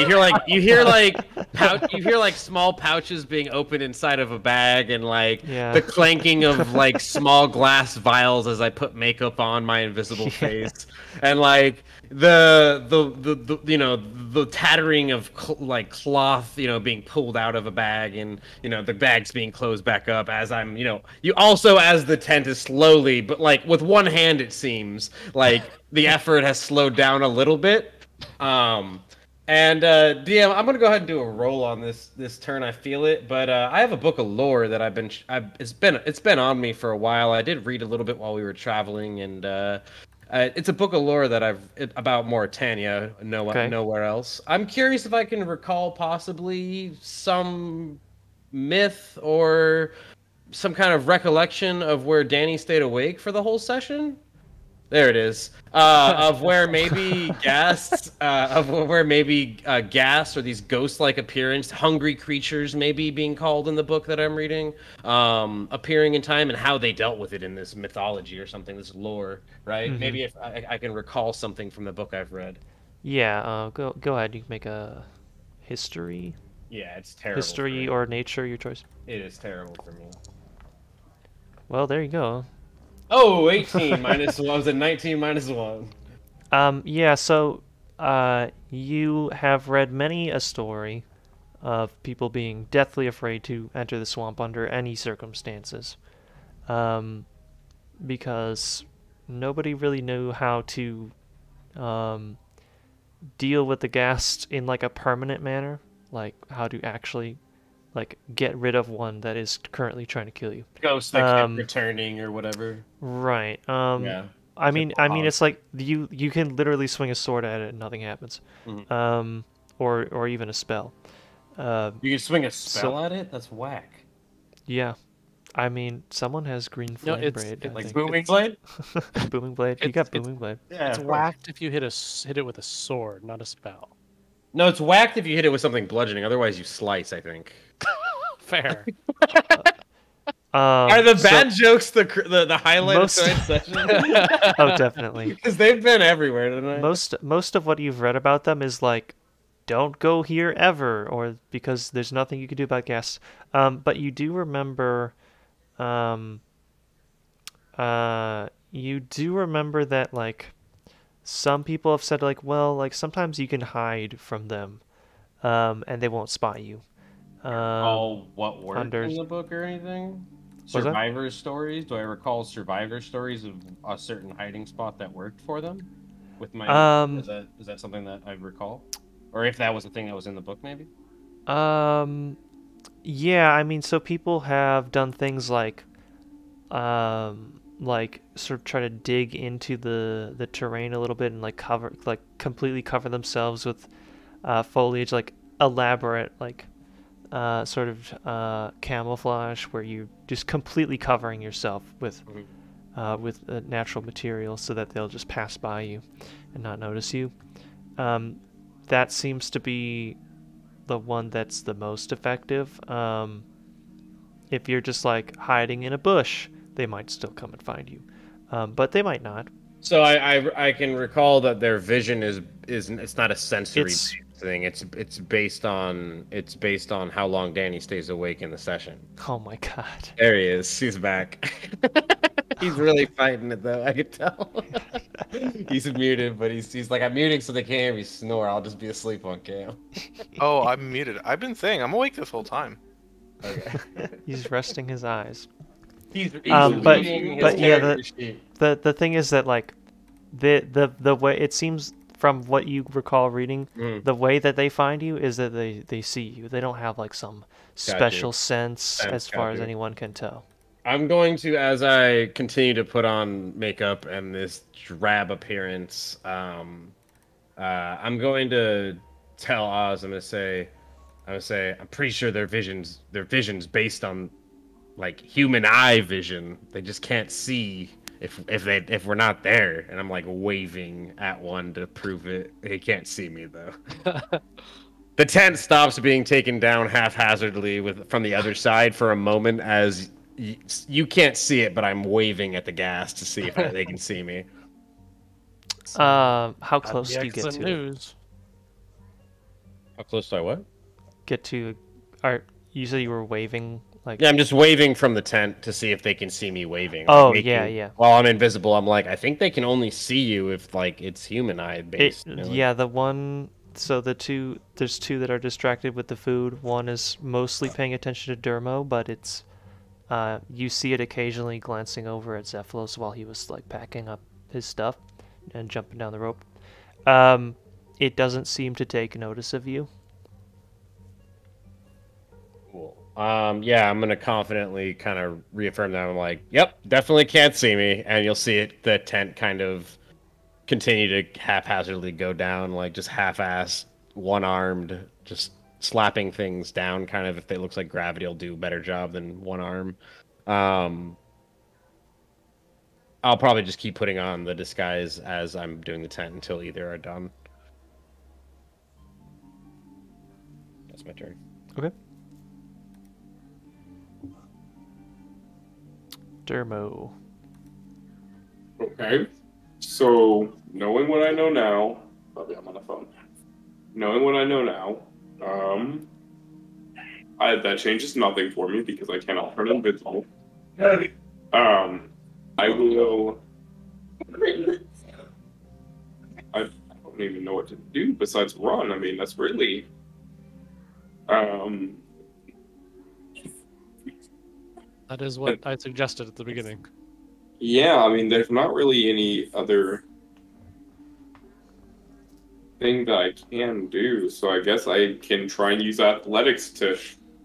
Speaker 2: you hear like small pouches being opened inside of a bag, and like the clanking of like small glass vials as I put makeup on my invisible face, and like the you know the tattering of like cloth, you know, being pulled out of a bag, and you know the bag's being closed back up as I'm, you know, as the tent is slowly, but like with one hand it seems like the effort has slowed down a little bit. And DM, I'm gonna go ahead and do a roll on this turn. I feel it, but I have a book of lore that it's been on me for a while. I did read a little bit while we were traveling, and it's a book of lore that about Mort'ton, nowhere else. I'm curious if I can recall possibly some myth or some kind of recollection of where Danny stayed awake for the whole session. There it is. Of where maybe ghasts, ghasts or these ghost-like appearance, hungry creatures maybe being called in the book that I'm reading, appearing in time, and how they dealt with it in this mythology or something, this lore, right? Mm-hmm. Maybe if I can recall something from the book I've read.
Speaker 3: Yeah, go ahead. You can make a history.
Speaker 2: Yeah, it's terrible.
Speaker 3: History or nature, your choice.
Speaker 2: It is terrible for me.
Speaker 3: Well, there you go.
Speaker 2: Oh, 18 minus 1. Was it 19 minus 1?
Speaker 3: Yeah, so you have read many a story of people being deathly afraid to enter the swamp under any circumstances. Because nobody really knew how to deal with the ghast in like a permanent manner, like how to actually like get rid of one that is currently trying to kill you.
Speaker 2: Ghost that kept returning or whatever.
Speaker 3: Right.
Speaker 2: Yeah.
Speaker 3: I mean, it's like you can literally swing a sword at it and nothing happens. Mm-hmm. Or even a spell.
Speaker 2: You can swing a spell at it? That's whack.
Speaker 3: Yeah. I mean, someone has green flame blade.
Speaker 2: It's like booming blade?
Speaker 3: Booming blade. You got booming blade.
Speaker 4: Yeah, it's whacked if you hit it with a sword, not a spell.
Speaker 2: No, it's whacked if you hit it with something bludgeoning. Otherwise, you slice, I think.
Speaker 4: Fair.
Speaker 2: Are the bad jokes the highlight of tonight's session?
Speaker 3: Oh, definitely.
Speaker 2: Because they've been everywhere tonight.
Speaker 3: Most of what you've read about them is like, don't go here ever, or because there's nothing you can do about gas. But you do remember, that like some people have said like, well, like sometimes you can hide from them, and they won't spot you.
Speaker 2: What worked in the book or anything? Survivor stories? Do I recall survivor stories of a certain hiding spot that worked for them? With my is that something that I recall? Or if that was the thing that was in the book, maybe?
Speaker 3: Yeah, I mean, so people have done things like sort of try to dig into the terrain a little bit and like completely cover themselves with foliage, like elaborate sort of camouflage where you're just completely covering yourself with natural materials so that they'll just pass by you and not notice you. That seems to be the one that's the most effective. If you're just like hiding in a bush, they might still come and find you, but they might not.
Speaker 2: So I can recall that their vision is it's not a sensory thing. It's based on how long Danny stays awake in the session.
Speaker 3: Oh my god!
Speaker 2: There he is. He's back. He's really fighting it though. I could tell. He's muted, but he's like, I'm muting so they can't hear me snore. I'll just be asleep on cam.
Speaker 5: Oh, I'm muted. I've been saying I'm awake this whole time.
Speaker 2: Okay.
Speaker 3: He's resting his eyes.
Speaker 2: He's
Speaker 3: but yeah, the thing is that like the way it seems from what you recall reading, the way that they find you is that they see you. They don't have like some special sense as far as anyone can tell.
Speaker 2: I'm going to, as I continue to put on makeup and this drab appearance, I'm going to tell Oz. I'm gonna say, I'm pretty sure their vision's based on like human eye vision. They just can't see if we're not there. And I'm like waving at one to prove it. He can't see me though. The tent stops being taken down haphazardly from the other side for a moment as you can't see it, but I'm waving at the gas to see if they can see me.
Speaker 3: How close do you get to it?
Speaker 2: How close do I what?
Speaker 3: Get to? You said you were waving like?
Speaker 2: Yeah, I'm just waving from the tent to see if they can see me waving.
Speaker 3: Oh,
Speaker 2: like
Speaker 3: yeah.
Speaker 2: While I'm invisible, I'm like, I think they can only see you if like it's human eye based.
Speaker 3: Yeah, the one. So there's two that are distracted with the food. One is mostly paying attention to Dermo, but it's you see it occasionally glancing over at Zephylos while he was like packing up his stuff and jumping down the rope. It doesn't seem to take notice of you.
Speaker 2: Cool. Yeah, I'm gonna confidently kind of reaffirm that. I'm like, yep, definitely can't see me, and you'll see it. The tent kind of continue to haphazardly go down, like just half-assed, one-armed, just slapping things down. Kind of, if it looks like gravity will do a better job than one arm. I'll probably just keep putting on the disguise as I'm doing the tent until either are done. That's my turn.
Speaker 3: Okay. Dermo.
Speaker 1: Okay. So, knowing what I know now, probably I'm on the phone. Knowing what I know now, that changes nothing for me because I cannot turn invisible. I will. I don't even know what to do besides run. I mean, that's really.
Speaker 4: That is what I suggested at the beginning.
Speaker 1: Yeah, I mean, there's not really any other thing that I can do, so I guess I can try and use athletics to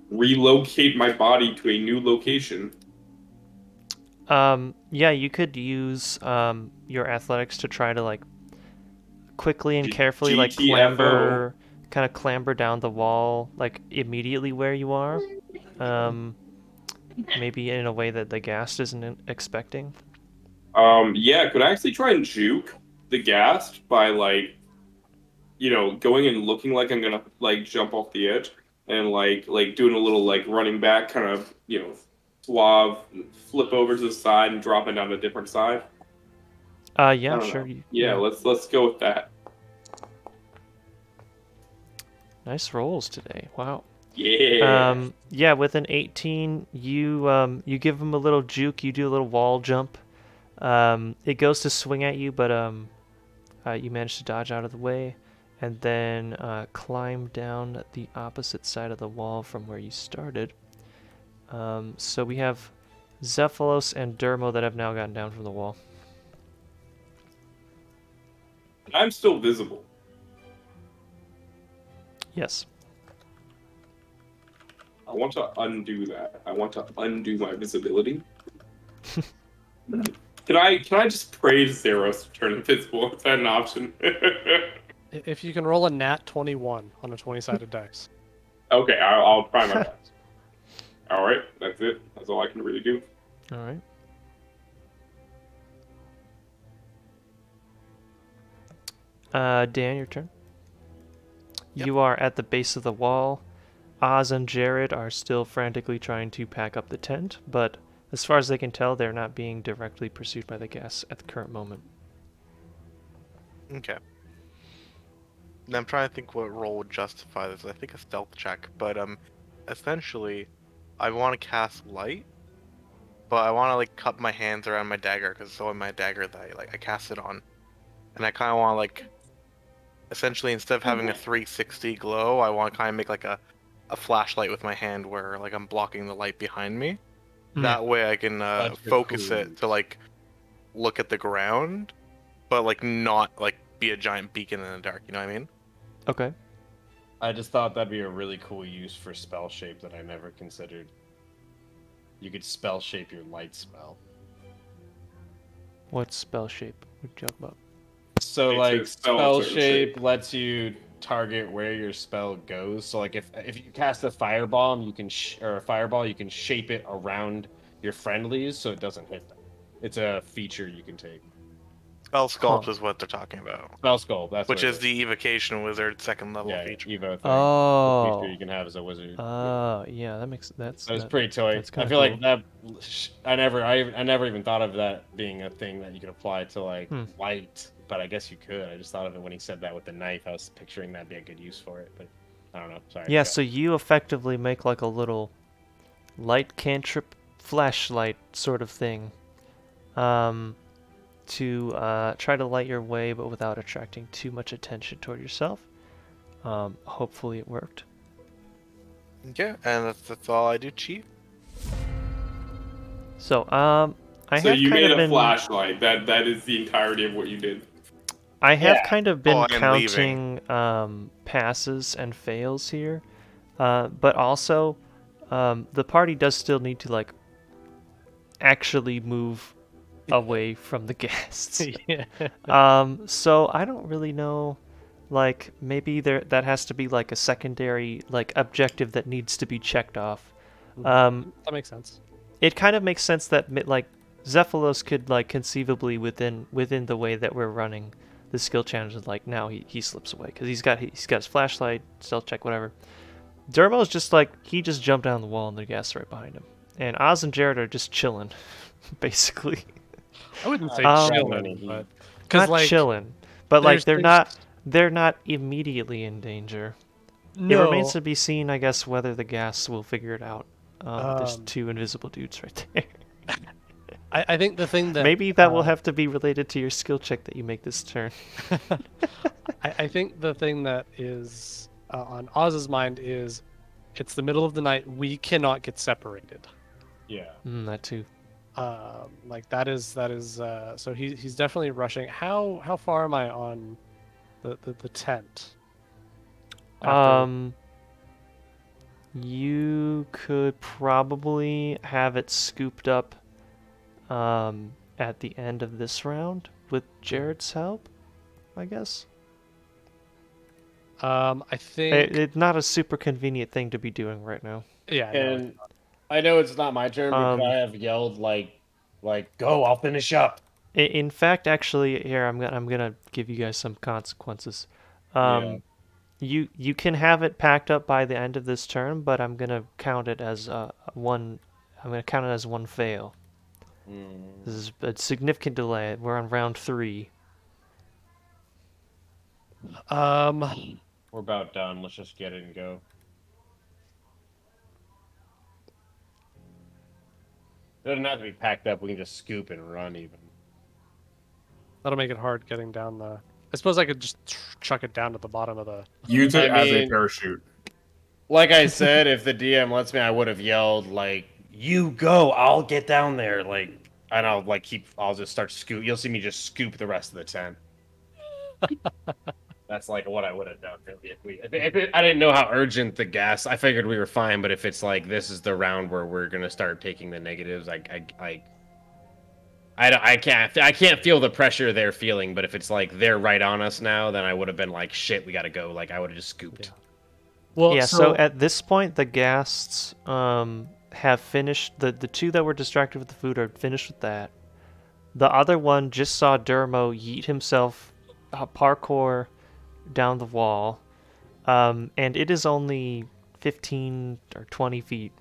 Speaker 1: relocate my body to a new location.
Speaker 3: Yeah, you could use your athletics to try to like quickly and carefully like clamber down the wall like immediately where you are. Maybe in a way that the ghast isn't expecting.
Speaker 1: Yeah, could I actually try and juke the ghast by like, going and looking like I'm gonna like jump off the edge and like doing a little like running back kind of, suave, flip over to the side and dropping down a different side?
Speaker 3: Yeah, sure.
Speaker 1: Yeah, let's go with that.
Speaker 3: Nice rolls today. Wow.
Speaker 1: Yeah.
Speaker 3: Yeah, with an 18, you give him a little juke. You do a little wall jump. It goes to swing at you, but you manage to dodge out of the way, and then climb down the opposite side of the wall from where you started. So we have Zephylos and Dermo that have now gotten down from the wall.
Speaker 1: I'm still visible.
Speaker 3: Yes.
Speaker 1: I want to undo that. I want to undo my visibility. Can I just pray to Zeros to turn invisible? Is that an option?
Speaker 4: If you can roll a nat 21 on a 20-sided dice.
Speaker 1: Okay, I'll try my best. All right, that's it. That's all I can really do.
Speaker 3: All right. Dan, your turn.
Speaker 5: Yep.
Speaker 3: You are at the base of the wall. Oz and Jared are still frantically trying to pack up the tent, but as far as they can tell, they're not being directly pursued by the gas at the current moment.
Speaker 5: Okay. And I'm trying to think what role would justify this. I think a stealth check, but essentially, I want to cast light, but I want to like cup my hands around my dagger because it's only my dagger that I cast it on, and I kind of want to like, essentially instead of having a 360 glow, I want to kind of make like a flashlight with my hand where like I'm blocking the light behind me. That way I can focus it to like look at the ground, but like not like be a giant beacon in the dark. You know what I mean?
Speaker 3: Okay.
Speaker 2: I just thought that'd be a really cool use for spell shape that I never considered. You could spell shape your light spell.
Speaker 3: What spell shape would you talk about?
Speaker 2: So
Speaker 1: Makes
Speaker 2: like
Speaker 1: it spell a
Speaker 2: spell
Speaker 1: certain
Speaker 2: shape lets you target where your spell goes. So like if you cast a firebomb, you can or a fireball, you can shape it around your friendlies so it doesn't hit them. It's a feature you can take.
Speaker 5: Spell sculpt is what they're talking about.
Speaker 2: Spell sculpt, that's
Speaker 5: which
Speaker 2: what
Speaker 5: is the evocation wizard 2nd level feature.
Speaker 2: Evo thing.
Speaker 3: Oh.
Speaker 2: Feature you can have as a wizard.
Speaker 3: Yeah, that makes
Speaker 2: That's pretty toy. I feel like that. I never even thought of that being a thing that you could apply to like light, but I guess you could. I just thought of it when he said that with the knife. I was picturing that'd be a good use for it, but I don't know. Sorry.
Speaker 3: Yeah, so you effectively make like a little light cantrip flashlight sort of thing. To try to light your way, but without attracting too much attention toward yourself. Hopefully it worked.
Speaker 5: Yeah, and that's all I do, Chief.
Speaker 3: So,
Speaker 1: So you made a flashlight. That is the entirety of what you did.
Speaker 3: I have kind of been counting passes and fails here, but also the party does still need to like actually move away from the guests. So I don't really know, like maybe that has to be like a secondary like objective that needs to be checked off.
Speaker 4: That makes sense.
Speaker 3: It kind of makes sense that like Zephylos could like conceivably within the way that we're running the skill challenge, like now he slips away because he's got his flashlight, stealth check, whatever. Dermo's just like he just jumped down the wall and the gas right behind him, and Oz and Jared are just chilling, basically.
Speaker 4: I wouldn't say chilling, but
Speaker 3: not like, chilling, but like they're not immediately in danger. No. It remains to be seen, I guess, whether the gas will figure it out. There's two invisible dudes right there.
Speaker 4: I think the thing that
Speaker 3: maybe that will have to be related to your skill check that you make this turn.
Speaker 4: I think the thing that is on Oz's mind is it's the middle of the night. We cannot get separated.
Speaker 2: Yeah.
Speaker 3: That too.
Speaker 4: Like that is so he's definitely rushing. How far am I on the tent?
Speaker 3: You could probably have it scooped up at the end of this round with Jared's help, I guess.
Speaker 4: I think
Speaker 3: it's not a super convenient thing to be doing right now.
Speaker 4: Yeah,
Speaker 2: and I know it's not my turn because I have yelled like go, I'll finish up.
Speaker 3: In fact, actually, here I'm gonna give you guys some consequences. You can have it packed up by the end of this turn, but I'm gonna count it as one. I'm gonna count it as one fail. This is a significant delay. We're on round 3.
Speaker 2: We're about done. Let's just get it and go. It doesn't have to be packed up. We can just scoop and run even.
Speaker 4: That'll make it hard getting down the... I suppose I could just chuck it down to the bottom of the...
Speaker 1: Use it as a parachute.
Speaker 2: Like I said, if the DM lets me, I would have yelled, like, you go, I'll get down there. Like, and I'll just start scoop. You'll see me just scoop the rest of the tent. That's like what I would have done, really. I didn't know how urgent the gas. I figured we were fine, but if it's like this is the round where we're gonna start taking the negatives, I can't feel the pressure they're feeling. But if it's like they're right on us now, then I would have been like, shit, we gotta go. Like I would have just scooped.
Speaker 3: Well, yeah. So at this point, the ghasts have finished. The two that were distracted with the food are finished with that. The other one just saw Dermo yeet himself parkour down the wall, and it is only 15 or 20 feet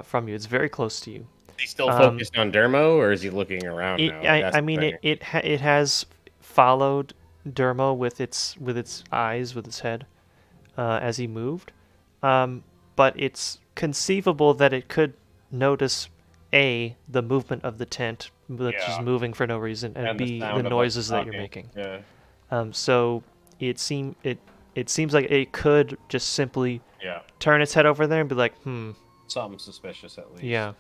Speaker 3: from you. It's very close to you.
Speaker 2: Is he still focused on Dermo, or is he looking around now?
Speaker 3: I mean, it has followed Dermo with its eyes, with its head, as he moved. But it's conceivable that it could notice A, the movement of the tent, which is moving for no reason, and B, the noises that you're making. Yeah. So it seems like it could just simply turn its head over there and be like,
Speaker 2: something suspicious at least.
Speaker 3: Yeah.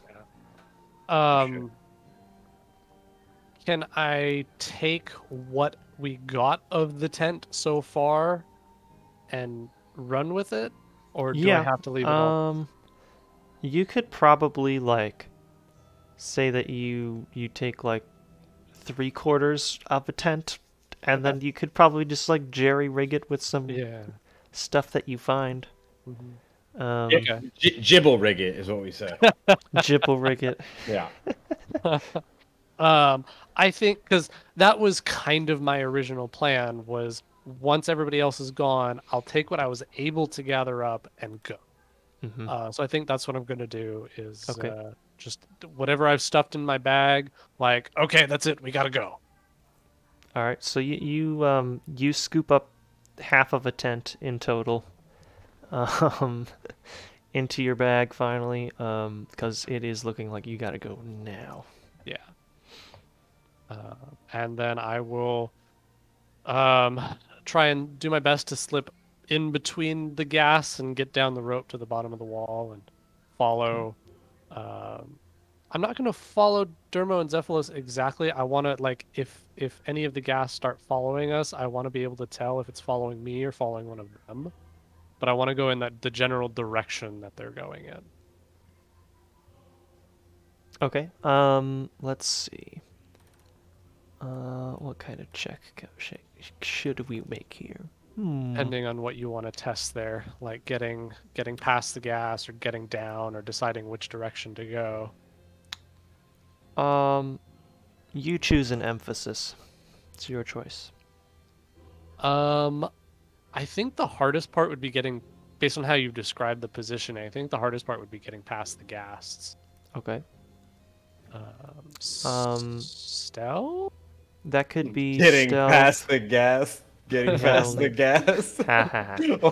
Speaker 4: Can I take what we got of the tent so far and run with it? Or do I have to leave it all?
Speaker 3: You could probably, like, say that you take, like, 3/4 of a tent, and then you could probably just, like, jerry-rig it with some stuff that you find.
Speaker 2: Mm-hmm. Jibble-rig it is what we say.
Speaker 3: Jibble-rig it.
Speaker 2: Yeah.
Speaker 4: I think, because that was kind of my original plan, was once everybody else is gone, I'll take what I was able to gather up and go. Mm-hmm. So I think that's what I'm going to do is just whatever I've stuffed in my bag, like, okay, that's it, we got to go.
Speaker 3: All right, so you scoop up half of a tent in total into your bag finally, because it is looking like you got to go now.
Speaker 4: Yeah. And then I will try and do my best to slip in between the gas and get down the rope to the bottom of the wall and follow. I'm not going to follow Dermo and Zephylos exactly. I want to, like, if any of the gas start following us, I want to be able to tell if it's following me or following one of them. But I want to go in the general direction that they're going in.
Speaker 3: Okay. Let's see. What kind of check should we make here?
Speaker 4: Depending on what you want to test there, like getting past the gas or getting down or deciding which direction to go.
Speaker 3: You choose an emphasis. It's your choice.
Speaker 4: I think the hardest part would be getting, based on how you've described the positioning, I think the hardest part would be getting past the ghasts.
Speaker 3: Okay.
Speaker 4: Stealth?
Speaker 3: That could be
Speaker 2: getting
Speaker 3: stealth.
Speaker 2: Past the gas. Getting past the gas.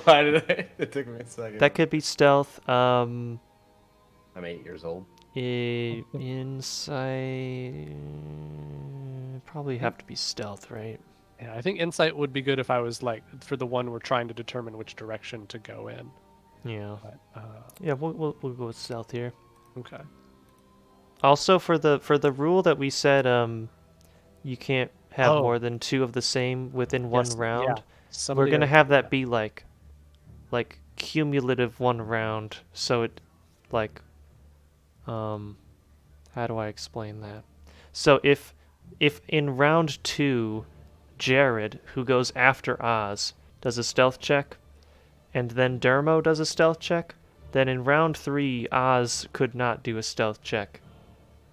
Speaker 2: Why did I? It took me a second.
Speaker 3: That could be stealth.
Speaker 2: I'm 8 years old.
Speaker 3: Insight. Probably have to be stealth, right?
Speaker 4: Yeah, I think insight would be good if I was like for the one we're trying to determine which direction to go in.
Speaker 3: Yeah. But, yeah, we'll go with stealth here.
Speaker 4: Okay.
Speaker 3: Also, for the rule that we said, you can't have more than 2 of the same within one round. Yeah. We're gonna have that be like cumulative 1 round. So it, like, how do I explain that? So if in round 2, Jared, who goes after Oz, does a stealth check, and then Dermo does a stealth check, then in round 3, Oz could not do a stealth check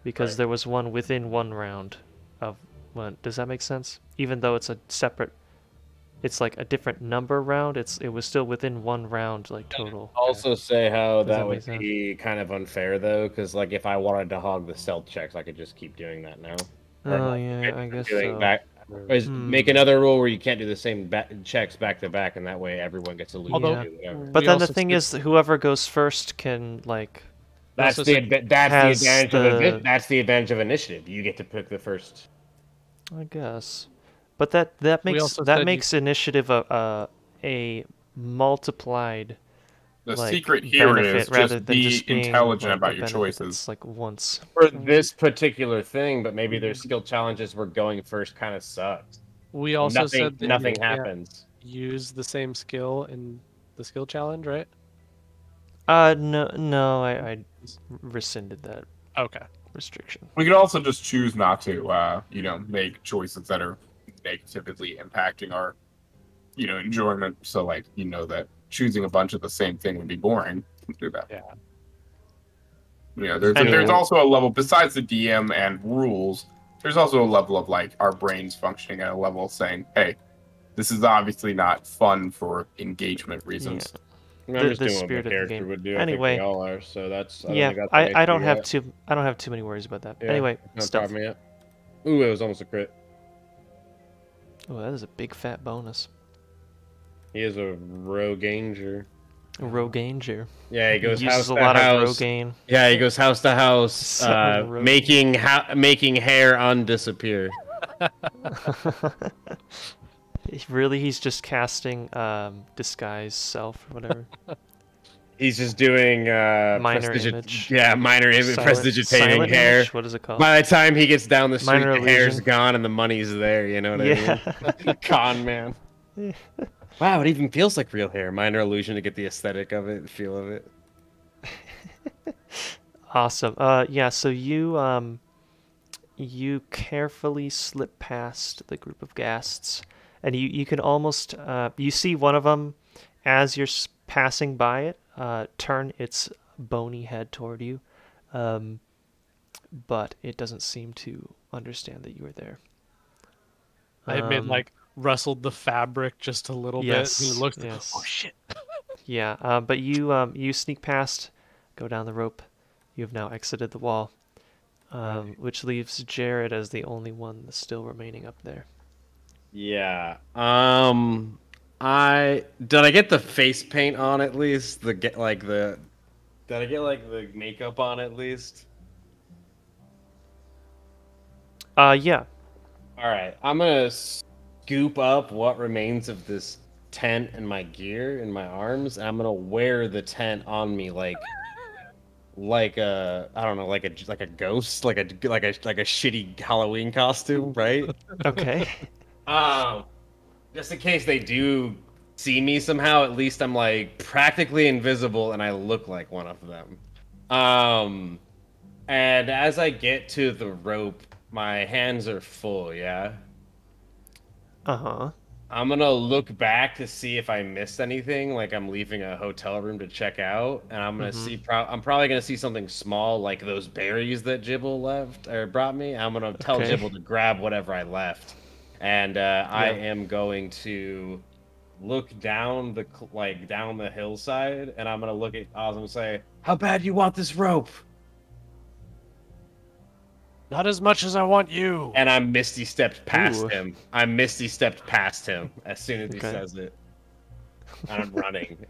Speaker 3: because there was one within 1 round of one. Does that make sense? Even though it's a separate, it's like a different number round, it was still within 1 round, like, total.
Speaker 2: Also say how that would be kind of unfair, though, because, like, if I wanted to hog the stealth checks, I could just keep doing that now.
Speaker 3: Oh, yeah, I guess so.
Speaker 2: Make another rule where you can't do the same checks back to back, and that way everyone gets a loot.
Speaker 3: But then the thing is, whoever goes first can, like...
Speaker 2: That's the advantage of initiative. You get to pick the first.
Speaker 3: I guess. But that makes initiative a multiplied...
Speaker 1: The secret here is just be intelligent about your choices.
Speaker 3: It's like once.
Speaker 2: For this particular thing, but maybe there's skill challenges where going first kind of sucks.
Speaker 4: We also said that
Speaker 2: nothing happens.
Speaker 4: Use the same skill in the skill challenge, right?
Speaker 3: No, I rescinded that.
Speaker 4: Okay.
Speaker 3: Restriction.
Speaker 1: We could also just choose not to, make choices that are negatively impacting our, enjoyment. So, like, that choosing a bunch of the same thing would be boring. Do that.
Speaker 2: Yeah.
Speaker 1: You know, there's also a level besides the DM and rules. There's also a level of like our brains functioning at a level saying, "Hey, this is obviously not fun for engagement reasons."
Speaker 3: Yeah.
Speaker 2: I'm just doing what
Speaker 3: spirit
Speaker 2: the
Speaker 3: of the
Speaker 2: character
Speaker 3: game.
Speaker 2: would do.
Speaker 3: Anyway,
Speaker 2: I think we all are. So that's.
Speaker 3: I don't have too many worries about that.
Speaker 2: Yeah,
Speaker 3: Anyway,
Speaker 2: no
Speaker 3: stealth.
Speaker 2: problem yet. Ooh, it was almost a crit.
Speaker 3: Oh, that is a big fat bonus.
Speaker 2: He is a Roganger.
Speaker 3: Roganger.
Speaker 2: Yeah, he goes
Speaker 3: uses
Speaker 2: house
Speaker 3: a
Speaker 2: to
Speaker 3: lot
Speaker 2: house.
Speaker 3: of Rogaine.
Speaker 2: Yeah, he goes house to house, making hair undisappear.
Speaker 3: Really, he's just casting disguise self or whatever.
Speaker 2: He's just doing
Speaker 3: minor image.
Speaker 2: Yeah, minor image, prestidigitating hair.
Speaker 3: Image? What is it called?
Speaker 2: By the time he gets down the street,
Speaker 3: Minor
Speaker 2: the hair's
Speaker 3: illusion.
Speaker 2: gone and the money's there. You know what I mean? Con man.
Speaker 3: Yeah.
Speaker 2: Wow, it even feels like real hair. Minor illusion to get the aesthetic of it, the feel of it.
Speaker 3: Awesome. Yeah. So you you carefully slip past the group of ghasts, and you can almost you see one of them as you're passing by it turn its bony head toward you, but it doesn't seem to understand that you are there.
Speaker 4: I admit, like, rustled the fabric just a little bit. And looked, oh shit.
Speaker 3: Yeah, but you sneak past, go down the rope. You have now exited the wall, which leaves Jared as the only one that's still remaining up there.
Speaker 2: Yeah. Did I get the face paint on at least? Did I get the makeup on at least?
Speaker 3: Yeah.
Speaker 2: All right, I'm gonna scoop up what remains of this tent and my gear in my arms, and I'm gonna wear the tent on me like a, I don't know, like a ghost, like a shitty Halloween costume, right?
Speaker 3: Okay.
Speaker 2: Just in case they do see me somehow, at least I'm like practically invisible and I look like one of them. And as I get to the rope, my hands are full, yeah?
Speaker 3: Uh-huh.
Speaker 2: I'm gonna look back to see if I missed anything, like I'm leaving a hotel room to check out, and I'm gonna see, I'm probably gonna see something small, like those berries that Jibble left, or brought me. I'm gonna tell Jibble to grab whatever I left. And I am going to look down the hillside, and I'm gonna look at Oz and say, "How bad you want this rope?"
Speaker 4: Not as much as I want you.
Speaker 2: And I misty stepped past him. I misty stepped past him as soon as he says it. And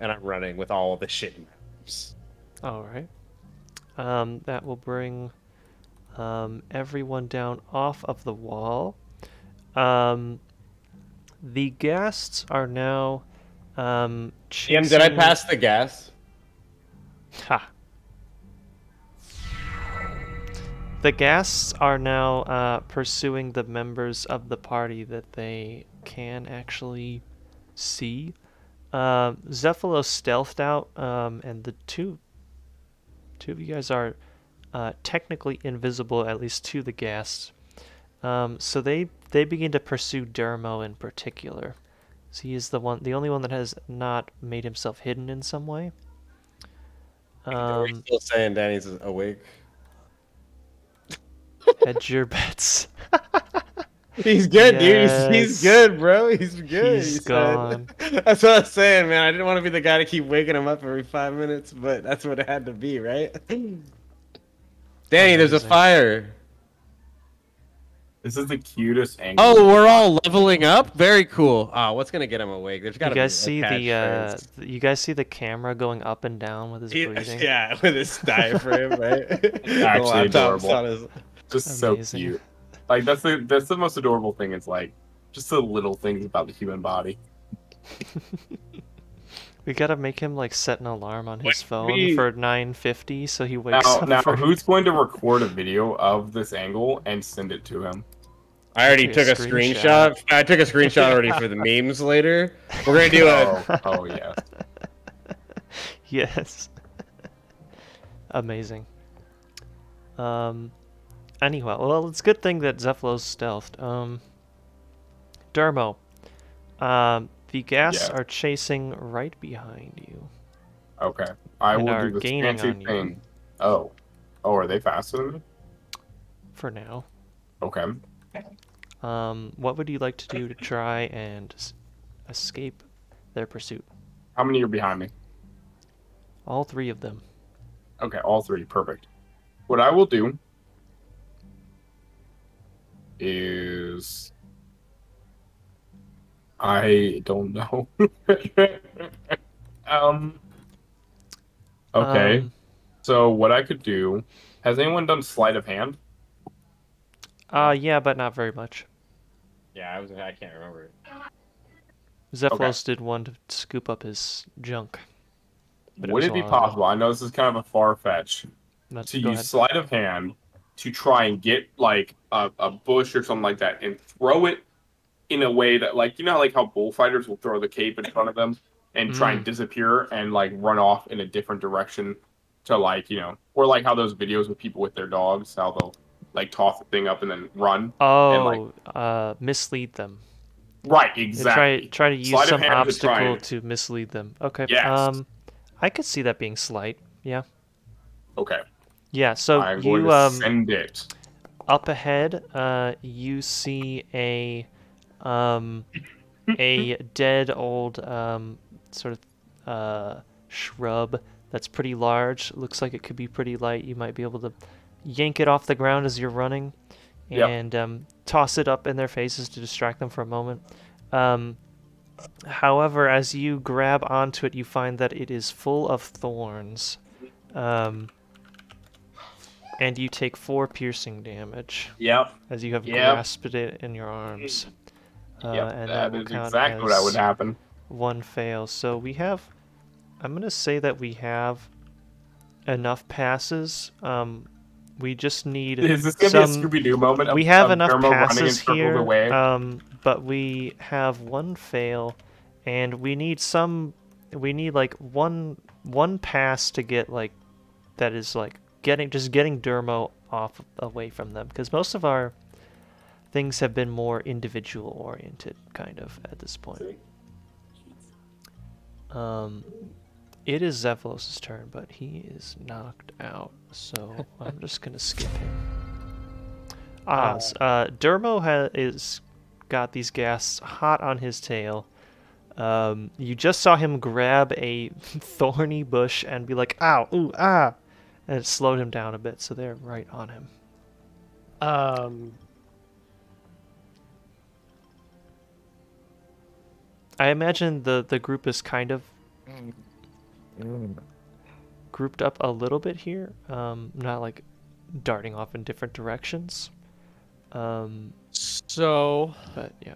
Speaker 2: I'm running with all the shit in my arms.
Speaker 3: All right. That will bring everyone down off of the wall. The ghasts are now chasing...
Speaker 2: Did I pass the gas?
Speaker 3: Ha. The ghasts are now pursuing the members of the party that they can actually see. Zephylo stealthed out, and the two of you guys are technically invisible, at least to the ghasts. So they begin to pursue Dermo in particular. So he is the only one that has not made himself hidden in some way.
Speaker 2: Are we still saying Danny's awake?
Speaker 3: Hedge your bets.
Speaker 2: He's good, dude. He's good, bro. He's good.
Speaker 3: He's gone.
Speaker 2: That's what I was saying, man. I didn't want to be the guy to keep waking him up every 5 minutes, but that's what it had to be, right? Danny, there's a fire.
Speaker 1: This is the cutest angle.
Speaker 2: Oh, we're all leveling up. Very cool. What's gonna get him awake? There's got to be.
Speaker 3: You guys see the camera going up and down with his breathing?
Speaker 2: Yeah, with his diaphragm, right?
Speaker 1: Actually adorable. Just
Speaker 3: amazing.
Speaker 1: So cute. Like that's the most adorable thing. It's like just the little things about the human body.
Speaker 3: We gotta make him like set an alarm on his phone for 9:50, so he wakes up.
Speaker 1: Now, who's going to record a video of this angle and send it to him?
Speaker 2: I already took a screenshot. I took a screenshot already for the memes later. We're gonna do a.
Speaker 1: Oh yeah.
Speaker 3: Yes. Amazing. Anyway, well, it's a good thing that Zephylo's stealthed. Dermo, The ghasts
Speaker 1: Yeah.
Speaker 3: are chasing right behind you.
Speaker 1: Okay. I
Speaker 3: And
Speaker 1: will
Speaker 3: are
Speaker 1: do the
Speaker 3: gaining
Speaker 1: fancy
Speaker 3: on you.
Speaker 1: thing. Oh. Oh, are they faster than me?
Speaker 3: For now.
Speaker 1: Okay.
Speaker 3: What would you like to do to try and escape their pursuit?
Speaker 1: How many are behind me?
Speaker 3: All 3 of them.
Speaker 1: Okay, all 3. Perfect. What I will do is... I don't know. Okay. So what I could do... Has anyone done sleight of hand?
Speaker 3: Yeah, but not very much.
Speaker 2: Yeah, I can't remember.
Speaker 3: Zephyros did one to scoop up his junk. But
Speaker 1: Would it be possible? I know this is kind of a far-fetch. To use sleight of hand to try and get like a bush or something like that and throw it in a way that, like, you know, like how bullfighters will throw the cape in front of them and try and disappear and like run off in a different direction to, like, you know, or like how those videos with people with their dogs, how they'll like toss the thing up and then run.
Speaker 3: Oh, and, mislead them.
Speaker 1: Right, exactly.
Speaker 3: Try to use some obstacle to mislead them. Okay.
Speaker 1: Yes.
Speaker 3: I could see that being slight. Yeah.
Speaker 1: Okay.
Speaker 3: Yeah. So
Speaker 1: I'm going to send it.
Speaker 3: Up ahead, you see a dead old sort of shrub that's pretty large. Looks like it could be pretty light. You might be able to yank it off the ground as you're running and toss it up in their faces to distract them for a moment. However, as you grab onto it, you find that it is full of thorns. And you take 4 piercing damage.
Speaker 1: Yep.
Speaker 3: As you have grasped it in your arms. And
Speaker 1: that is exactly what would happen.
Speaker 3: 1 fail. So we have... I'm going to say that we have enough passes. We just need
Speaker 1: Is this going to be a Scooby-Doo moment?
Speaker 3: We have enough passes here, but we have 1 fail, and we need like one pass to get, like, that is like getting Dermo away from them, because most of our things have been more individual oriented kind of at this point. It is Zevlos' turn, but he is knocked out, so I'm just gonna skip him. Dermo is got these ghasts hot on his tail. You just saw him grab a thorny bush and be like, "Ow, ooh, ah," and it slowed him down a bit, so they're right on him. I imagine the group is kind of grouped up a little bit here, not like darting off in different directions. But yeah,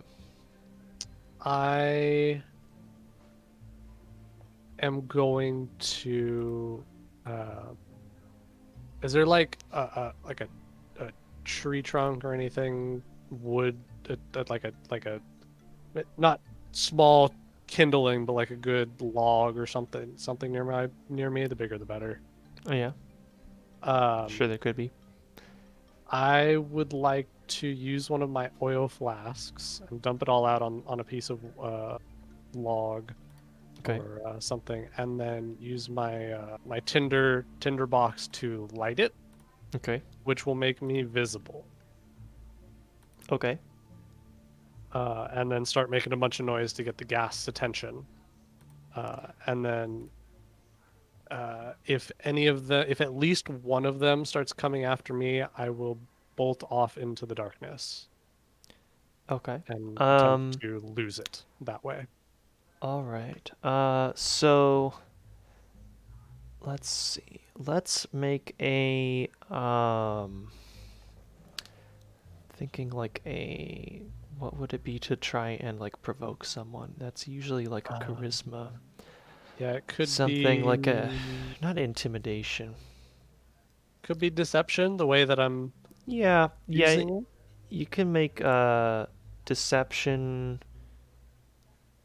Speaker 4: I am going to. Is there like a tree trunk or anything? Wood, like a not small kindling, but like a good log or something near me. The bigger the better.
Speaker 3: Oh yeah. Sure, there could be.
Speaker 4: I would like to use one of my oil flasks and dump it all out on a piece of log or something, and then use my my tinder box to light it.
Speaker 3: Okay.
Speaker 4: Which will make me visible.
Speaker 3: Okay.
Speaker 4: And then start making a bunch of noise to get the ghast's attention. And then if at least one of them starts coming after me, I will bolt off into the darkness.
Speaker 3: Okay.
Speaker 4: And attempt to lose it that way.
Speaker 3: All right. So let's see. Let's make a thinking like a, what would it be to try and like provoke someone? That's usually like a charisma.
Speaker 4: Yeah, it could
Speaker 3: something
Speaker 4: be
Speaker 3: like a, not intimidation.
Speaker 4: Could be deception, the way that I'm using it.
Speaker 3: You can make deception.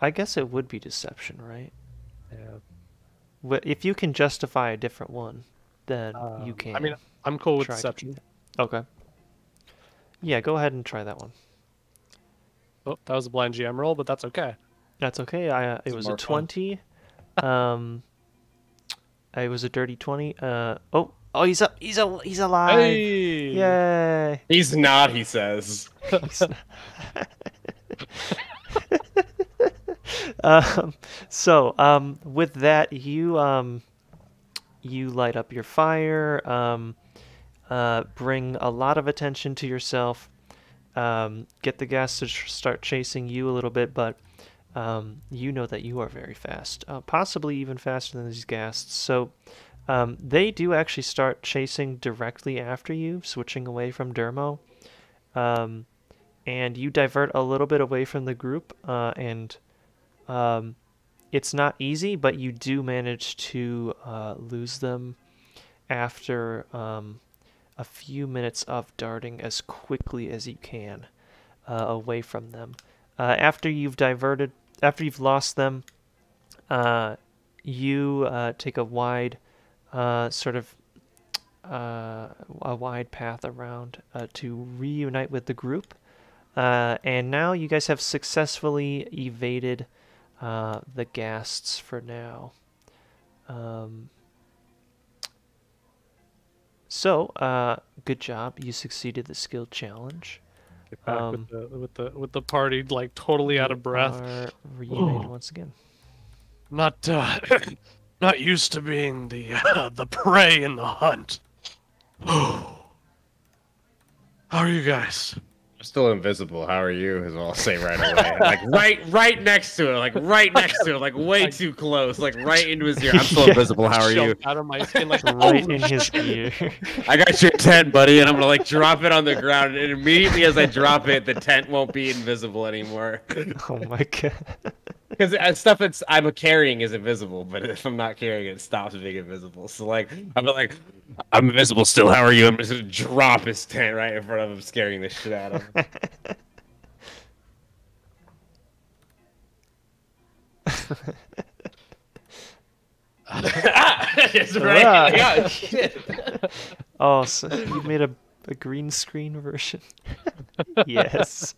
Speaker 3: I guess it would be deception, right?
Speaker 4: Yeah.
Speaker 3: If you can justify a different one, then you can.
Speaker 4: I mean, I'm cool with deception.
Speaker 3: Okay. Yeah, go ahead and try that one.
Speaker 4: Oh, that was a blind GM roll, but that's okay.
Speaker 3: That's okay. It was a 20. It was a dirty 20. Oh, he's up. He's alive.
Speaker 4: Hey!
Speaker 3: Yay.
Speaker 2: He's not, he says.
Speaker 3: He's not. With that, you light up your fire, bring a lot of attention to yourself, get the gas to start chasing you a little bit, but you know that you are very fast, possibly even faster than these ghasts. So they do actually start chasing directly after you, switching away from Dermo. And you divert a little bit away from the group, and it's not easy, but you do manage to lose them after a few minutes of darting as quickly as you can away from them. After you've lost them, you take a wide a wide path around to reunite with the group. And now you guys have successfully evaded the ghasts for now. Good job. You succeeded the skill challenge.
Speaker 4: Get back with the party like totally out of breath.
Speaker 3: Reunited once again.
Speaker 4: Not used to being the prey in the hunt. How are you guys?
Speaker 2: I'm still invisible. How are you? Is what I'll say right away. Like right next to it. Like right next to it. Like way too close. Like right into his ear. I'm still invisible. How are you?
Speaker 4: Out of my skin, like
Speaker 3: right in his ear.
Speaker 2: I got your tent, buddy, and I'm gonna like drop it on the ground, and immediately as I drop it, the tent won't be invisible anymore.
Speaker 3: Oh my god.
Speaker 2: Because stuff I'm carrying is invisible, but if I'm not carrying it, it stops being invisible. So like, I'm like, I'm invisible still. How are you? I'm just gonna drop his tent right in front of him, scaring the shit out of him. It's right. Oh, shit.
Speaker 3: Oh, so you made a green screen version. Yes.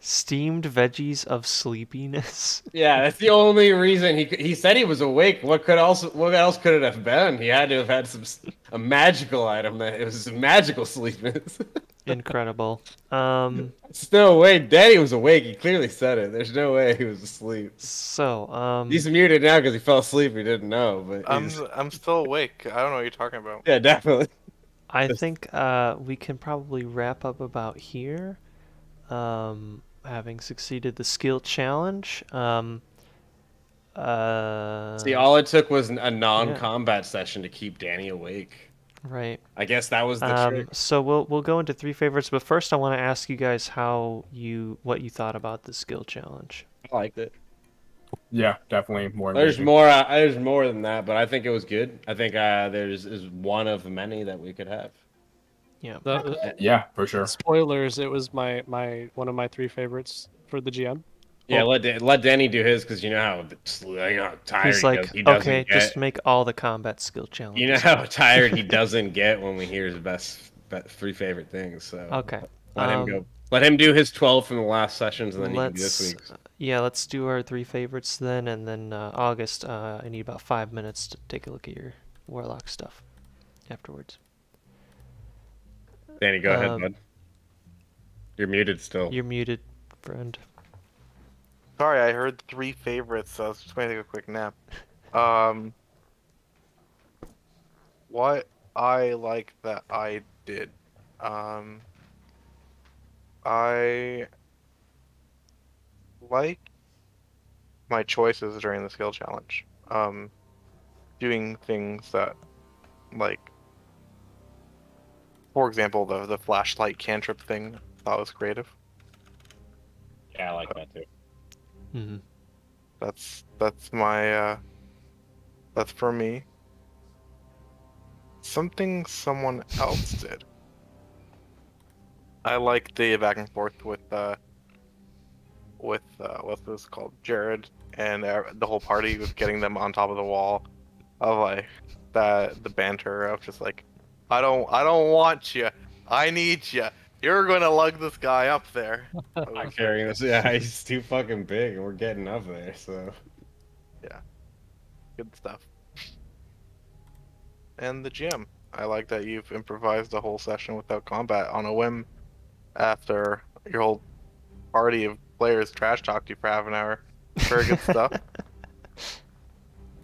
Speaker 3: Steamed veggies of sleepiness.
Speaker 2: Yeah, that's the only reason he said he was awake. What else could it have been? He had to have had a magical item that it was some magical sleepiness.
Speaker 3: Incredible.
Speaker 2: There's no way Daddy was awake. He clearly said it. There's no way he was asleep.
Speaker 3: So,
Speaker 2: he's muted now because he fell asleep. He didn't know, but
Speaker 5: I'm still awake. I don't know what you're talking about.
Speaker 2: Yeah, definitely.
Speaker 3: I think we can probably wrap up about here. Having succeeded the skill challenge.
Speaker 2: See, all it took was a non-combat session to keep Danny awake.
Speaker 3: Right.
Speaker 2: I guess that was the trick.
Speaker 3: So we'll go into 3 favorites, but first I want to ask you guys what you thought about the skill challenge.
Speaker 2: I liked it.
Speaker 1: Yeah, definitely more.
Speaker 2: There's more than that, but I think it was good. I think there's one of many that we could have.
Speaker 3: Yeah.
Speaker 1: Yeah, for sure.
Speaker 4: Spoilers, it was one of my 3 favorites for the GM.
Speaker 2: Yeah, let Danny do his, because you know how tired
Speaker 3: he's like,
Speaker 2: he doesn't
Speaker 3: okay,
Speaker 2: get.
Speaker 3: just make all the combat skill challenges.
Speaker 2: You know how tired he doesn't get when we hear his best 3 favorite things. So
Speaker 3: okay,
Speaker 2: let him go. Let him do his 12 from the last sessions, and then he can do this week's.
Speaker 3: Yeah, let's do our 3 favorites then, and then August. I need about 5 minutes to take a look at your warlock stuff afterwards.
Speaker 2: Danny, go ahead, bud. You're muted still.
Speaker 3: You're muted, friend.
Speaker 5: Sorry, I heard 3 favorites, so I was just going to take a quick nap. What I like that I did. I like my choices during the skill challenge. Doing things that, like, for example, the flashlight cantrip thing, I thought was creative.
Speaker 2: Yeah, I like that too.
Speaker 3: Mm-hmm.
Speaker 5: That's my that's for me. Something someone else did. I like the back and forth with what's this called, Jared, and the whole party with getting them on top of the wall, of like the banter of just like, I don't want you, I need you, You're going to lug this guy up there.
Speaker 2: I'm carrying this. Yeah, he's too fucking big, and we're getting up there. So
Speaker 5: yeah, good stuff. And the gym. I like that you've improvised a whole session without combat on a whim after your whole party of players trash talked you for half an hour. Very good stuff.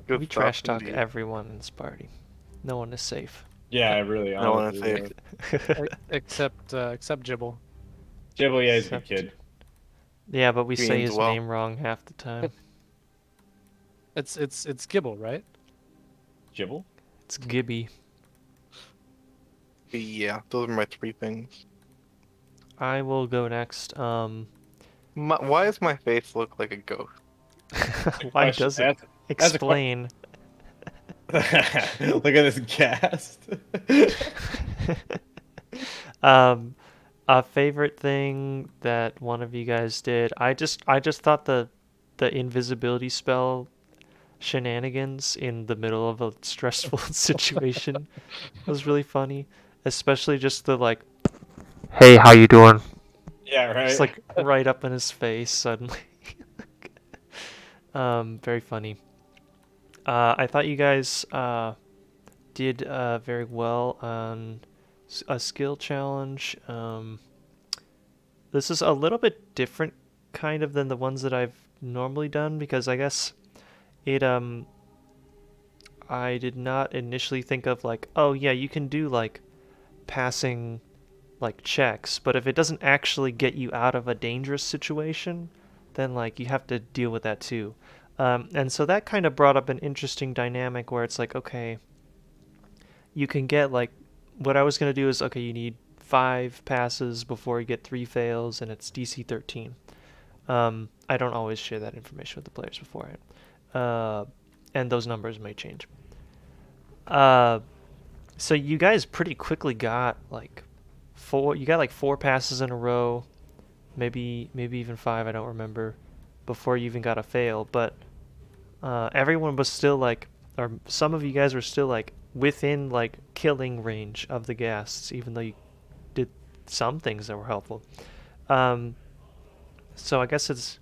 Speaker 3: We trash talk everyone in this party. No one is safe.
Speaker 2: yeah, really.
Speaker 5: No one is safe.
Speaker 4: Except Jibble.
Speaker 2: Jibble, yeah, he's a good kid.
Speaker 3: Yeah, but we say
Speaker 5: Means
Speaker 3: his
Speaker 5: well.
Speaker 3: name wrong half the time.
Speaker 4: It's Gibble, right?
Speaker 2: Jibble?
Speaker 3: It's Gibby.
Speaker 5: Yeah, those are my 3 things.
Speaker 3: I will go next.
Speaker 5: Why does my face look like a ghost?
Speaker 3: Why does it? Explain.
Speaker 2: Look at this cast.
Speaker 3: A favorite thing that one of you guys did. I just thought the invisibility spell shenanigans in the middle of a stressful situation was really funny, especially just the like, "Hey, how you doing?"
Speaker 2: Yeah, right.
Speaker 3: Just like right up in his face suddenly. Very funny. I thought you guys did very well on a skill challenge. This is a little bit different kind of than the ones that I've normally done, because I guess it I did not initially think of like, oh yeah, you can do like passing like checks, but if it doesn't actually get you out of a dangerous situation, then like you have to deal with that too. And so that kind of brought up an interesting dynamic where it's like, okay, you can get like, what I was going to do is, okay, you need 5 passes before you get 3 fails, and it's DC 13. I don't always share that information with the players beforehand. And those numbers may change. So you guys pretty quickly got like 4 passes in a row, maybe even 5, I don't remember, before you even got a fail. But everyone was still like, or some of you guys were still like within like killing range of the ghasts, even though you did some things that were helpful. So I guess it's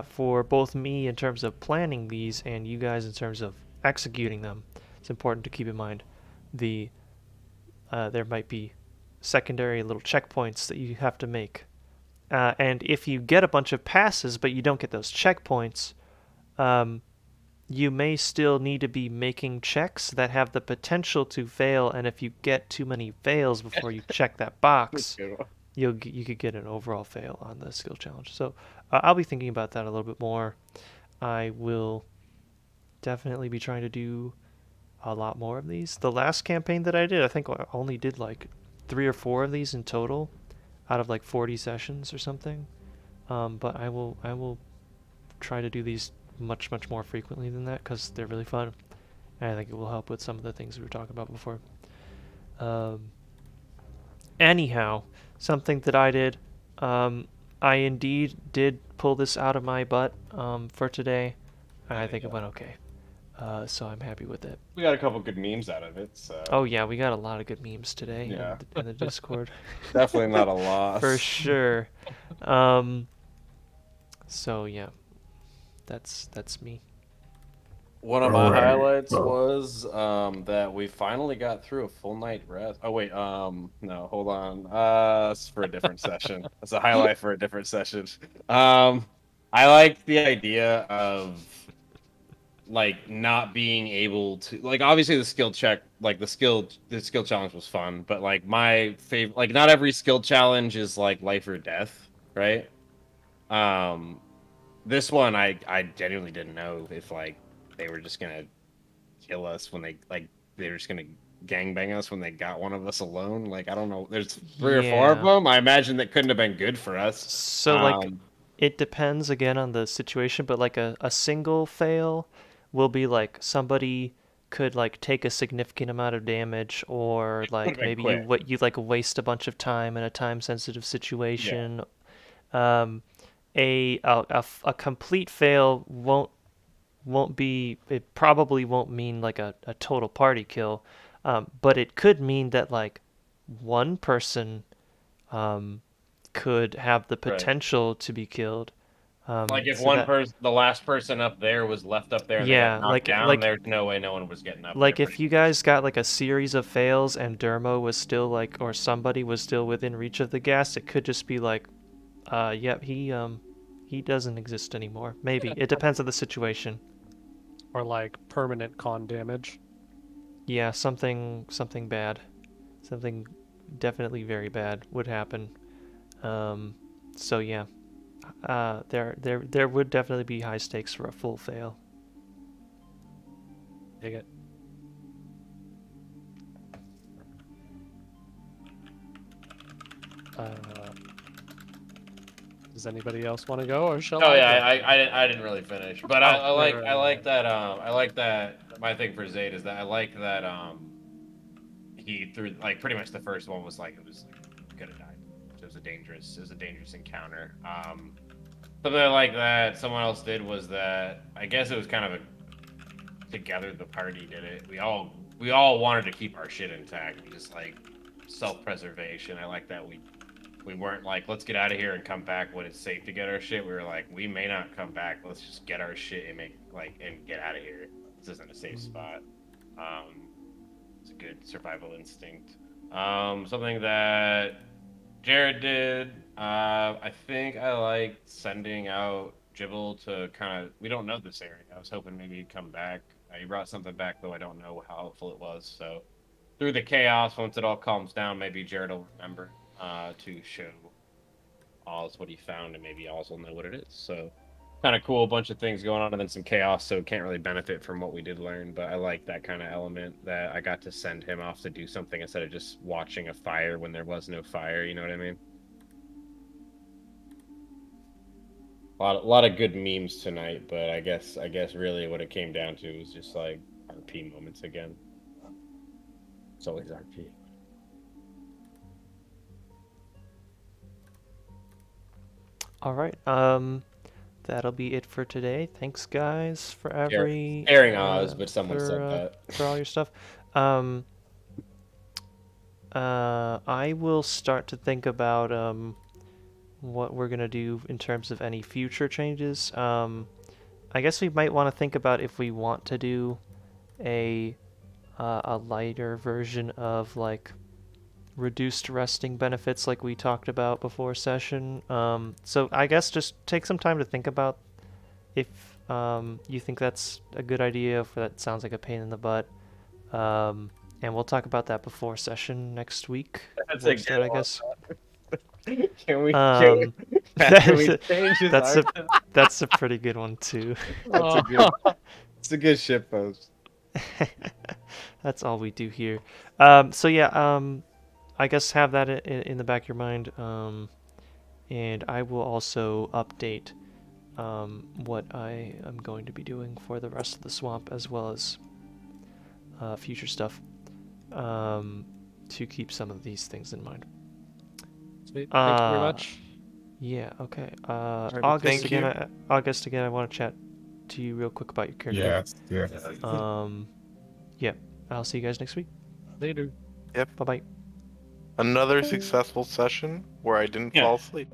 Speaker 3: for both me in terms of planning these and you guys in terms of executing them, it's important to keep in mind there might be secondary little checkpoints that you have to make. And if you get a bunch of passes but you don't get those checkpoints, you may still need to be making checks that have the potential to fail, and if you get too many fails before you check that box, you could get an overall fail on the skill challenge. So I'll be thinking about that a little bit more. I will definitely be trying to do a lot more of these. The last campaign that I did, I think I only did like 3 or 4 of these in total out of like 40 sessions or something. But I will try to do these much more frequently than that, because they're really fun, and I think it will help with some of the things we were talking about before. Anyhow, something that I did, I indeed did pull this out of my butt for today, and I think it went okay. So I'm happy with it.
Speaker 2: We got a couple good memes out of it. So.
Speaker 3: Oh yeah, we got a lot of good memes today in the Discord.
Speaker 2: Definitely not a loss.
Speaker 3: For sure. So yeah, that's me.
Speaker 2: One of my highlights was that we finally got through a full night rest. Oh wait, no, hold on. It's for a different session. That's a highlight for a different session. I like the idea of like not being able to, like, obviously the skill check, like the skill challenge was fun, but like my favorite, like not every skill challenge is like life or death, right? This one I genuinely didn't know if like they were just gonna kill us when they were just gonna gangbang us when they got one of us alone. Like, I don't know, there's 3 or 4 of them. I imagine that couldn't have been good for us.
Speaker 3: So like it depends again on the situation, but like a single fail will be like somebody could like take a significant amount of damage, or like maybe you like waste a bunch of time in a time sensitive situation. Yeah. A complete fail won't be, it probably won't mean like a total party kill, but it could mean that like one person could have the potential to be killed.
Speaker 2: Like if
Speaker 3: so
Speaker 2: the last person up there was left up there and
Speaker 3: yeah,
Speaker 2: they got knocked down, there's no way no one was getting up
Speaker 3: like
Speaker 2: there.
Speaker 3: If you guys got like a series of fails and Dermo was still like, or somebody was still within reach of the gas, it could just be like, yep, he doesn't exist anymore. Maybe. It depends on the situation.
Speaker 4: Or like permanent con damage.
Speaker 3: Yeah, something bad. Something definitely very bad would happen. So yeah. There would definitely be high stakes for a full fail.
Speaker 4: Dig it. Does anybody else want to go, or shall I?
Speaker 2: Oh yeah, I didn't really finish, but I like that. My thing for Zayd is that I like that he threw like pretty much the first one was like it was like, could have died. It was a dangerous encounter. Something like that someone else did was that I guess it was kind of a together the party did it. We all wanted to keep our shit intact, just like self-preservation. I like that we weren't like, let's get out of here and come back when it's safe to get our shit. We were like, we may not come back. Let's just get our shit and and get out of here. This isn't a safe spot. It's a good survival instinct. Something that Jared did. I think I liked sending out Jibble to kind of. We don't know this area. I was hoping maybe he'd come back. He brought something back, though I don't know how helpful it was. So through the chaos, once it all calms down, maybe Jared will remember to show Oz what he found, and maybe Oz will know what it is. So kind of cool, a bunch of things going on, and then some chaos, so can't really benefit from what we did learn. But I like that kind of element that I got to send him off to do something instead of just watching a fire when there was no fire. You know what I mean? A lot of good memes tonight, but I guess really what it came down to was just like RP moments again. It's always RP.
Speaker 3: All right. That'll be it for today. Thanks, guys, for every
Speaker 2: airing Oz, but someone said that
Speaker 3: for all your stuff. I will start to think about what we're gonna do in terms of any future changes. I guess we might want to think about if we want to do a lighter version of like reduced resting benefits like we talked about before session. So I guess just take some time to think about if you think that's a good idea, if that sounds like a pain in the butt. And we'll talk about that before session next week.
Speaker 2: That's a good
Speaker 3: I guess.
Speaker 2: Can we
Speaker 3: change that's a pretty good one too.
Speaker 2: It's a good shit post.
Speaker 3: That's all we do here. So yeah, I guess have that in the back of your mind, and I will also update what I am going to be doing for the rest of the swamp, as well as future stuff, to keep some of these things in mind.
Speaker 4: Sweet. Thank you very much.
Speaker 3: Yeah, okay.
Speaker 5: August again,
Speaker 3: I want to chat to you real quick about your character.
Speaker 1: Yeah.
Speaker 3: Yeah, I'll see you guys next week.
Speaker 4: Later.
Speaker 5: Yep.
Speaker 3: Bye-bye.
Speaker 5: Another successful session where I didn't fall asleep.